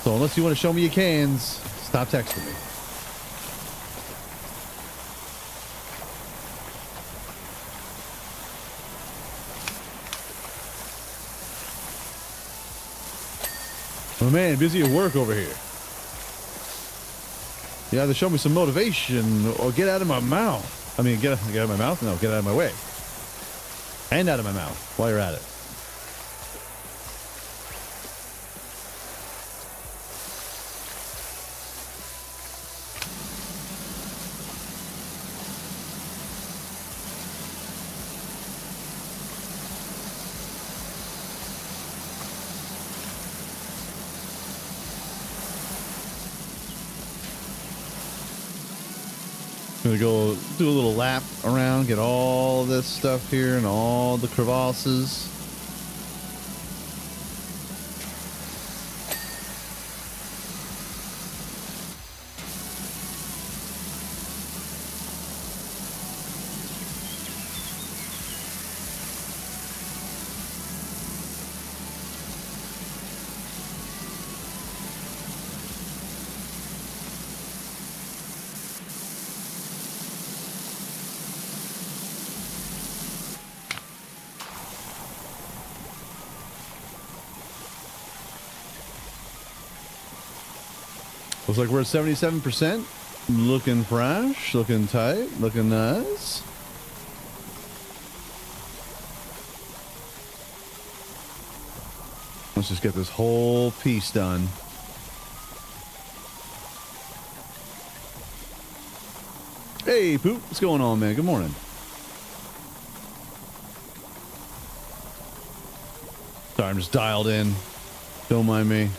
So unless you want to show me your cans, stop texting me. Oh man, busy at work over here. You either show me some motivation or get out of my mouth. I mean, get out of my mouth? No, get out of my way. And out of my mouth while you're at it. Gonna go do a little lap around, get all this stuff here and all the crevasses. Looks like we're at 77%. Looking fresh, looking tight, looking nice. Let's just get this whole piece done. Hey, Poop, what's going on, man? Good morning. Sorry, I'm just dialed in. Don't mind me.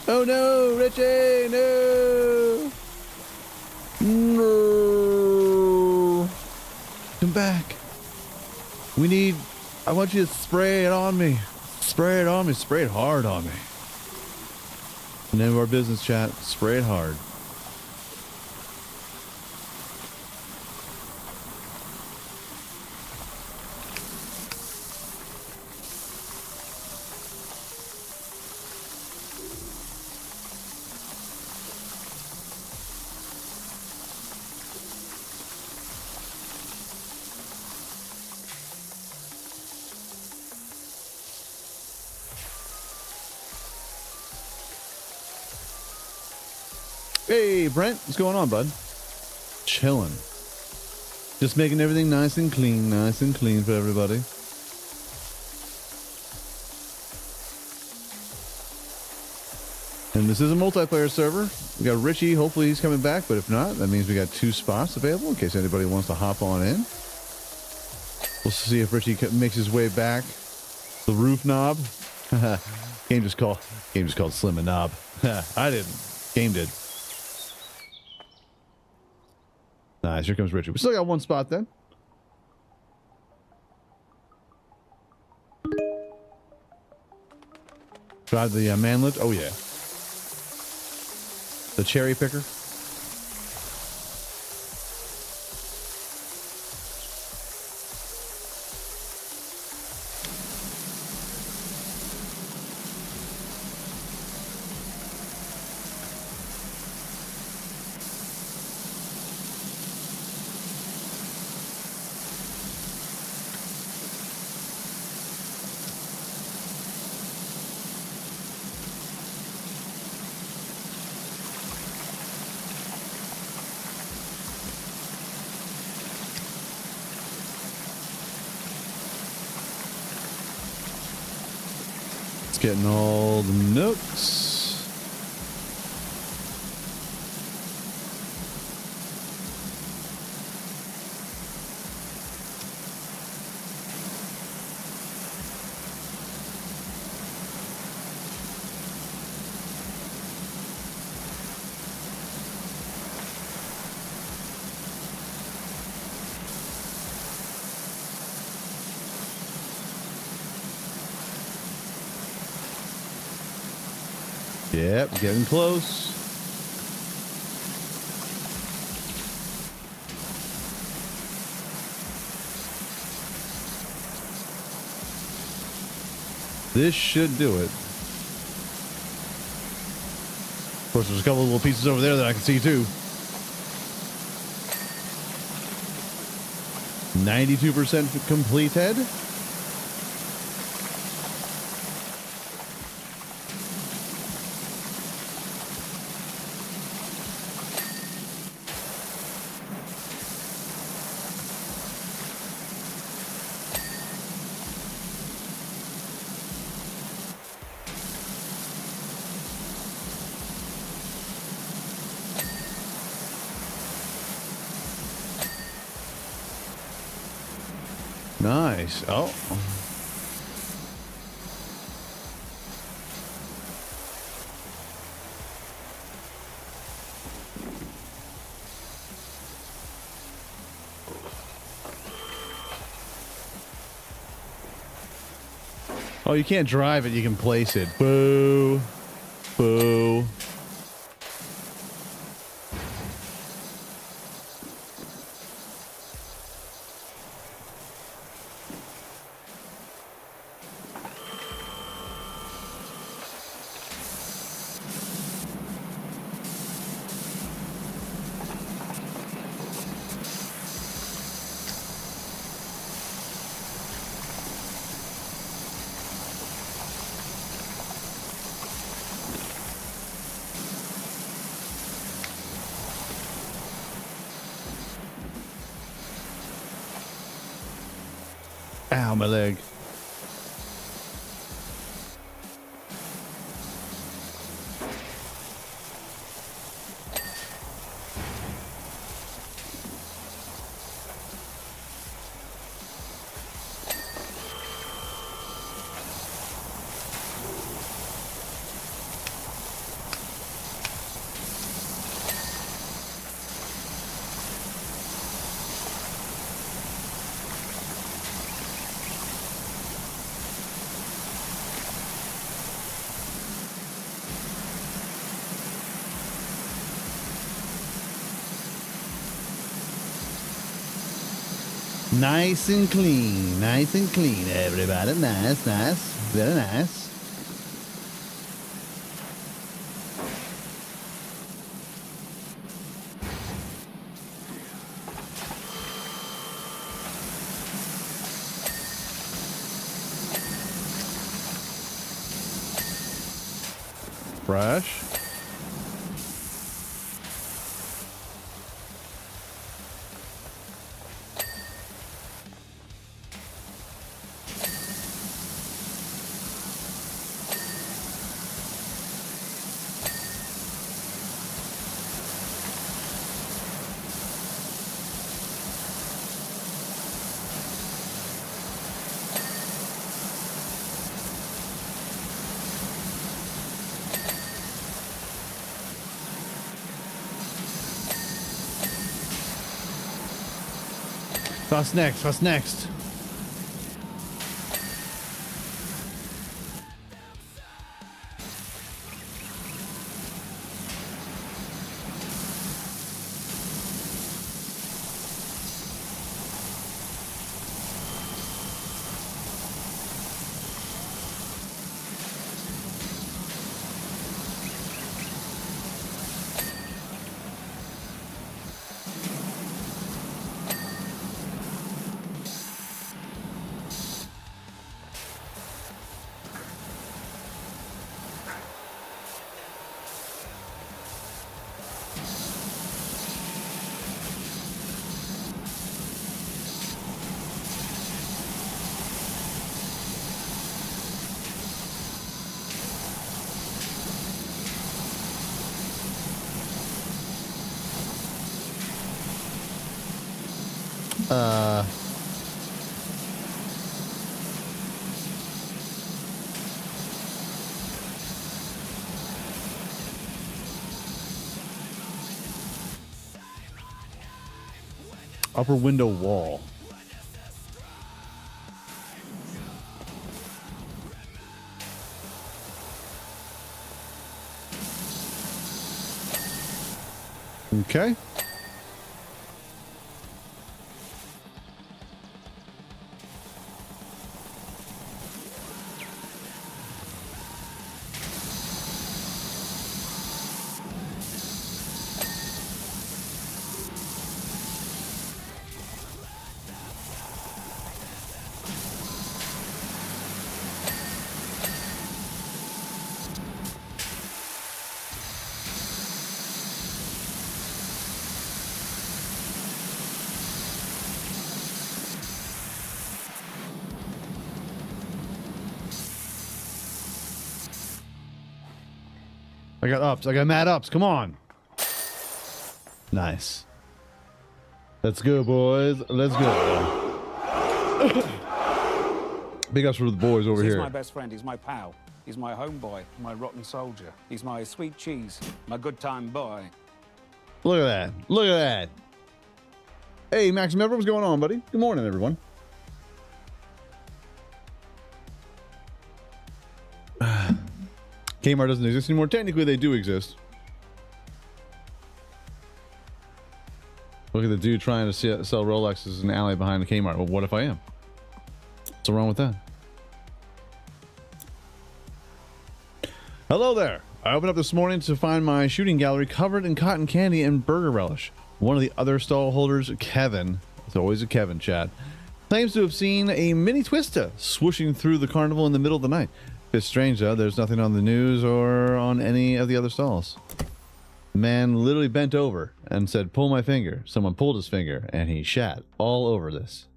Oh no, Richie, no! No! Come back. We need, I want you to spray it on me. Spray it on me, spray it hard on me. The name of our business chat, spray it hard. Hey, Brent, what's going on, bud? Chilling. Just making everything nice and clean for everybody. And this is a multiplayer server. We got Richie, hopefully he's coming back, but if not, that means we got 2 spots available in case anybody wants to hop on in. We'll see if Richie makes his way back. The roof knob. Game just called Slim and Knob. I didn't. Game did. Nice, here comes Richard. We still got 1 spot then. Drive the man lift. Oh yeah. The cherry picker. Getting all the nooks. Yep, getting close. This should do it. Of course, there's a couple of little pieces over there that I can see too. 92% completed. Nice. Oh. Oh, you can't drive it, you can place it. Boo. Boo. Ow, my leg. Nice and clean, everybody. Nice, nice, very nice. Fresh. What's next? What's next? Upper window wall. Okay. I got ups. I got mad ups. Come on. Nice. Let's go, boys. Let's go. Big ups for the boys over He's here. my best friend. He's my pal. He's my homeboy, my rotten soldier. He's my sweet cheese, my good time boy. Look at that. Look at that. Hey, Max Member, what's going on, buddy? Good morning, everyone. Kmart doesn't exist anymore. Technically, they do exist. Look at the dude trying to sell Rolexes in an alley behind the Kmart. Well, what if I am? What's wrong with that? Hello there. I opened up this morning to find my shooting gallery covered in cotton candy and burger relish. One of the other stall holders, Kevin, it's always a Kevin chat, claims to have seen a mini Twista swooshing through the carnival in the middle of the night. It's strange though, there's nothing on the news or on any of the other stalls. The man literally bent over and said, "Pull my finger." Someone pulled his finger and he shat all over this.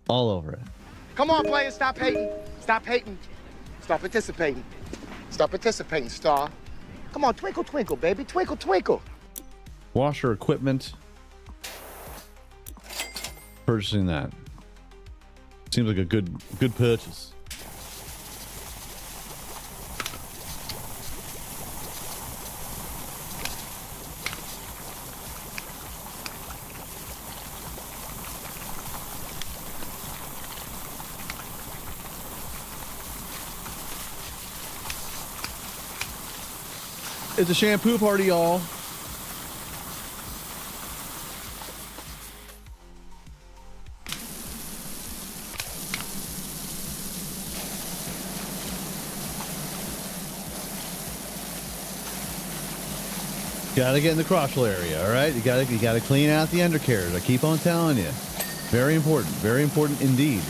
All over it. Come on, players, stop hating. Stop hating. Start participating. Start participating, star. Come on, twinkle, twinkle, baby. Twinkle, twinkle. Washer equipment. Purchasing that. Seems like a good purchase. It's a shampoo party, y'all. Gotta get in the crotchal area, all right? You gotta clean out the undercarriage. I keep on telling you. Very important indeed.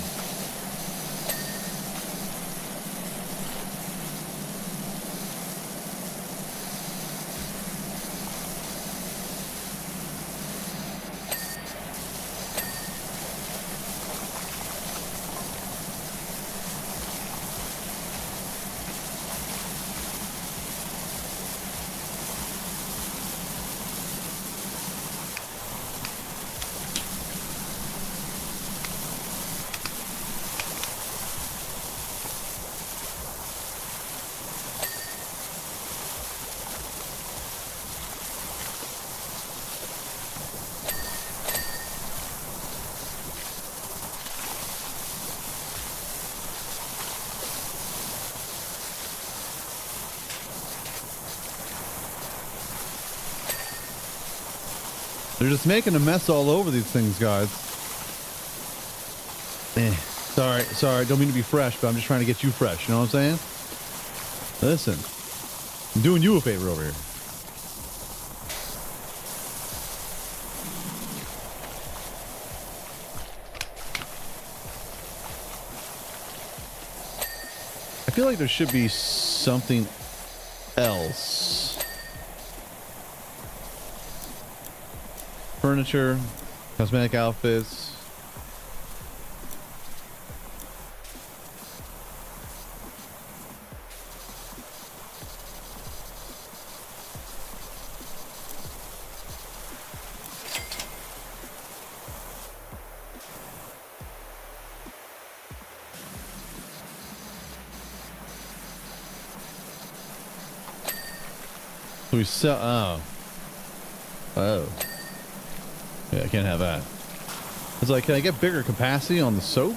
They're just making a mess all over these things, guys. Sorry. Don't mean to be fresh, but I'm just trying to get you fresh. You know what I'm saying? Listen, I'm doing you a favor over here. I feel like there should be something else. Furniture, cosmetic outfits. We sell. Oh. Yeah, I can't have that. It's like, can I get bigger capacity on the soap?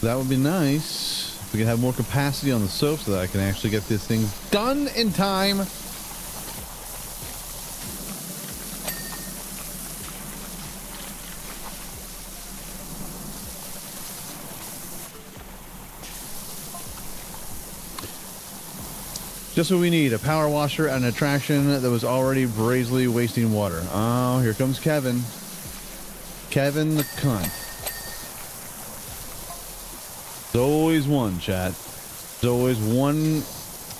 That would be nice. If we could have more capacity on the soap so that I can actually get this thing done in time. Just what we need, a power washer and an attraction that was already brazily wasting water. Oh, here comes Kevin. Kevin the cunt. There's always one, chat. There's always one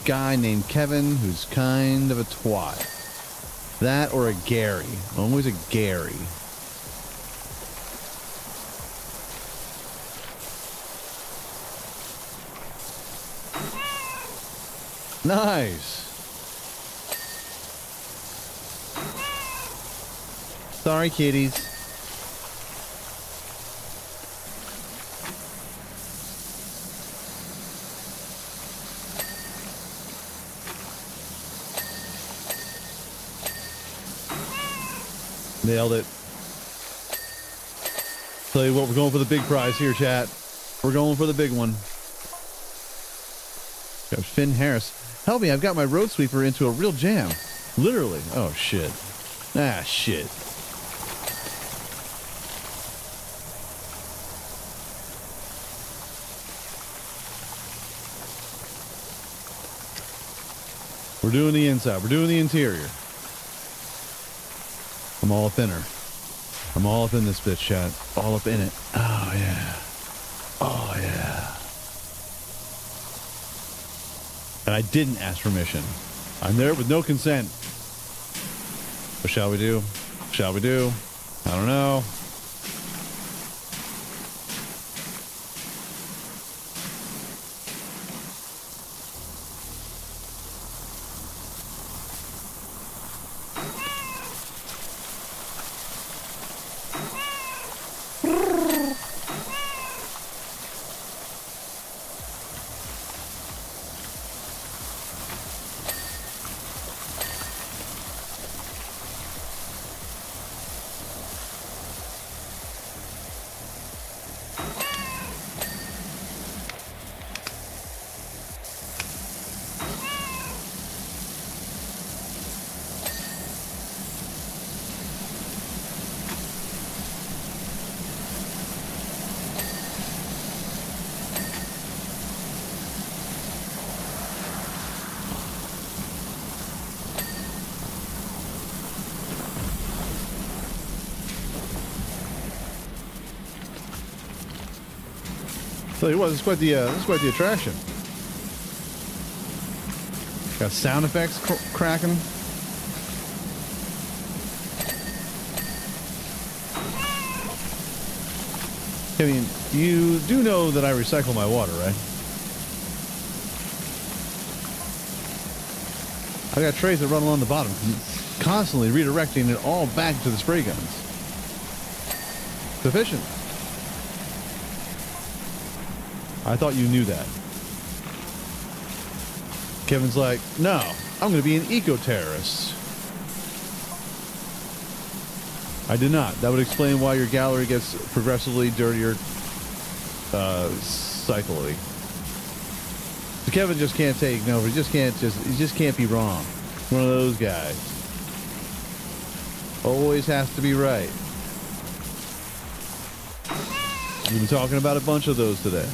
guy named Kevin who's kind of a twat. That or a Gary. Always a Gary. Nice. Sorry, kitties. Nailed it. Tell you what, we're going for the big prize here, chat. We're going for the big one. Got Finn Harris. Help me, I've got my road sweeper into a real jam. Literally. Oh, shit. Ah, shit. We're doing the inside. We're doing the interior. I'm all up in her. I'm all up in this bitch, chat. All up in it. Oh, yeah. Oh, yeah. And I didn't ask permission. I'm there with no consent. What shall we do? Shall we do? I don't know. Tell you what, this is quite the attraction. Got sound effects cracking. I mean, you do know that I recycle my water, right? I got trays that run along the bottom, constantly redirecting it all back to the spray guns. Sufficient. I thought you knew that. Kevin's like, no, I'm going to be an eco-terrorist. I did not. That would explain why your gallery gets progressively dirtier cyclically. So Kevin just can't take no, he just can't be wrong. One of those guys. Always has to be right. We've been talking about a bunch of those today.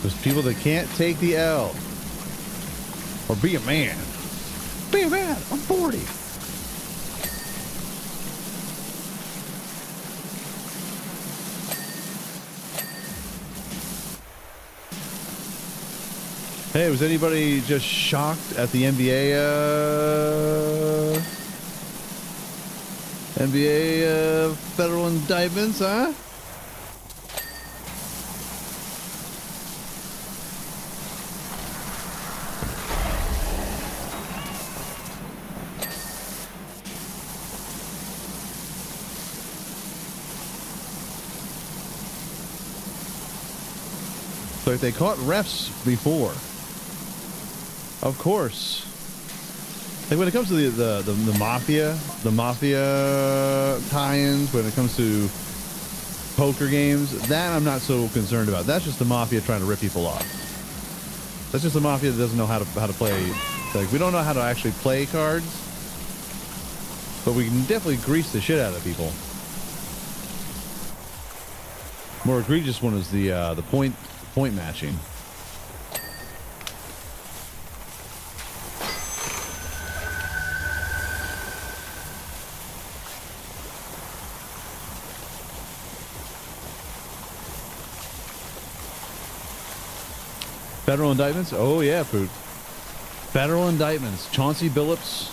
There's people that can't take the L. Or be a man. Be a man. I'm 40. Hey, was anybody just shocked at the NBA federal indictments, huh? Like they caught refs before. Of course. Like when it comes to the mafia tie-ins, when it comes to poker games, that I'm not so concerned about. That's just the mafia trying to rip people off. That's just the mafia that doesn't know how to play. Like we don't know how to actually play cards, but we can definitely grease the shit out of people. More egregious one is the point matching. Federal indictments? Oh yeah, Poot. Federal indictments. Chauncey Billups,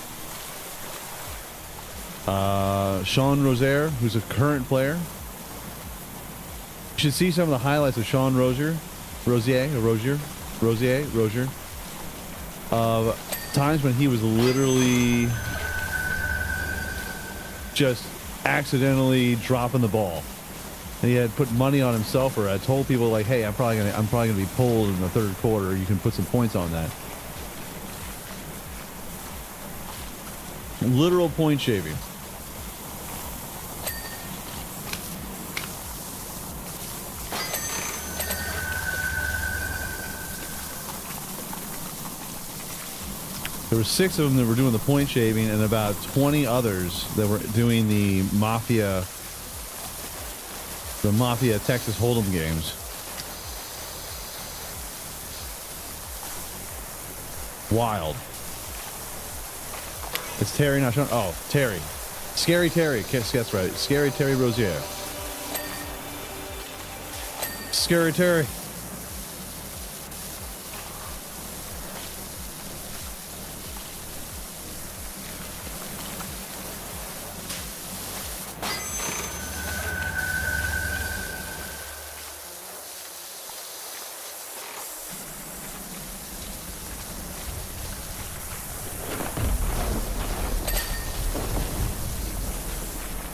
Sean Rozier, who's a current player. You should see some of the highlights of Sean Rozier, of times when he was literally just accidentally dropping the ball. And he had put money on himself, or had told people like, "Hey, I'm probably gonna be pulled in the third quarter. You can put some points on that." Literal point shaving. There were 6 of them that were doing the point shaving, and about 20 others that were doing the mafia The Mafia Texas Hold'em games. Wild. It's Terry, not Sean. Oh, Terry. Scary Terry. That's right. Scary Terry Rozier. Scary Terry.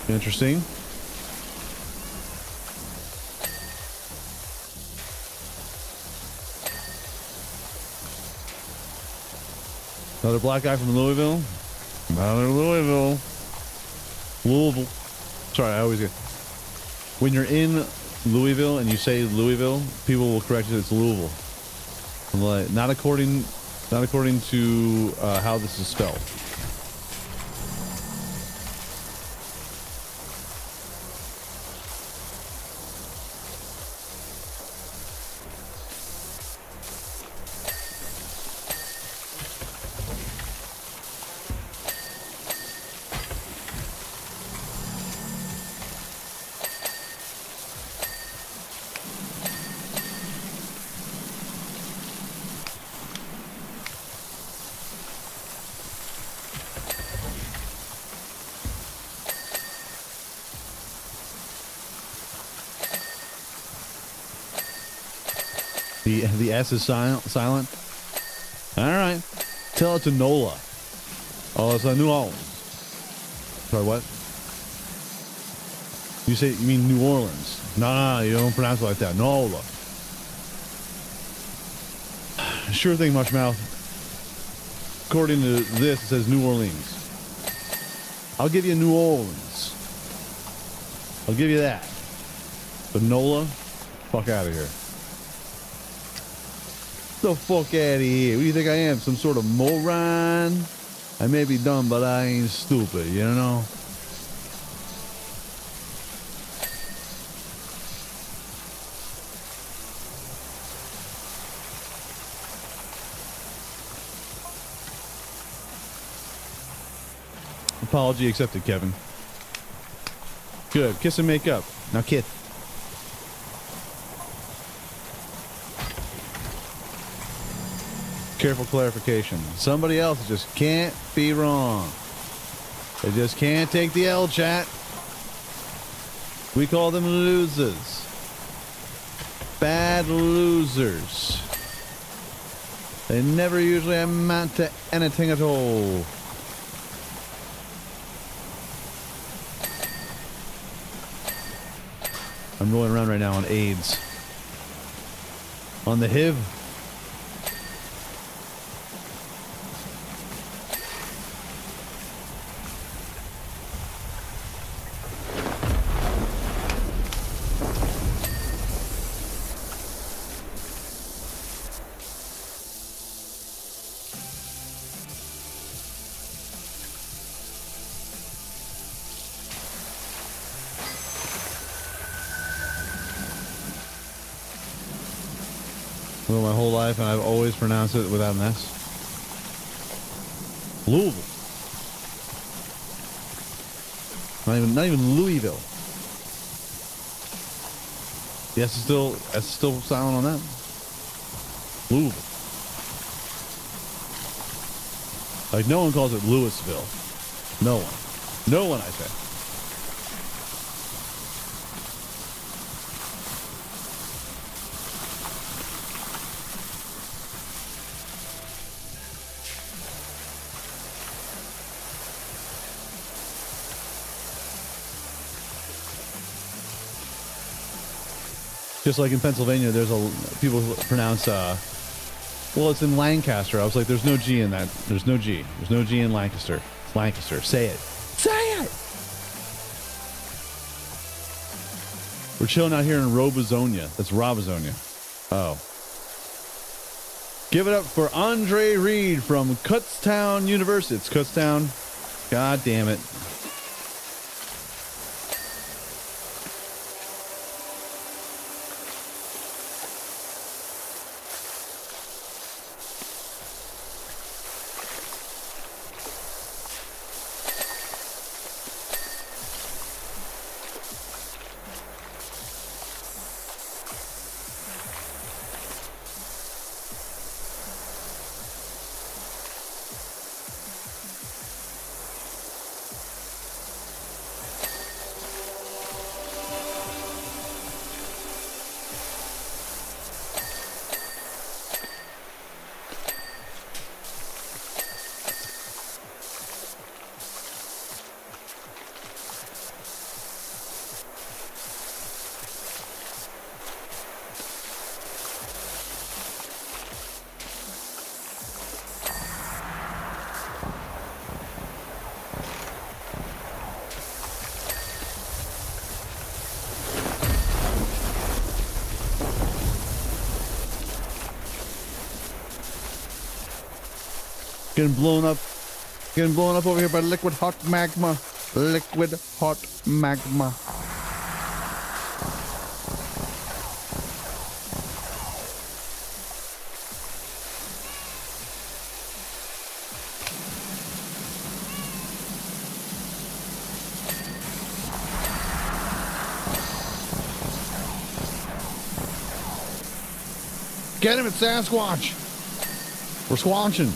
Interesting. Another black guy from Louisville. Another Louisville. Louisville. Sorry, I always get. When you're in Louisville and you say Louisville, people will correct you. It's Louisville. I'm like, not according to how this is spelled. The S is silent. All right. Tell it to Nola. Oh, it's a New Orleans. Sorry, what? You mean New Orleans? Nah, you don't pronounce it like that. Nola. Sure thing, Mushmouth. According to this, it says New Orleans. I'll give you New Orleans. I'll give you that. But Nola, fuck out of here. The fuck out of here. What do you think I am? Some sort of moron? I may be dumb, but I ain't stupid, you know? Apology accepted, Kevin. Good. Kiss and make up. Now kiss. Careful clarification. Somebody else just can't be wrong. They just can't take the L, chat. We call them losers. Bad losers. They never usually amount to anything at all. I'm rolling around right now on AIDS. On the HIV. My whole life, and I've always pronounced it without an S. Louisville. Not even Louisville. The S is still silent on that. Louisville. Like no one calls it Louisville. No one. No one, I say. Just like in Pennsylvania, there's people who pronounce, well, it's in Lancaster. I was like, there's no G in that. There's no G. There's no G in Lancaster. It's Lancaster. Say it. Say it! We're chilling out here in Robozonia. That's Robozonia. Oh. Give it up for Andre Reed from Kutztown University. It's Kutztown. God damn it. Getting blown up over here by liquid hot magma. Liquid hot magma. Get him, it's Sasquatch. We're squanching.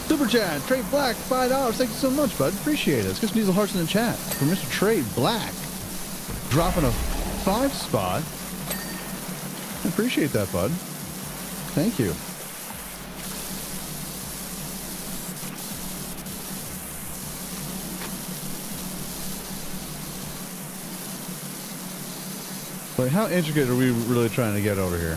Super chat, Trey Black, $5. Thank you so much, bud. Appreciate it. Let's get some diesel hearts in the chat for Mr. Trey Black. Dropping a 5 spot. I appreciate that, bud. Thank you. But how intricate are we really trying to get over here?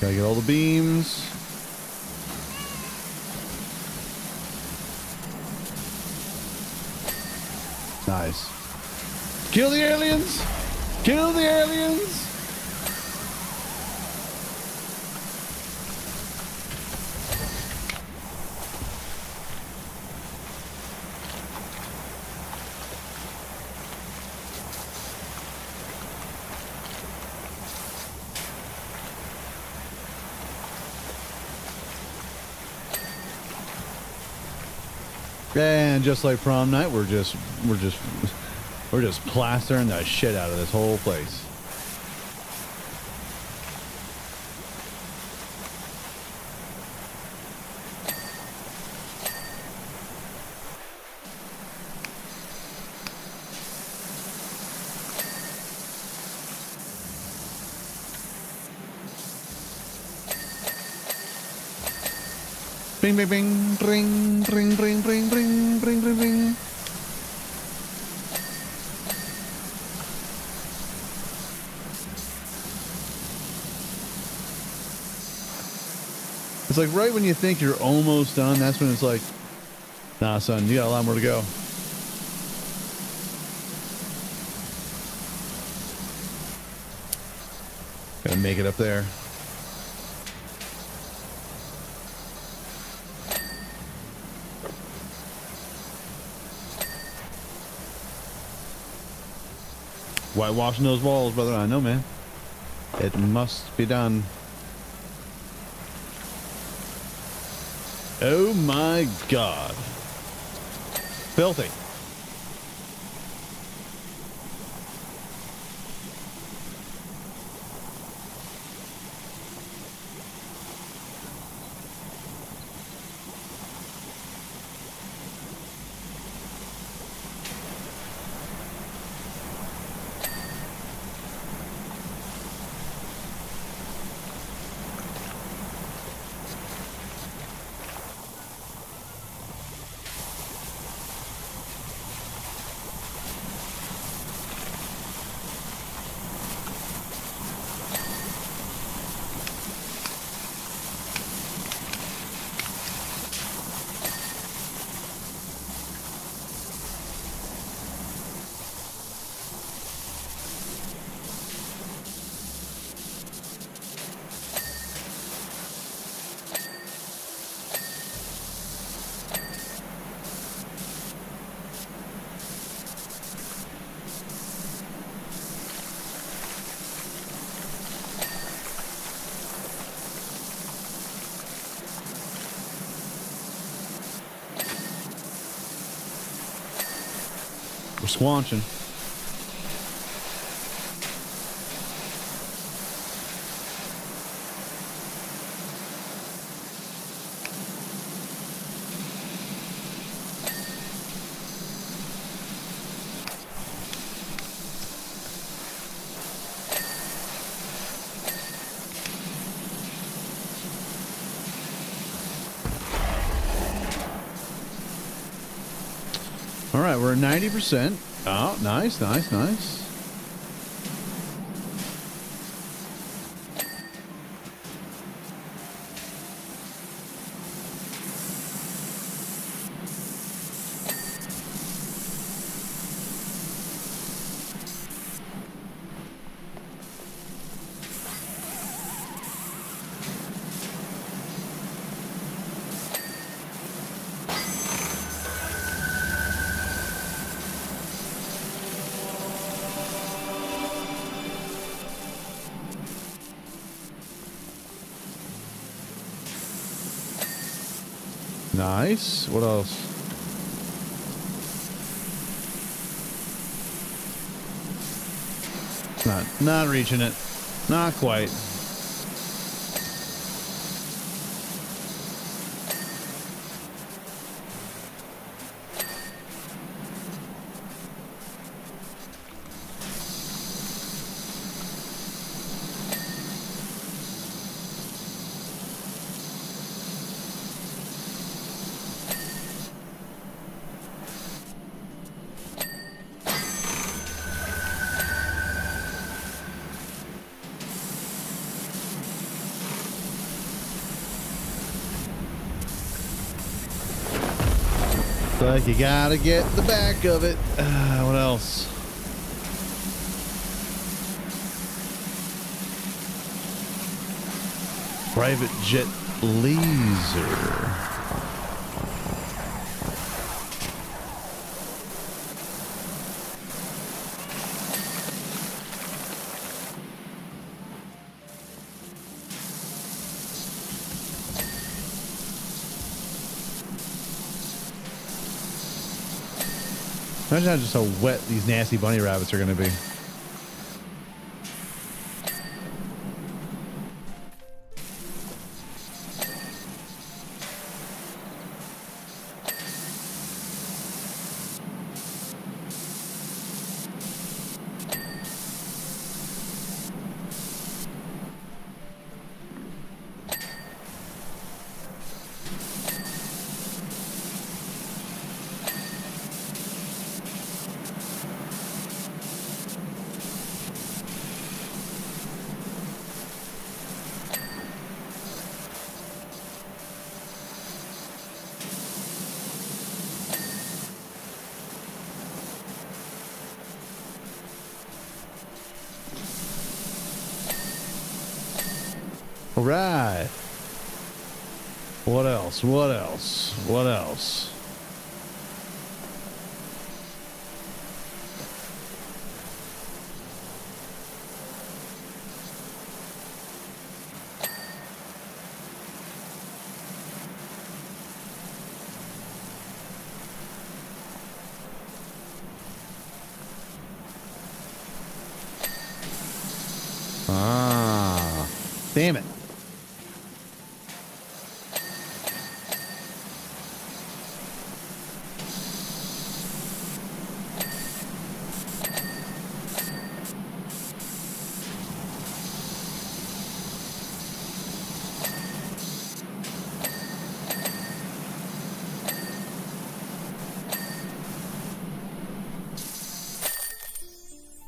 Gotta get all the beams. Nice. Kill the aliens! Kill the aliens! And just like prom night, we're just plastering the shit out of this whole place. Bing, bing, bing, ring, ring, ring, ring, ring, ring, ring, ring. It's like right when you think you're almost done, that's when it's like, nah, son, you got a lot more to go. Gotta make it up there. Whitewashing those walls, brother. I know, man. It must be done. Oh my God. Filthy. We're squanching. All right, we're at 90%. Oh, nice, nice, nice. Nice. What else? Not reaching it. Not quite. Like you gotta get the back of it. What else? Private jet laser. Imagine just how wet these nasty bunny rabbits are going to be. All right. What else? What else? What else? Ah, damn it.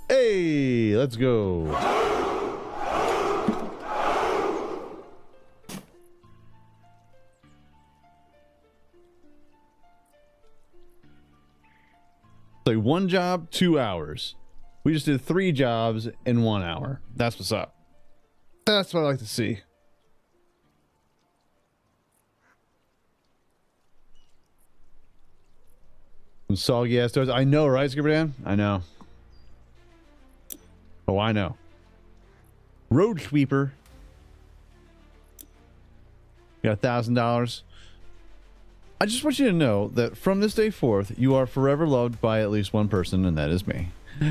Hey, let's go. Like one job, 2 hours. We just did 3 jobs in 1 hour. That's what's up. That's what I like to see. Some soggy ass doors. I know, right, Skipper Dan? I know. Oh, I know. Road sweeper. Got $1,000. I just want you to know that from this day forth, you are forever loved by at least one person, and that is me.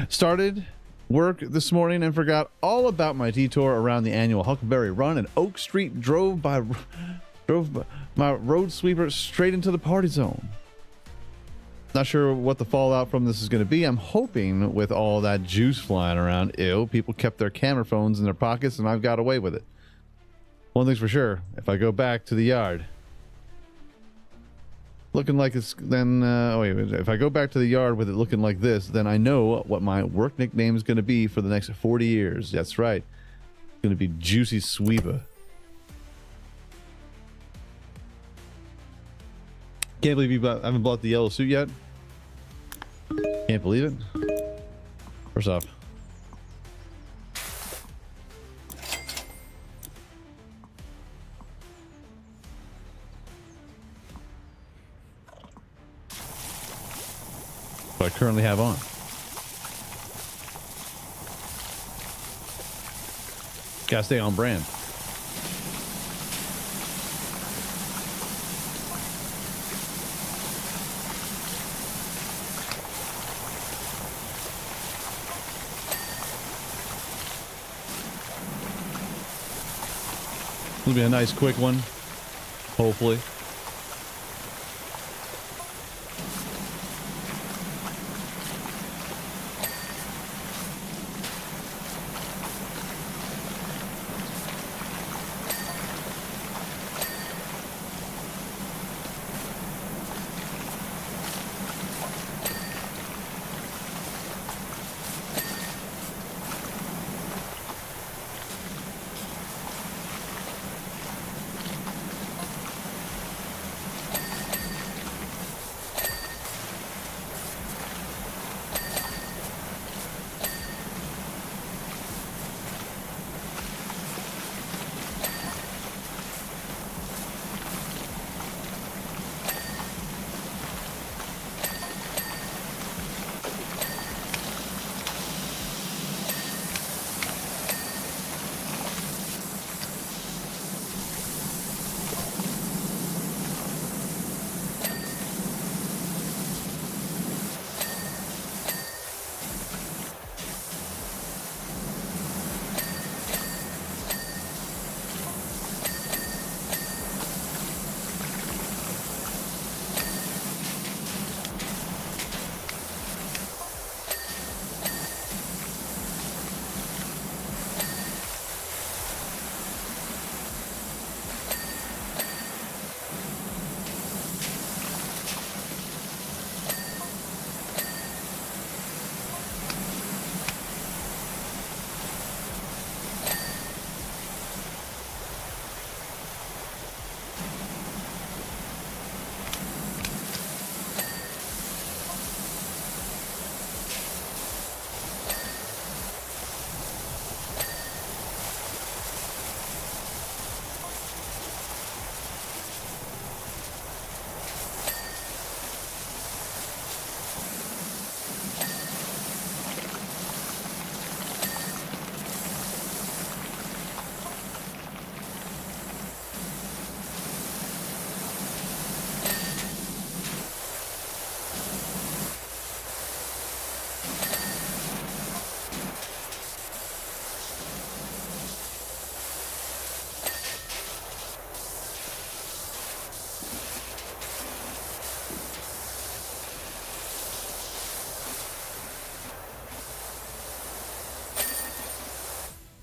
Started work this morning and forgot all about my detour around the annual Huckleberry Run and Oak Street, drove my road sweeper straight into the party zone. Not sure what the fallout from this is going to be. I'm hoping with all that juice flying around, people kept their camera phones in their pockets and I've got away with it. One thing's for sure, if I go back to the yard looking like it's if I go back to the yard with it looking like this, then I know what my work nickname is going to be for the next 40 years. That's right. It's going to be Juicy Sweeper. Can't believe I haven't bought the yellow suit yet. Can't believe it. First off, what I currently have on. Gotta stay on brand. It'll be a nice quick one, hopefully.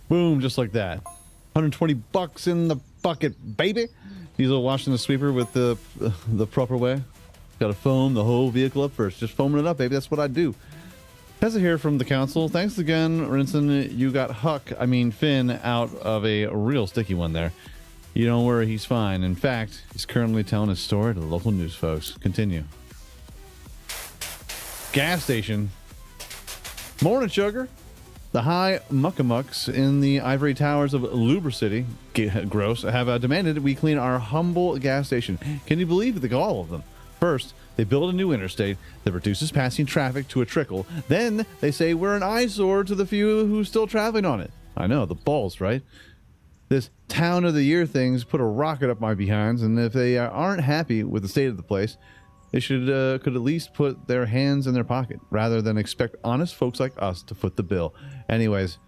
Boom, just like that. 120 bucks in the bucket, baby. Diesel washing the sweeper with the proper way. Got to foam the whole vehicle up first. Just foaming it up, baby. That's what I do. Tessa here from the council. Thanks again, Rinson. You got Finn out of a real sticky one there. You don't worry, he's fine. In fact, he's currently telling his story to the local news folks. Continue. Gas station. Morning, sugar. The high muckamucks in the ivory towers of Luber City, gross, have demanded we clean our humble gas station. Can you believe the gall of them? First, they build a new interstate that reduces passing traffic to a trickle. Then they say we're an eyesore to the few who's still traveling on it. I know, the balls, right? this town of the year things put a rocket up my behinds, and if they aren't happy with the state of the place, they should could at least put their hands in their pocket rather than expect honest folks like us to foot the bill. Anyways,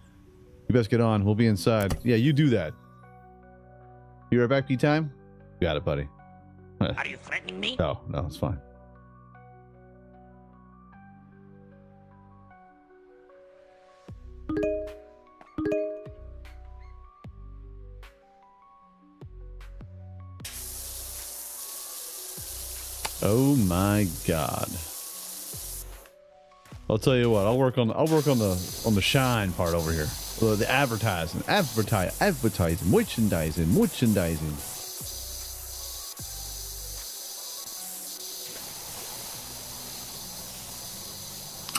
you best get on. We'll be inside. Yeah, you do that. You right back, P-time? Got it, buddy. Are you threatening me? No, it's fine. Oh my God! I'll tell you what. I'll work on the shine part over here. The advertising, merchandising.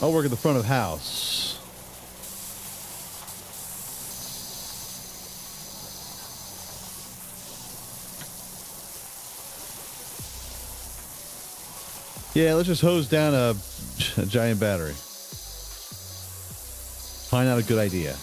I'll work at the front of the house. Yeah, let's just hose down a giant battery. Find out a good idea.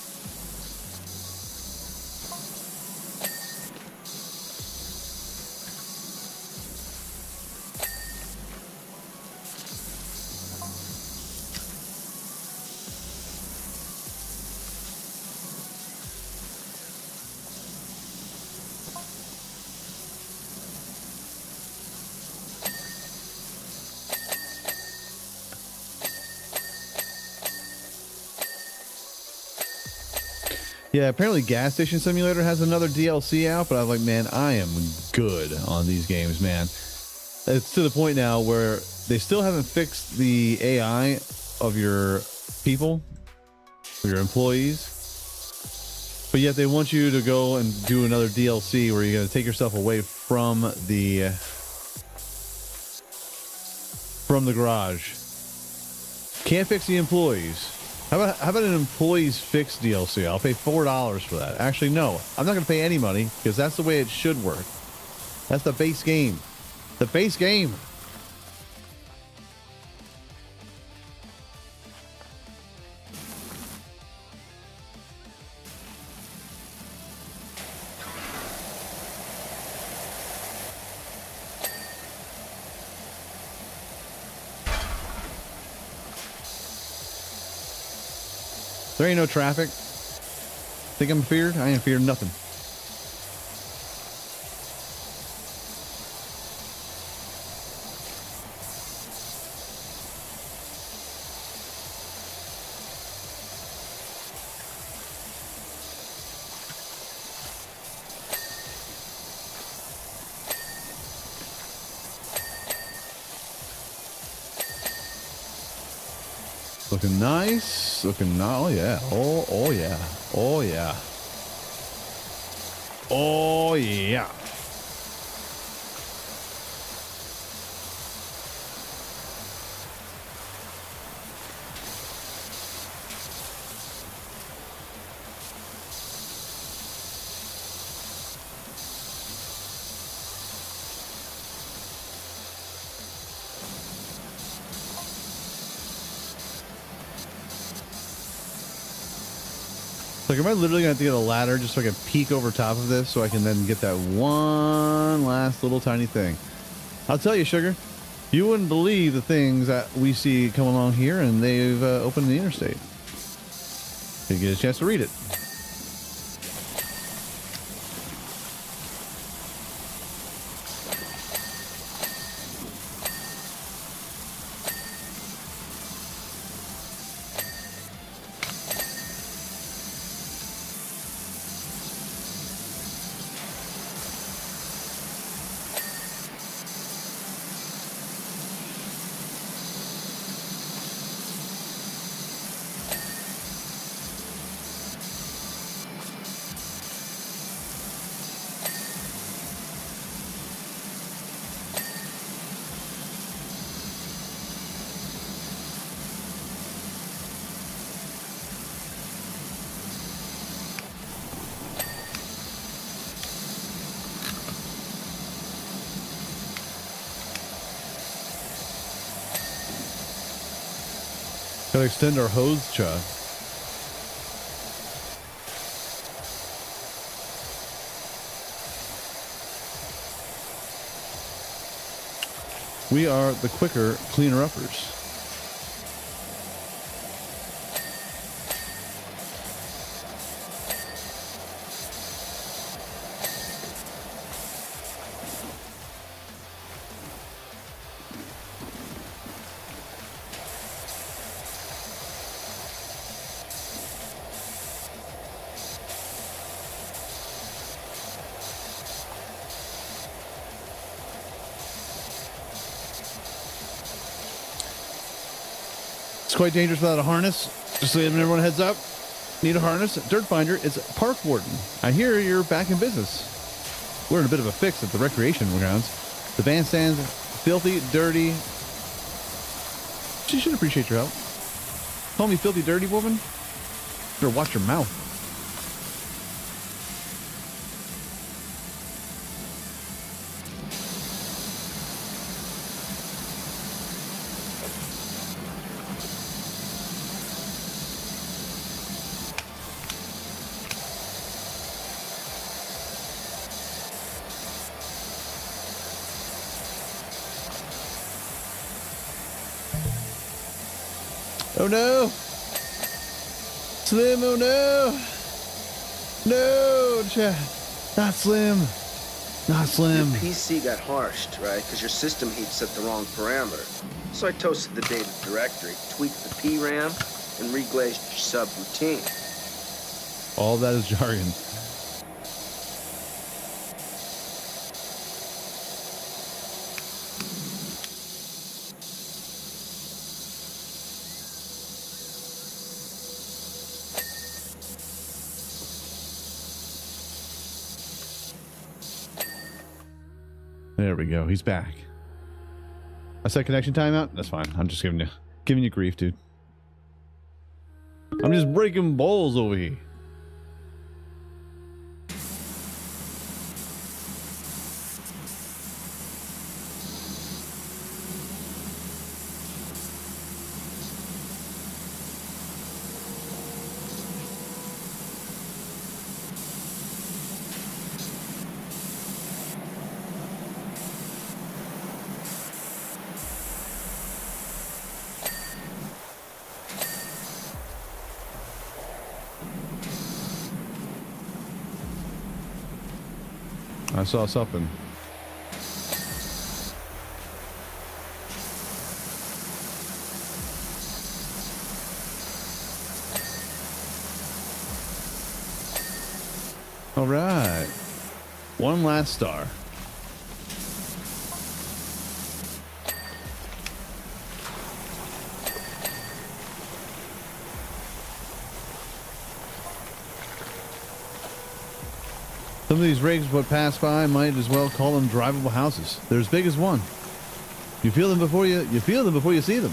Yeah, apparently Gas Station Simulator has another DLC out, but I'm like, man, I am good on these games, man. It's to the point now where they still haven't fixed the AI of your people, or your employees, but yet they want you to go and do another DLC where you're going to take yourself away from the garage. Can't fix the employees. How about an employees fix DLC? I'll pay $4 for that. Actually, no. I'm not going to pay any money because that's the way it should work. That's the base game. The base game. There ain't no traffic. Think I'm feared? I ain't feared nothing. Looking nice. Looking, oh yeah. Oh yeah. Oh yeah. Oh yeah. Like, am I literally going to have to get a ladder just so I can peek over top of this so I can then get that one last little tiny thing? I'll tell you, Sugar, you wouldn't believe the things that we see come along here, and they've opened the interstate. You get a chance to read it. Gotta extend our hose chuck. We are the quicker, cleaner uppers. It's quite dangerous without a harness. Just so everyone heads up. Need a harness. Dirt Finder is park warden. I hear you're back in business. We're in a bit of a fix at the recreation grounds. The bandstand's filthy, dirty. She should appreciate your help. Call me filthy, dirty woman? Better watch your mouth. Oh no! Slim, oh no! No, Chad. Not Slim. Not Slim. Your PC got harshed, right? Because your system heap set the wrong parameter. So I toasted the data directory, tweaked the PRAM, and reglazed your subroutine. All that is jargon. There we go. He's back. I set connection timeout. That's fine. I'm just giving you grief, dude. I'm just breaking balls over here. I saw something. All right. One last star. Some of these rigs what pass by might as well call them drivable houses. They're as big as one. You feel them before you feel them before you see them.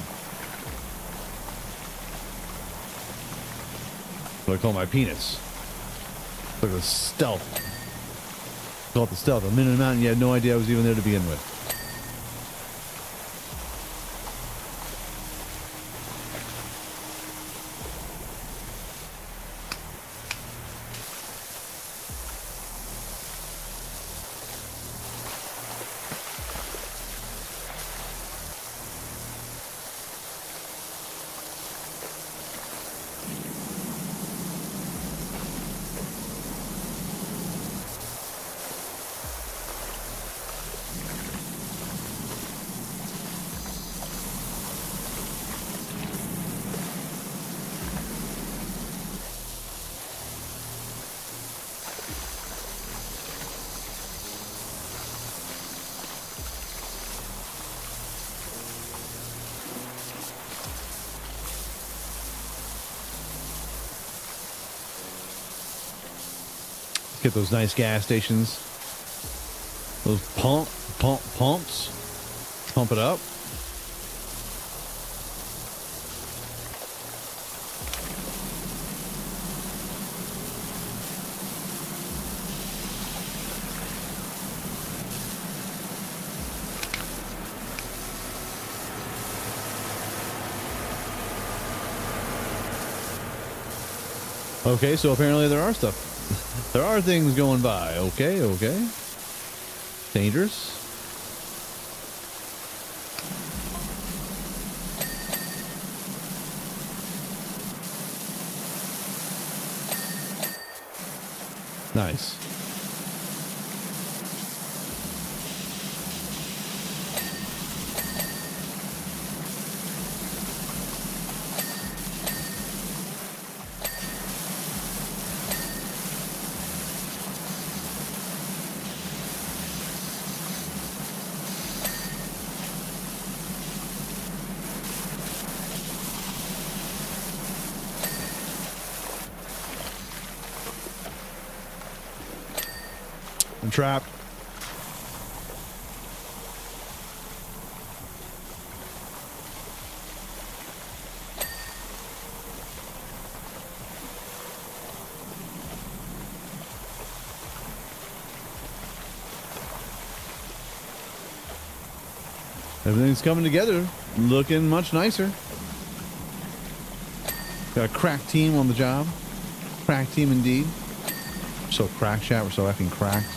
What I call my penis. Look at the stealth. Call it the stealth. I'm in a mountain. You had no idea I was even there to begin with. Get those nice gas stations. Those pumps. Pump it up. Okay, so apparently there are stuff. There are things going by. Okay. Dangerous. Nice. I'm trapped. Everything's coming together, looking much nicer. Got a crack team on the job. Crack team indeed. So crack chat, we're so effing cracked.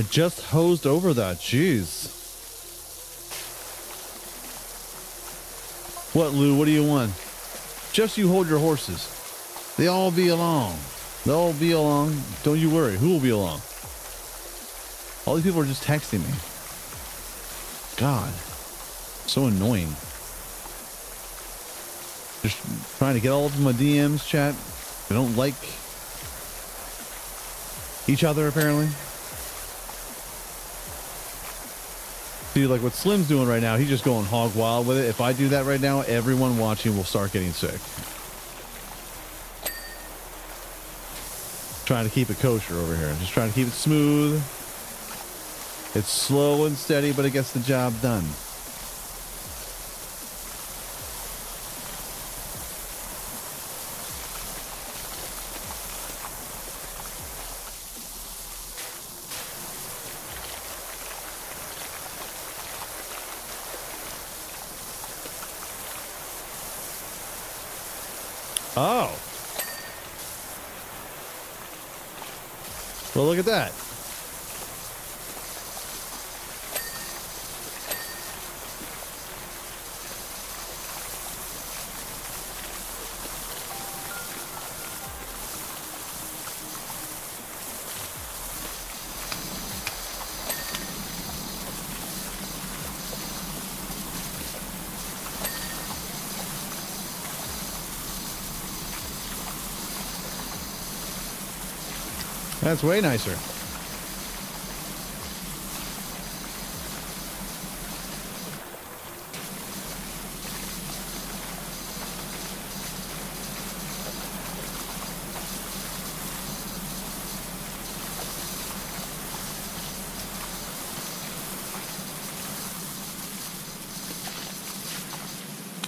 I just hosed over that. Jeez. What, Lou? What do you want? Just you hold your horses. They all be along. They'll be along. Don't you worry. Who will be along? All these people are just texting me. God. So annoying. Just trying to get all of my DMs, chat. They don't like each other, apparently. See, like what Slim's doing right now, he's just going hog wild with it. If I do that right now, everyone watching will start getting sick. Trying to keep it kosher over here. Just trying to keep it smooth. It's slow and steady, but it gets the job done. Oh. Well, look at that. That's way nicer.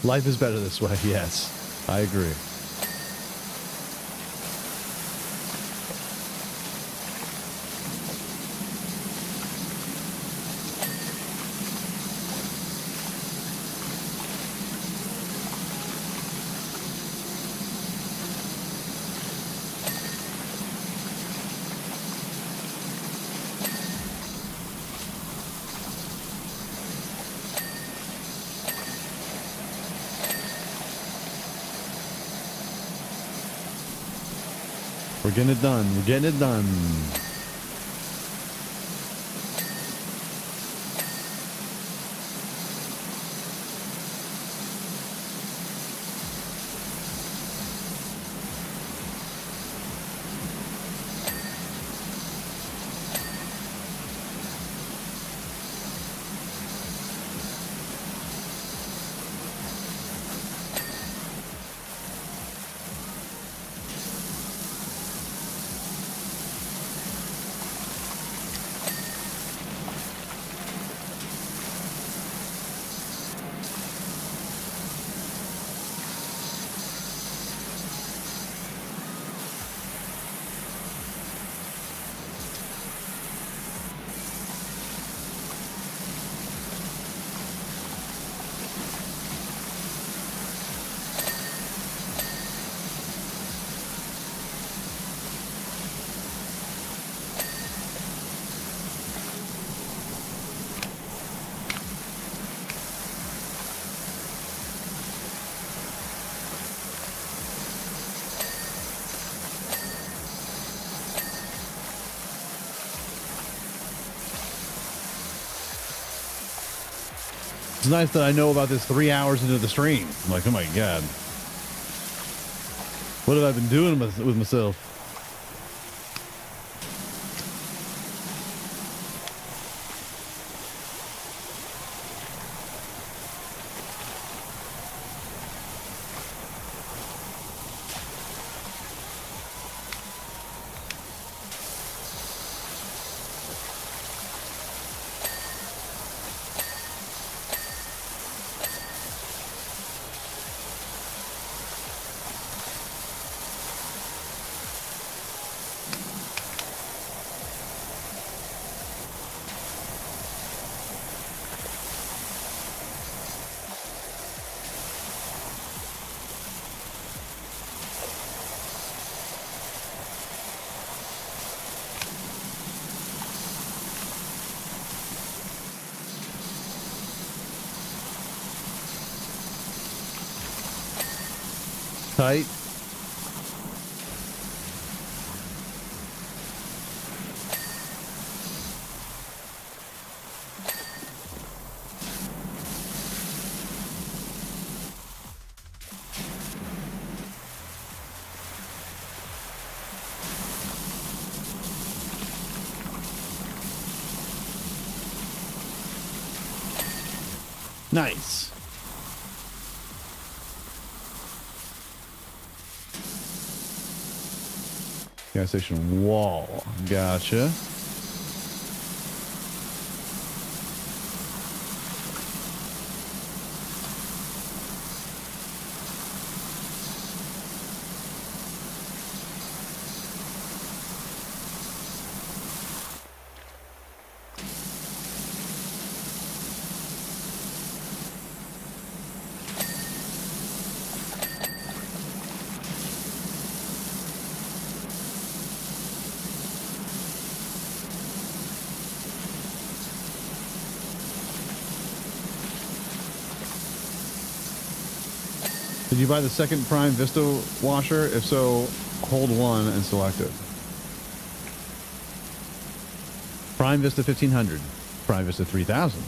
Life is better this way. Yes, I agree. We're getting it done. We're getting it done. It's nice that I know about this 3 hours into the stream. I'm like, oh my God. What have I been doing with myself? Tight. Nice. Gas station wall. Gotcha. Did you buy the second Prime Vista washer? If so, hold one and select it. Prime Vista 1500, Prime Vista 3000.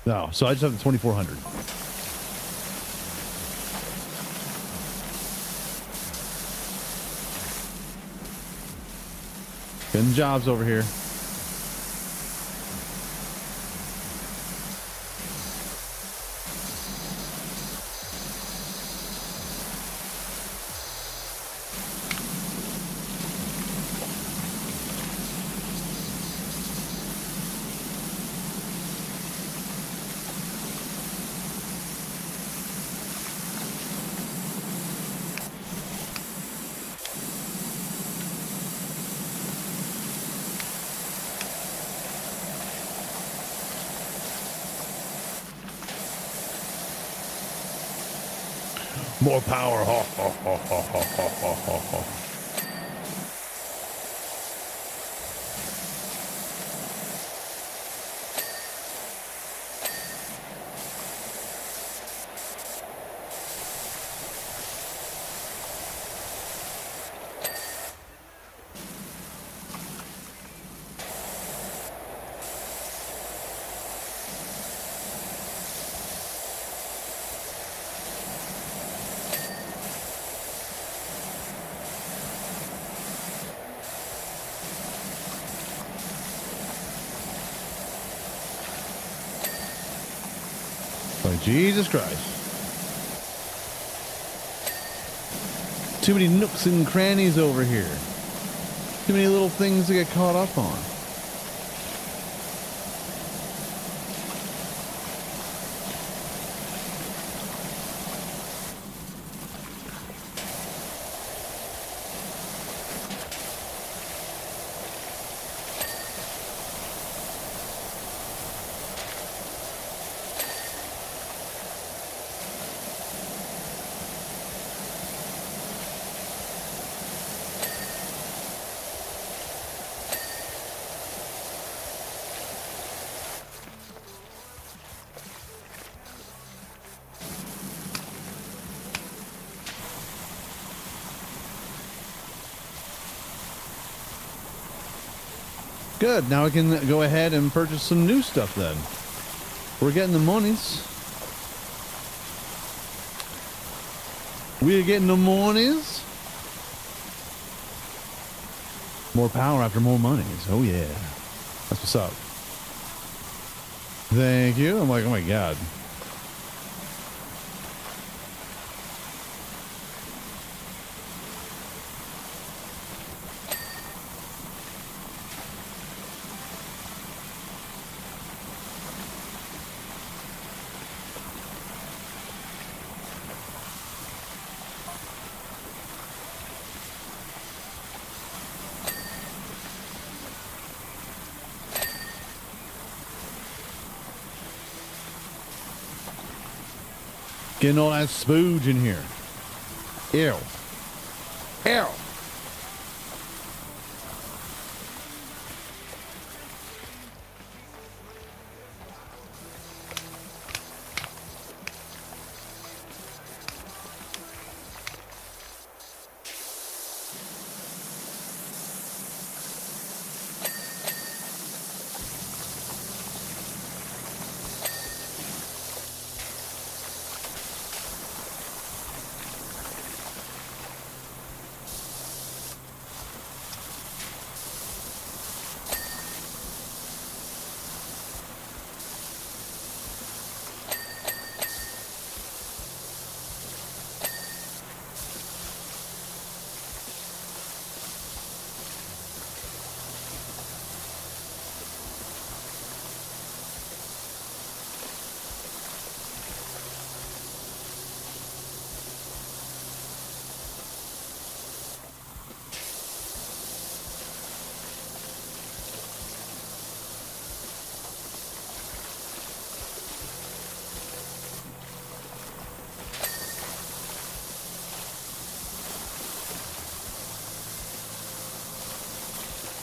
No, so I just have the 2400. Getting jobs over here. More power. Ho, ho, ho, ho, ho, ho, ho, ho. Like, Jesus Christ. Too many nooks and crannies over here. Too many little things to get caught up on. Good. Now we can go ahead and purchase some new stuff then. We're getting the monies. We're getting the monies. More power after more monies. Oh yeah. That's what's up. Thank you. I'm like, oh my God. Getting all that spooge in here. Ew. Ew.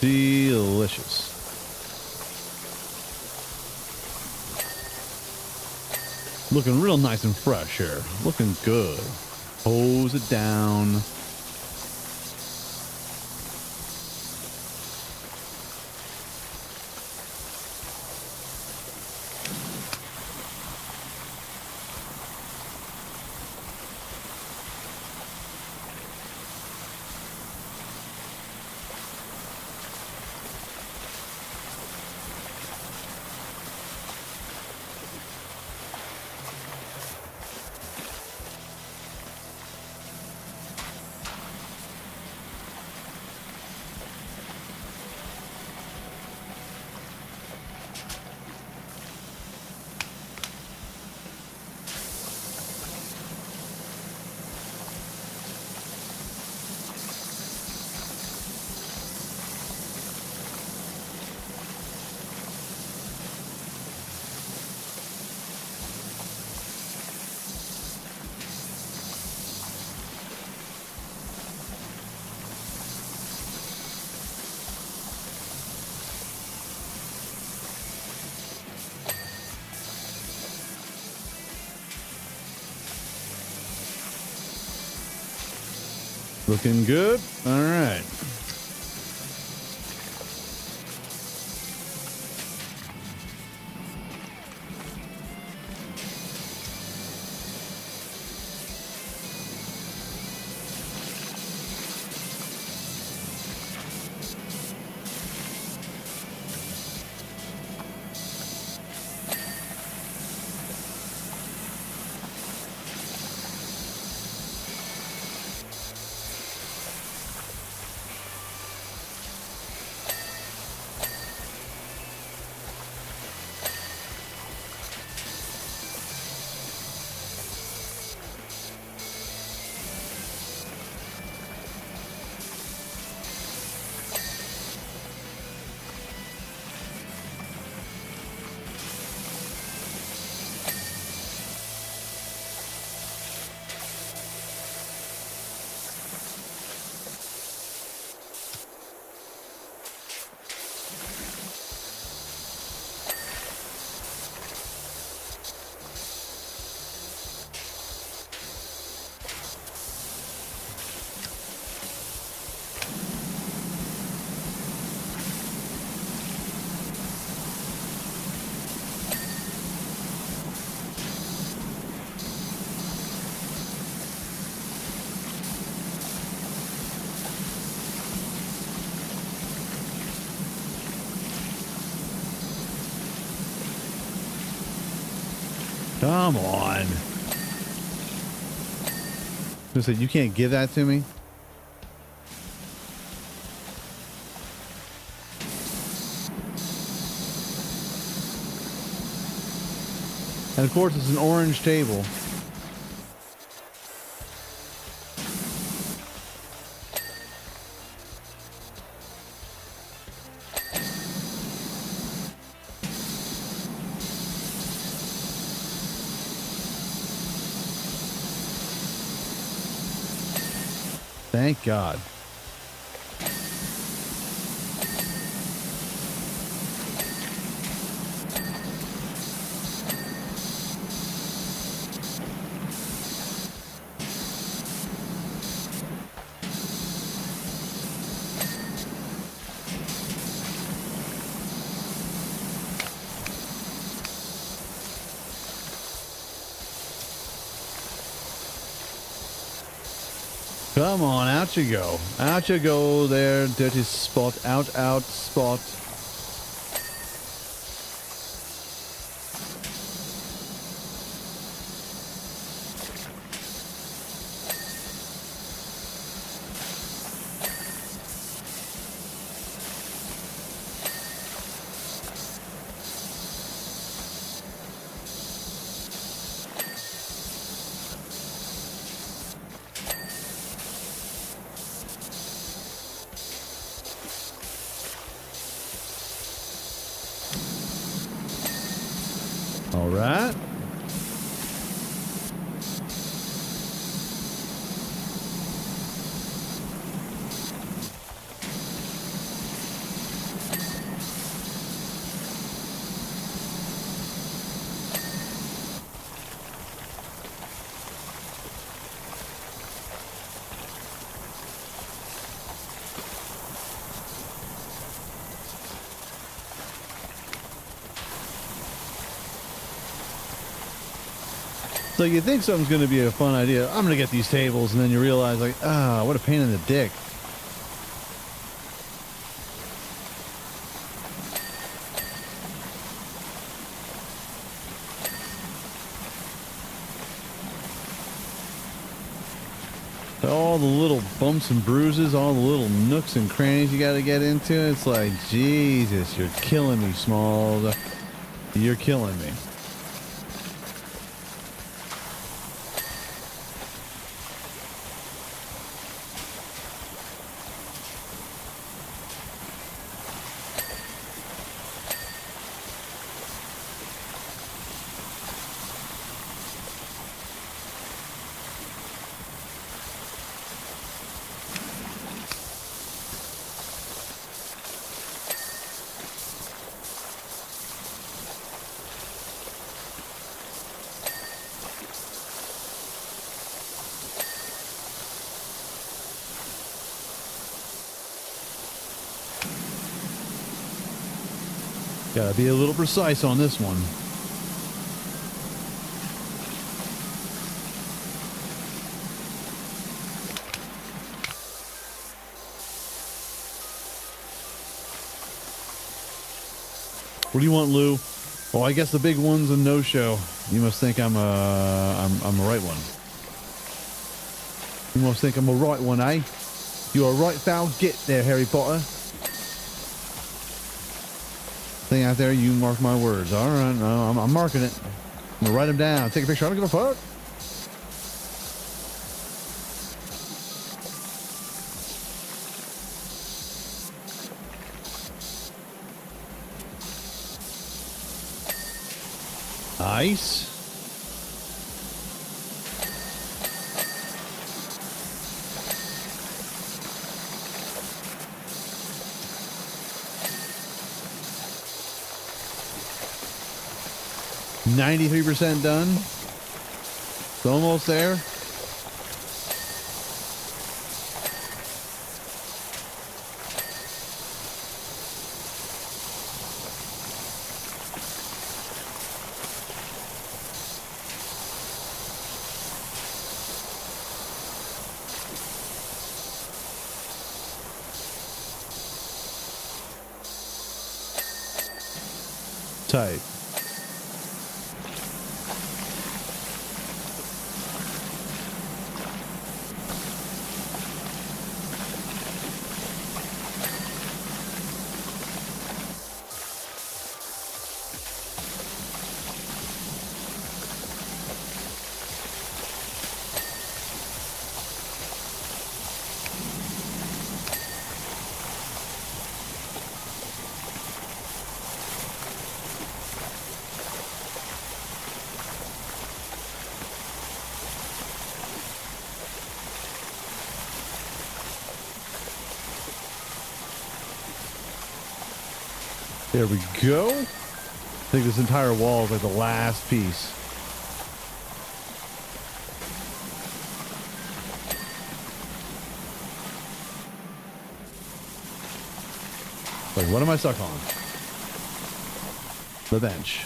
Delicious. Looking real nice and fresh here. Looking good. Hose it down. Looking good. All right. Come on. Who said you can't give that to me? And of course, it's an orange table. Thank God. Come on, out you go. Out you go there, dirty spot. Out, out, spot. All right. So you think something's going to be a fun idea. I'm going to get these tables, and then you realize, like, ah, what a pain in the dick. All the little bumps and bruises, all the little nooks and crannies you got to get into. It's like, Jesus, you're killing me, Smalls. You're killing me. Gotta be a little precise on this one. What do you want, Lou? Well, I guess the big one's a no-show. You must think I'm a right one. You must think I'm a right one, eh? You're a right foul git there, Harry Potter. Thing out there, you mark my words. All right, no, I'm marking it. I'm gonna write them down. Take a picture. I don't give a fuck. Nice. %93 done. It's almost there. Tight. There we go. I think this entire wall is like the last piece. Like, what am I stuck on? The bench.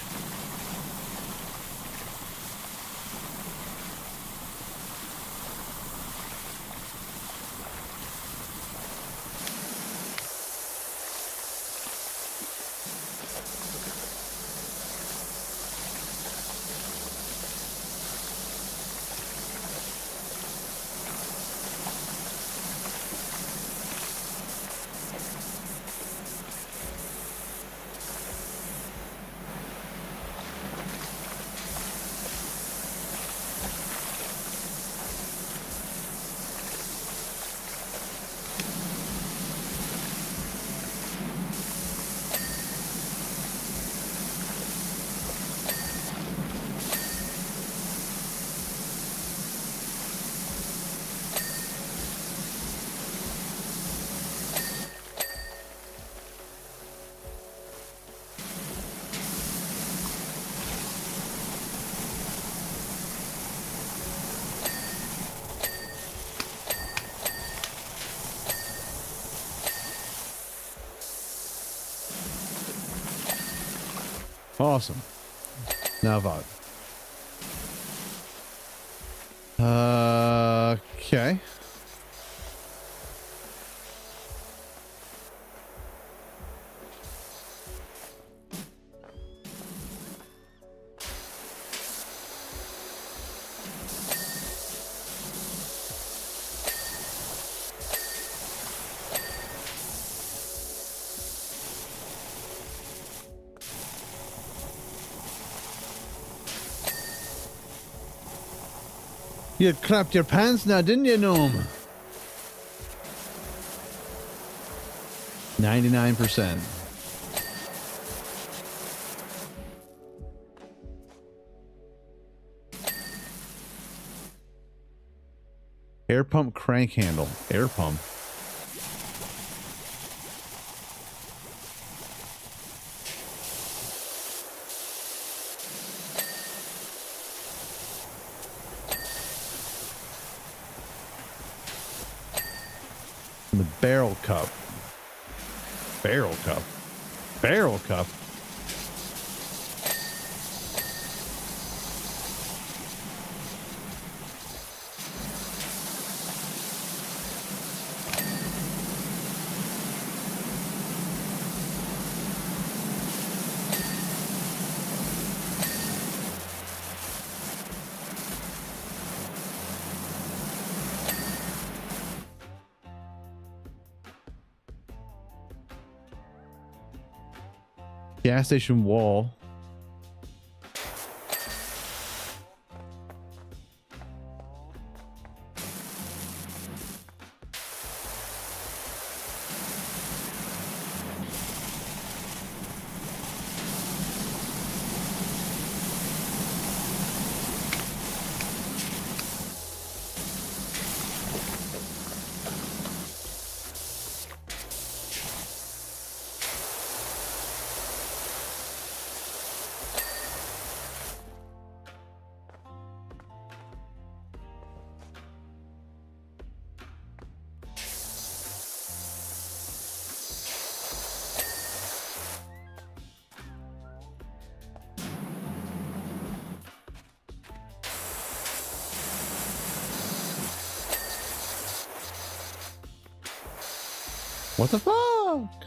Awesome. Now vote. Okay. You crapped your pants now, didn't you, Gnome? 99%. Air pump crank handle. Air pump. The barrel cup. Barrel cup. Barrel cup. Gas station wall. What the fuck?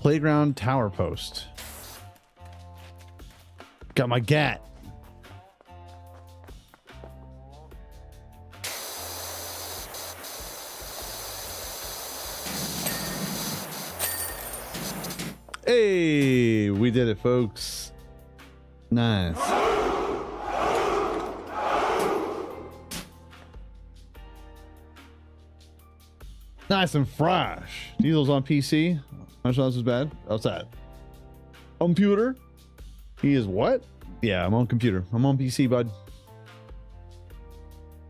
Playground tower post. Got my gat. Hey, we did it, folks. Nice. Nice and fresh. Diesel's on PC. I'm sure this is bad. Outside. Computer. He is what? Yeah, I'm on computer. I'm on PC, bud.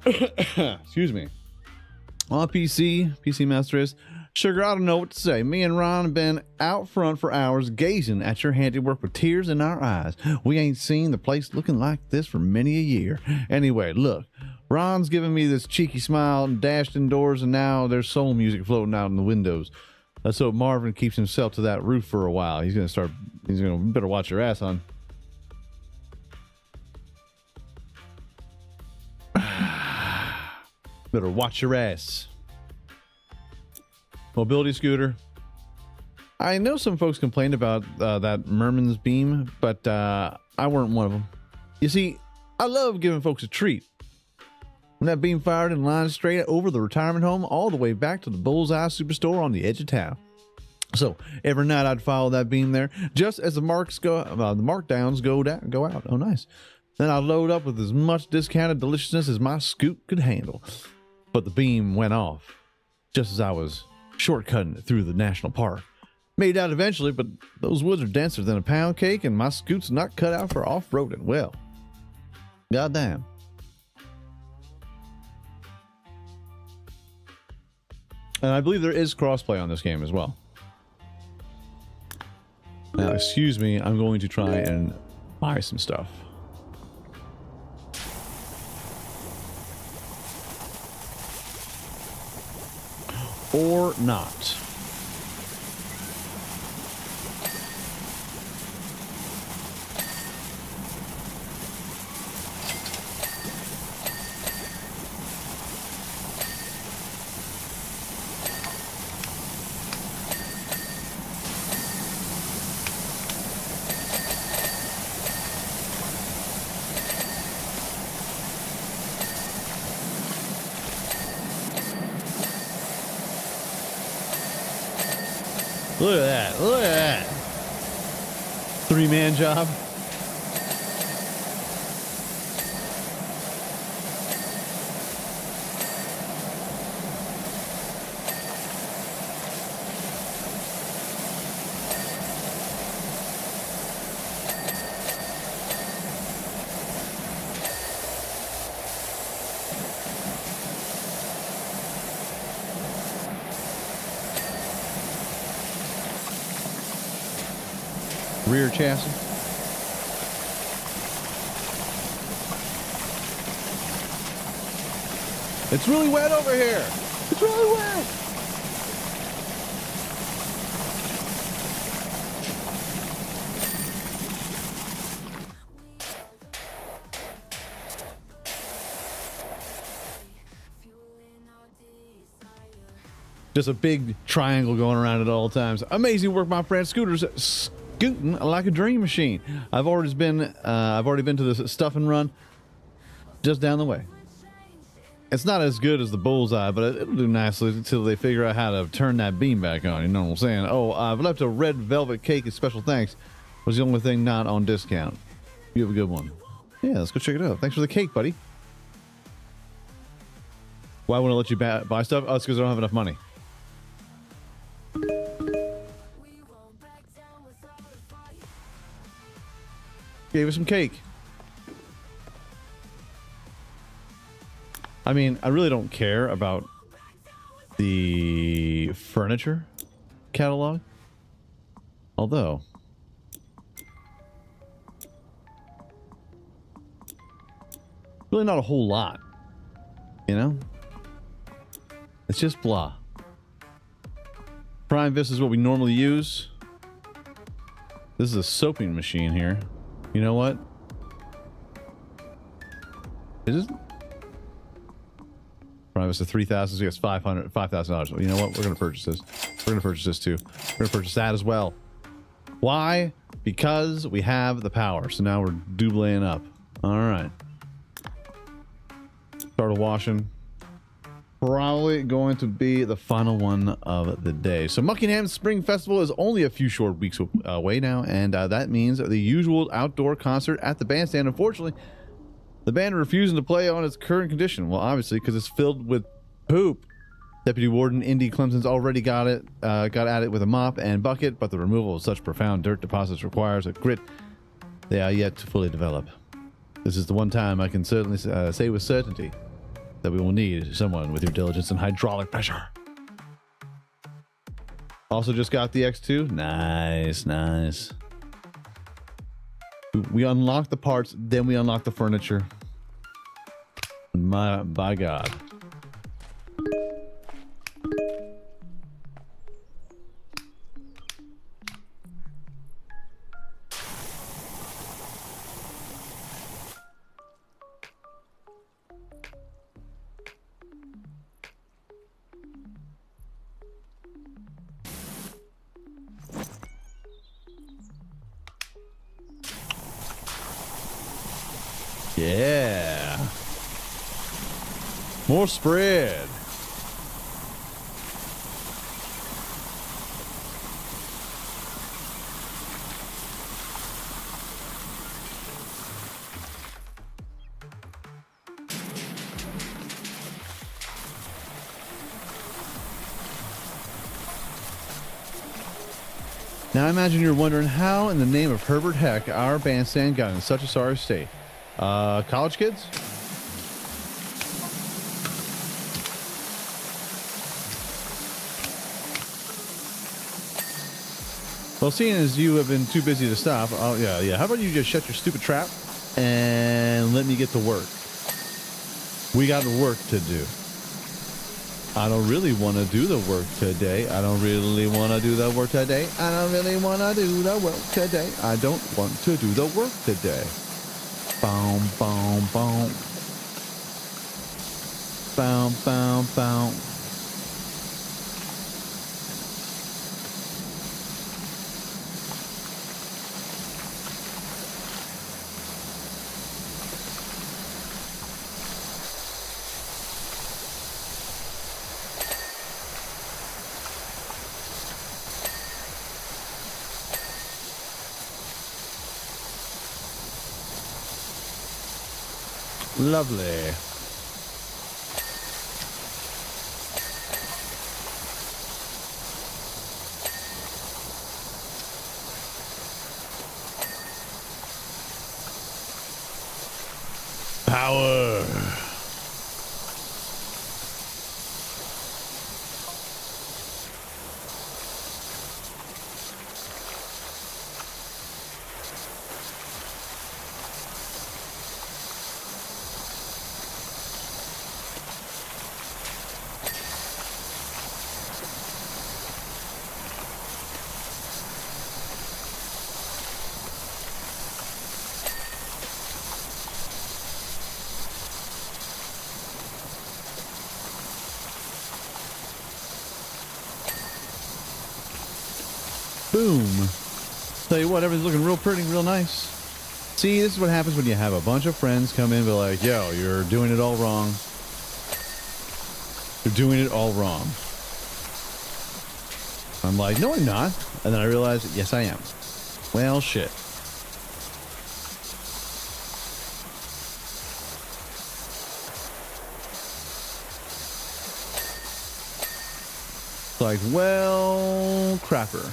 Excuse me. On PC. PC Master is. Sugar, I don't know what to say. Me and Ron have been out front for hours gazing at your handiwork with tears in our eyes. We ain't seen the place looking like this for many a year. Anyway, look. Ron's giving me this cheeky smile and dashed indoors, and now there's soul music floating out in the windows. Let's hope Marvin keeps himself to that roof for a while. He's gonna better watch your ass, hon. Better watch your ass. Mobility scooter. I know some folks complained about that Merman's beam, but I weren't one of them. You see, I love giving folks a treat. When that beam fired in line straight over the retirement home, all the way back to the Bullseye Superstore on the edge of town. So every night I'd follow that beam there, just as the markdowns go out. Oh, nice. Then I'd load up with as much discounted deliciousness as my scoop could handle. But the beam went off, just as I was shortcutting it through the national park. Made it out eventually, but those woods are denser than a pound cake, and my scoot's not cut out for off-roading. Well, goddamn. And I believe there is crossplay on this game as well. Now, excuse me, I'm going to try and buy some stuff. Or not. Look at that. Look at that. 3-man job. Rear chassis. It's really wet over here. It's really wet. Just a big triangle going around at all times. Amazing work, my friend. Scooters scooting like a dream machine. I've already been to this stuff and run just down the way. It's not as good as the bullseye, but it'll do nicely until they figure out how to turn that beam back on. You know what I'm saying? Oh, I've left a red velvet cake as special thanks. Was the only thing not on discount. You have a good one. Yeah, let's go check it out. Thanks for the cake, buddy. Why wouldn't I let you buy stuff? Oh, it's because I don't have enough money. Gave us some cake. I mean, I really don't care about the furniture catalog. Although, really not a whole lot, you know? It's just blah. Prime Vista is what we normally use. This is a soaping machine here. You know what? Is it? Prime Vista 3,000, so you guys $5,000. Well, you know what? We're gonna purchase this. We're gonna purchase this too. We're gonna purchase that as well. Why? Because we have the power. So now we're doubling up. All right. Started washing. Probably going to be the final one of the day. So Muckingham Spring Festival is only a few short weeks away now, and that means the usual outdoor concert at the bandstand. Unfortunately, the band are refusing to play on its current condition. Well, obviously, because it's filled with poop. Deputy Warden Indy Clemson's already got at it with a mop and bucket, but the removal of such profound dirt deposits requires a grit they are yet to fully develop. This is the one time I can certainly say with certainty that we will need someone with your diligence and hydraulic pressure. Also just got the X2. Nice, nice. We unlock the parts, then we unlock the furniture. By God. Yeah. More spread. Now I imagine you're wondering how in the name of Herbert Heck our bandstand got in such a sorry state. College kids? Well, seeing as you have been too busy to stop, oh yeah. How about you just shut your stupid trap and let me get to work? We got work to do. I don't really want to do the work today. I don't really want to do the work today. I don't really want to do the work today. I don't want to do the work today. Boom, boom, boom. Boom, boom, boom. Lovely. Power. Boom. Tell you what, everything's looking real pretty, real nice. See, this is what happens when you have a bunch of friends come in and be like, yo, you're doing it all wrong. You're doing it all wrong. I'm like, no, I'm not. And then I realized, yes, I am. Well, shit. It's like, well, crapper.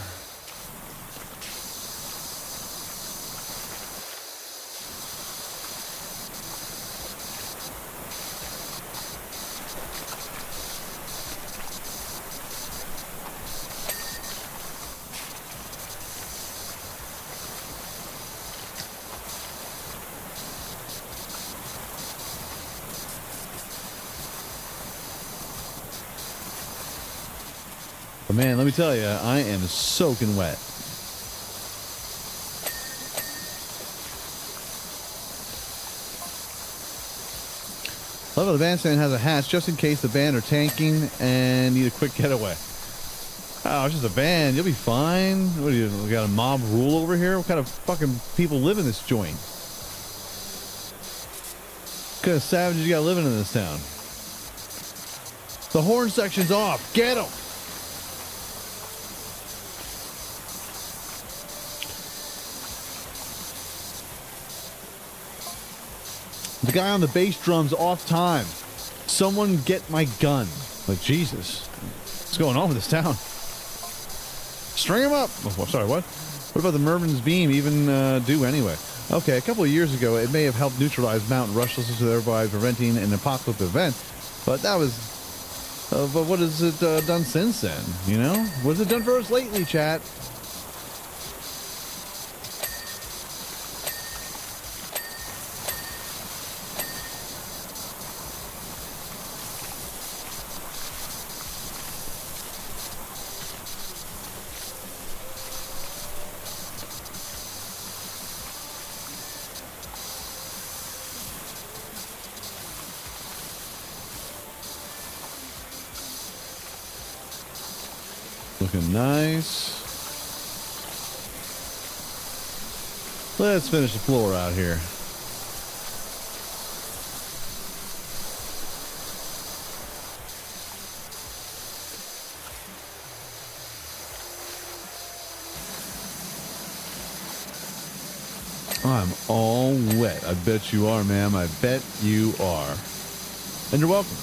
But man, let me tell you, I am soaking wet. Love how the bandstand has a hatch just in case the band are tanking and need a quick getaway. Oh, it's just a band. You'll be fine. What do you, we got a mob rule over here? What kind of fucking people live in this joint? What kind of savages you got living in this town? The horn section's off. Get them. The guy on the bass drums off time. Someone get my gun. Like, Jesus. What's going on with this town? String him up. Oh, sorry, what? What about the Mervin's beam even do anyway? Okay, a couple of years ago, it may have helped neutralize mountain rustlessness, thereby preventing an apocalyptic event. But that was... but what has it done since then? You know? What's it done for us lately, chat? Looking nice. Let's finish the floor out here. I'm all wet. I bet you are, ma'am. I bet you are. And you're welcome.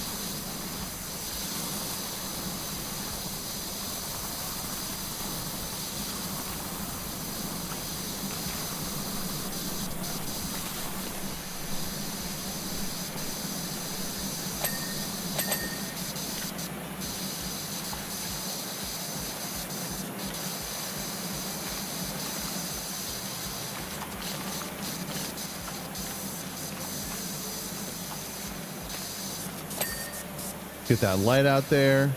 Get that light out there.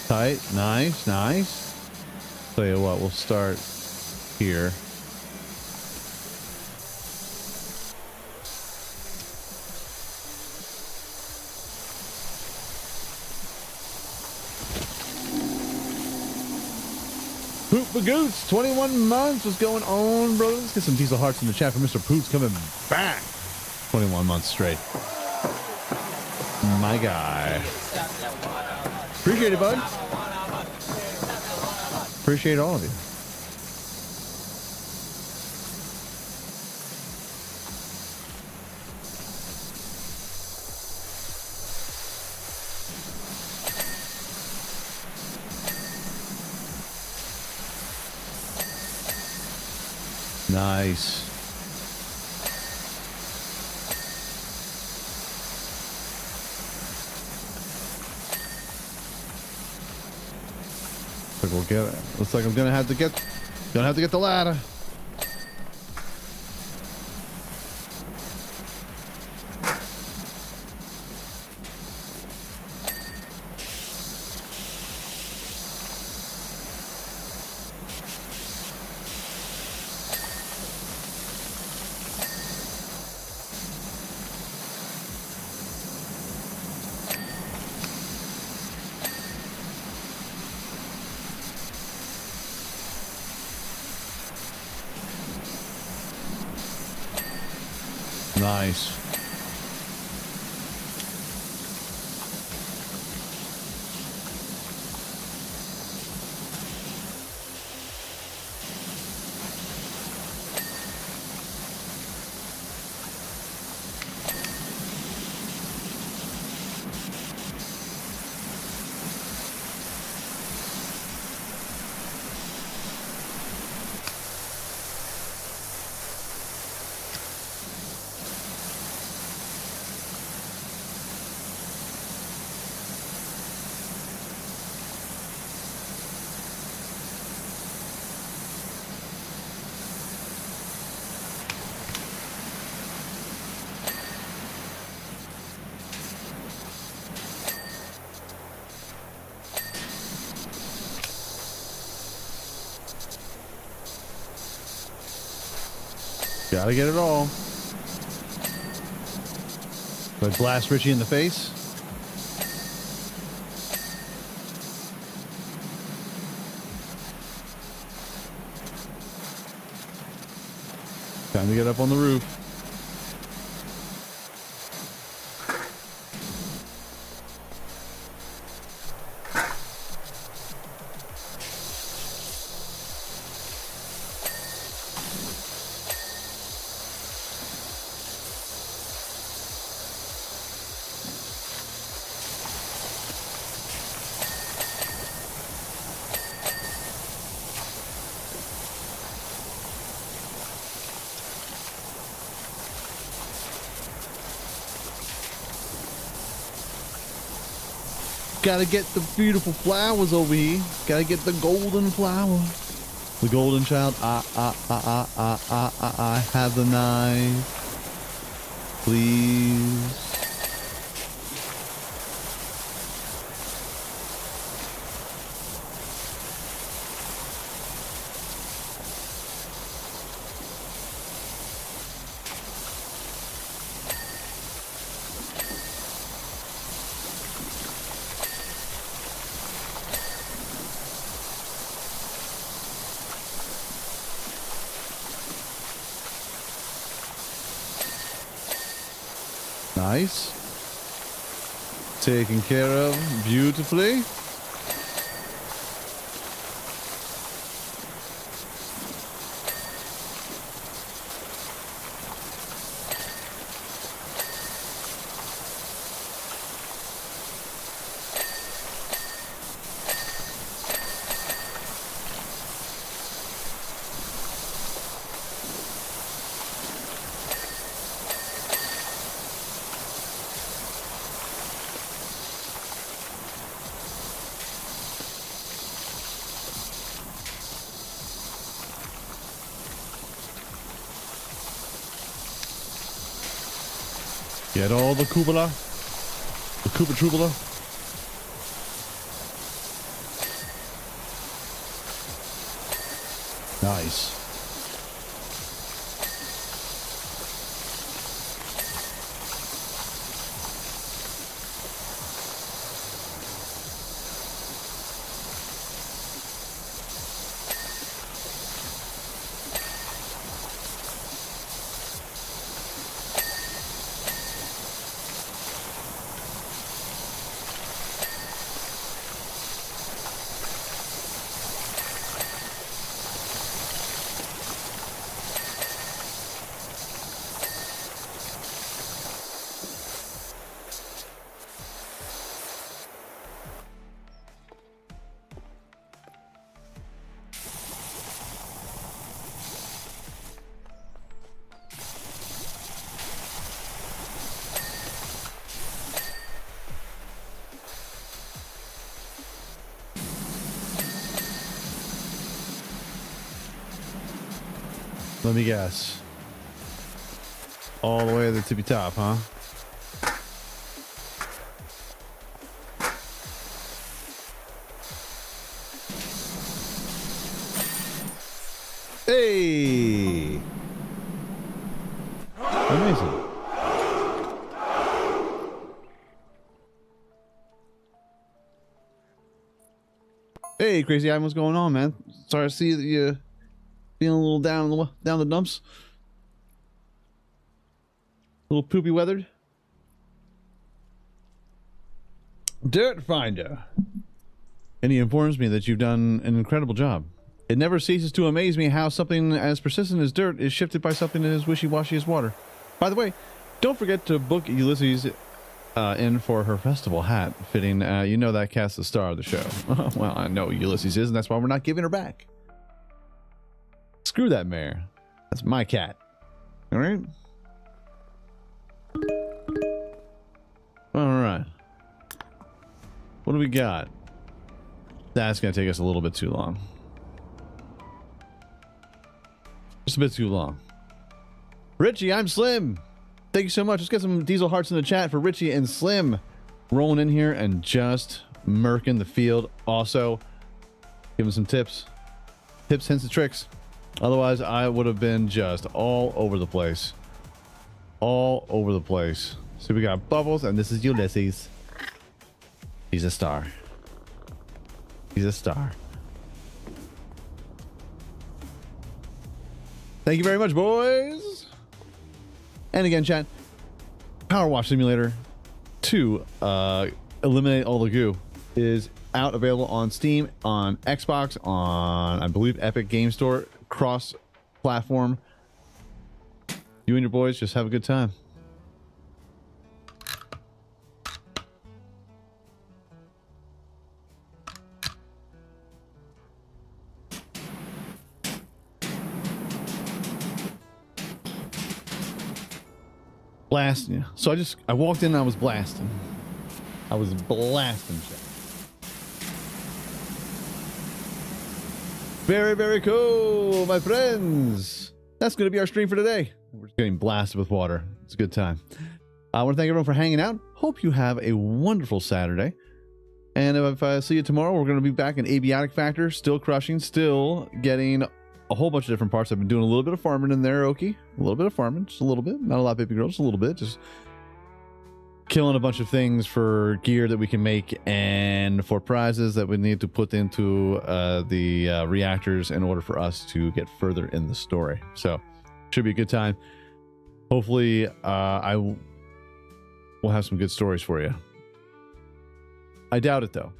Tight. Nice, nice. Tell you what, we'll start here. Poop Bagoots, 21 months. What's going on, brother? Let's get some diesel hearts in the chat for Mr. Poots coming back. 21 months straight. My guy. Appreciate it, bud. Appreciate all of you. Nice. We'll get it. Looks like I'm gonna have to get the ladder. Nice. Gotta get it all. Do I blast Richie in the face? Time to get up on the roof. Gotta get the beautiful flowers over here. Gotta get the golden flower. The golden child. I have the knife. Please. Nice. Taken care of beautifully. Get all the Kubala. The Kuba Trubala. Nice. Let me guess. All the way to the tippy top, huh? Hey! Amazing. Hey, Crazy Eye, what's going on, man? Sorry to see that you feeling a little down the dumps. A little poopy weathered. Dirt Finder. And he informs me that you've done an incredible job. It never ceases to amaze me how something as persistent as dirt is shifted by something as wishy-washy as water. By the way, don't forget to book Ulysses in for her festival hat fitting. You know that cat's the star of the show. Well, I know Ulysses is, and that's why we're not giving her back. Screw that mare. That's my cat. All right? All right. What do we got? That's going to take us a little bit too long. Just a bit too long. Richie, I'm Slim. Thank you so much. Let's get some diesel hearts in the chat for Richie and Slim. Rolling in here and just murking the field. Also, give him some tips. Tips, hints, and tricks. Otherwise, I would have been just all over the place. All over the place. So we got Bubbles, and this is Ulysses. He's a star. He's a star. Thank you very much, boys. And again, chat, PowerWash Simulator 2, Eliminate All the Goo, is out, available on Steam, on Xbox, on, I believe, Epic Game Store, cross-platform. You and your boys just have a good time. Blasting. So I walked in and I was blasting. I was blasting shit. Very, very cool, my friends. That's going to be our stream for today. We're just getting blasted with water. It's a good time. I want to thank everyone for hanging out. Hope you have a wonderful Saturday. And if I see you tomorrow, we're going to be back in Abiotic Factor, still crushing, still getting a whole bunch of different parts. I've been doing a little bit of farming in there, Oki. A little bit of farming, just a little bit. Not a lot, baby girl, just a little bit. Just killing a bunch of things for gear that we can make and for prizes that we need to put into the reactors in order for us to get further in the story. So, should be a good time. Hopefully, I will have some good stories for you. I doubt it, though.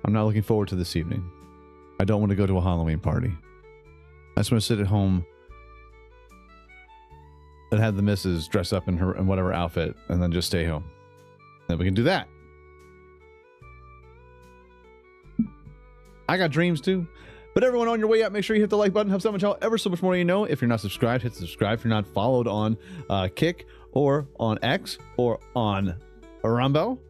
I'm not looking forward to this evening. I don't want to go to a Halloween party. I just want to sit at home and have the missus dress up in whatever outfit and then just stay home. Then we can do that. I got dreams too. But everyone, on your way out, make sure you hit the like button. Helps so much out, ever so much more. You know, if you're not subscribed, hit subscribe. If you're not followed on Kick or on X or on Rumble,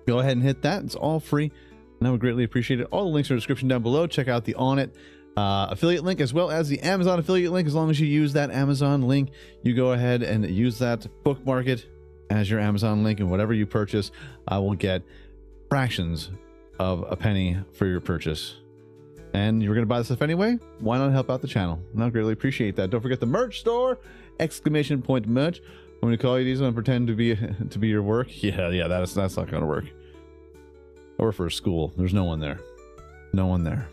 go ahead and hit that. It's all free, and I would greatly appreciate it. All the links are in the description down below. Check out the ONNIT affiliate link as well as the Amazon affiliate link. As long as you use that Amazon link, you go ahead and use that, bookmark it as your Amazon link, and whatever you purchase, I will get fractions of a penny for your purchase. And you're going to buy this stuff anyway, why not help out the channel? And I'll greatly appreciate that. Don't forget the merch store, ! Merch. I'm going to call you these and pretend to be your work. Yeah, that's not going to work. Or for a school. There's no one there. No one there.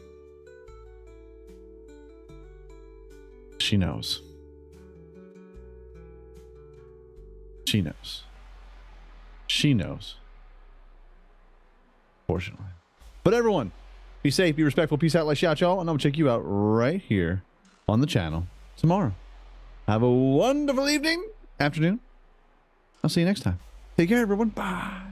She knows. She knows. She knows. Fortunately. But everyone, be safe, be respectful, peace out, like shout y'all, and I'm gonna check you out right here on the channel tomorrow. Have a wonderful evening, afternoon. I'll see you next time. Take care, everyone. Bye.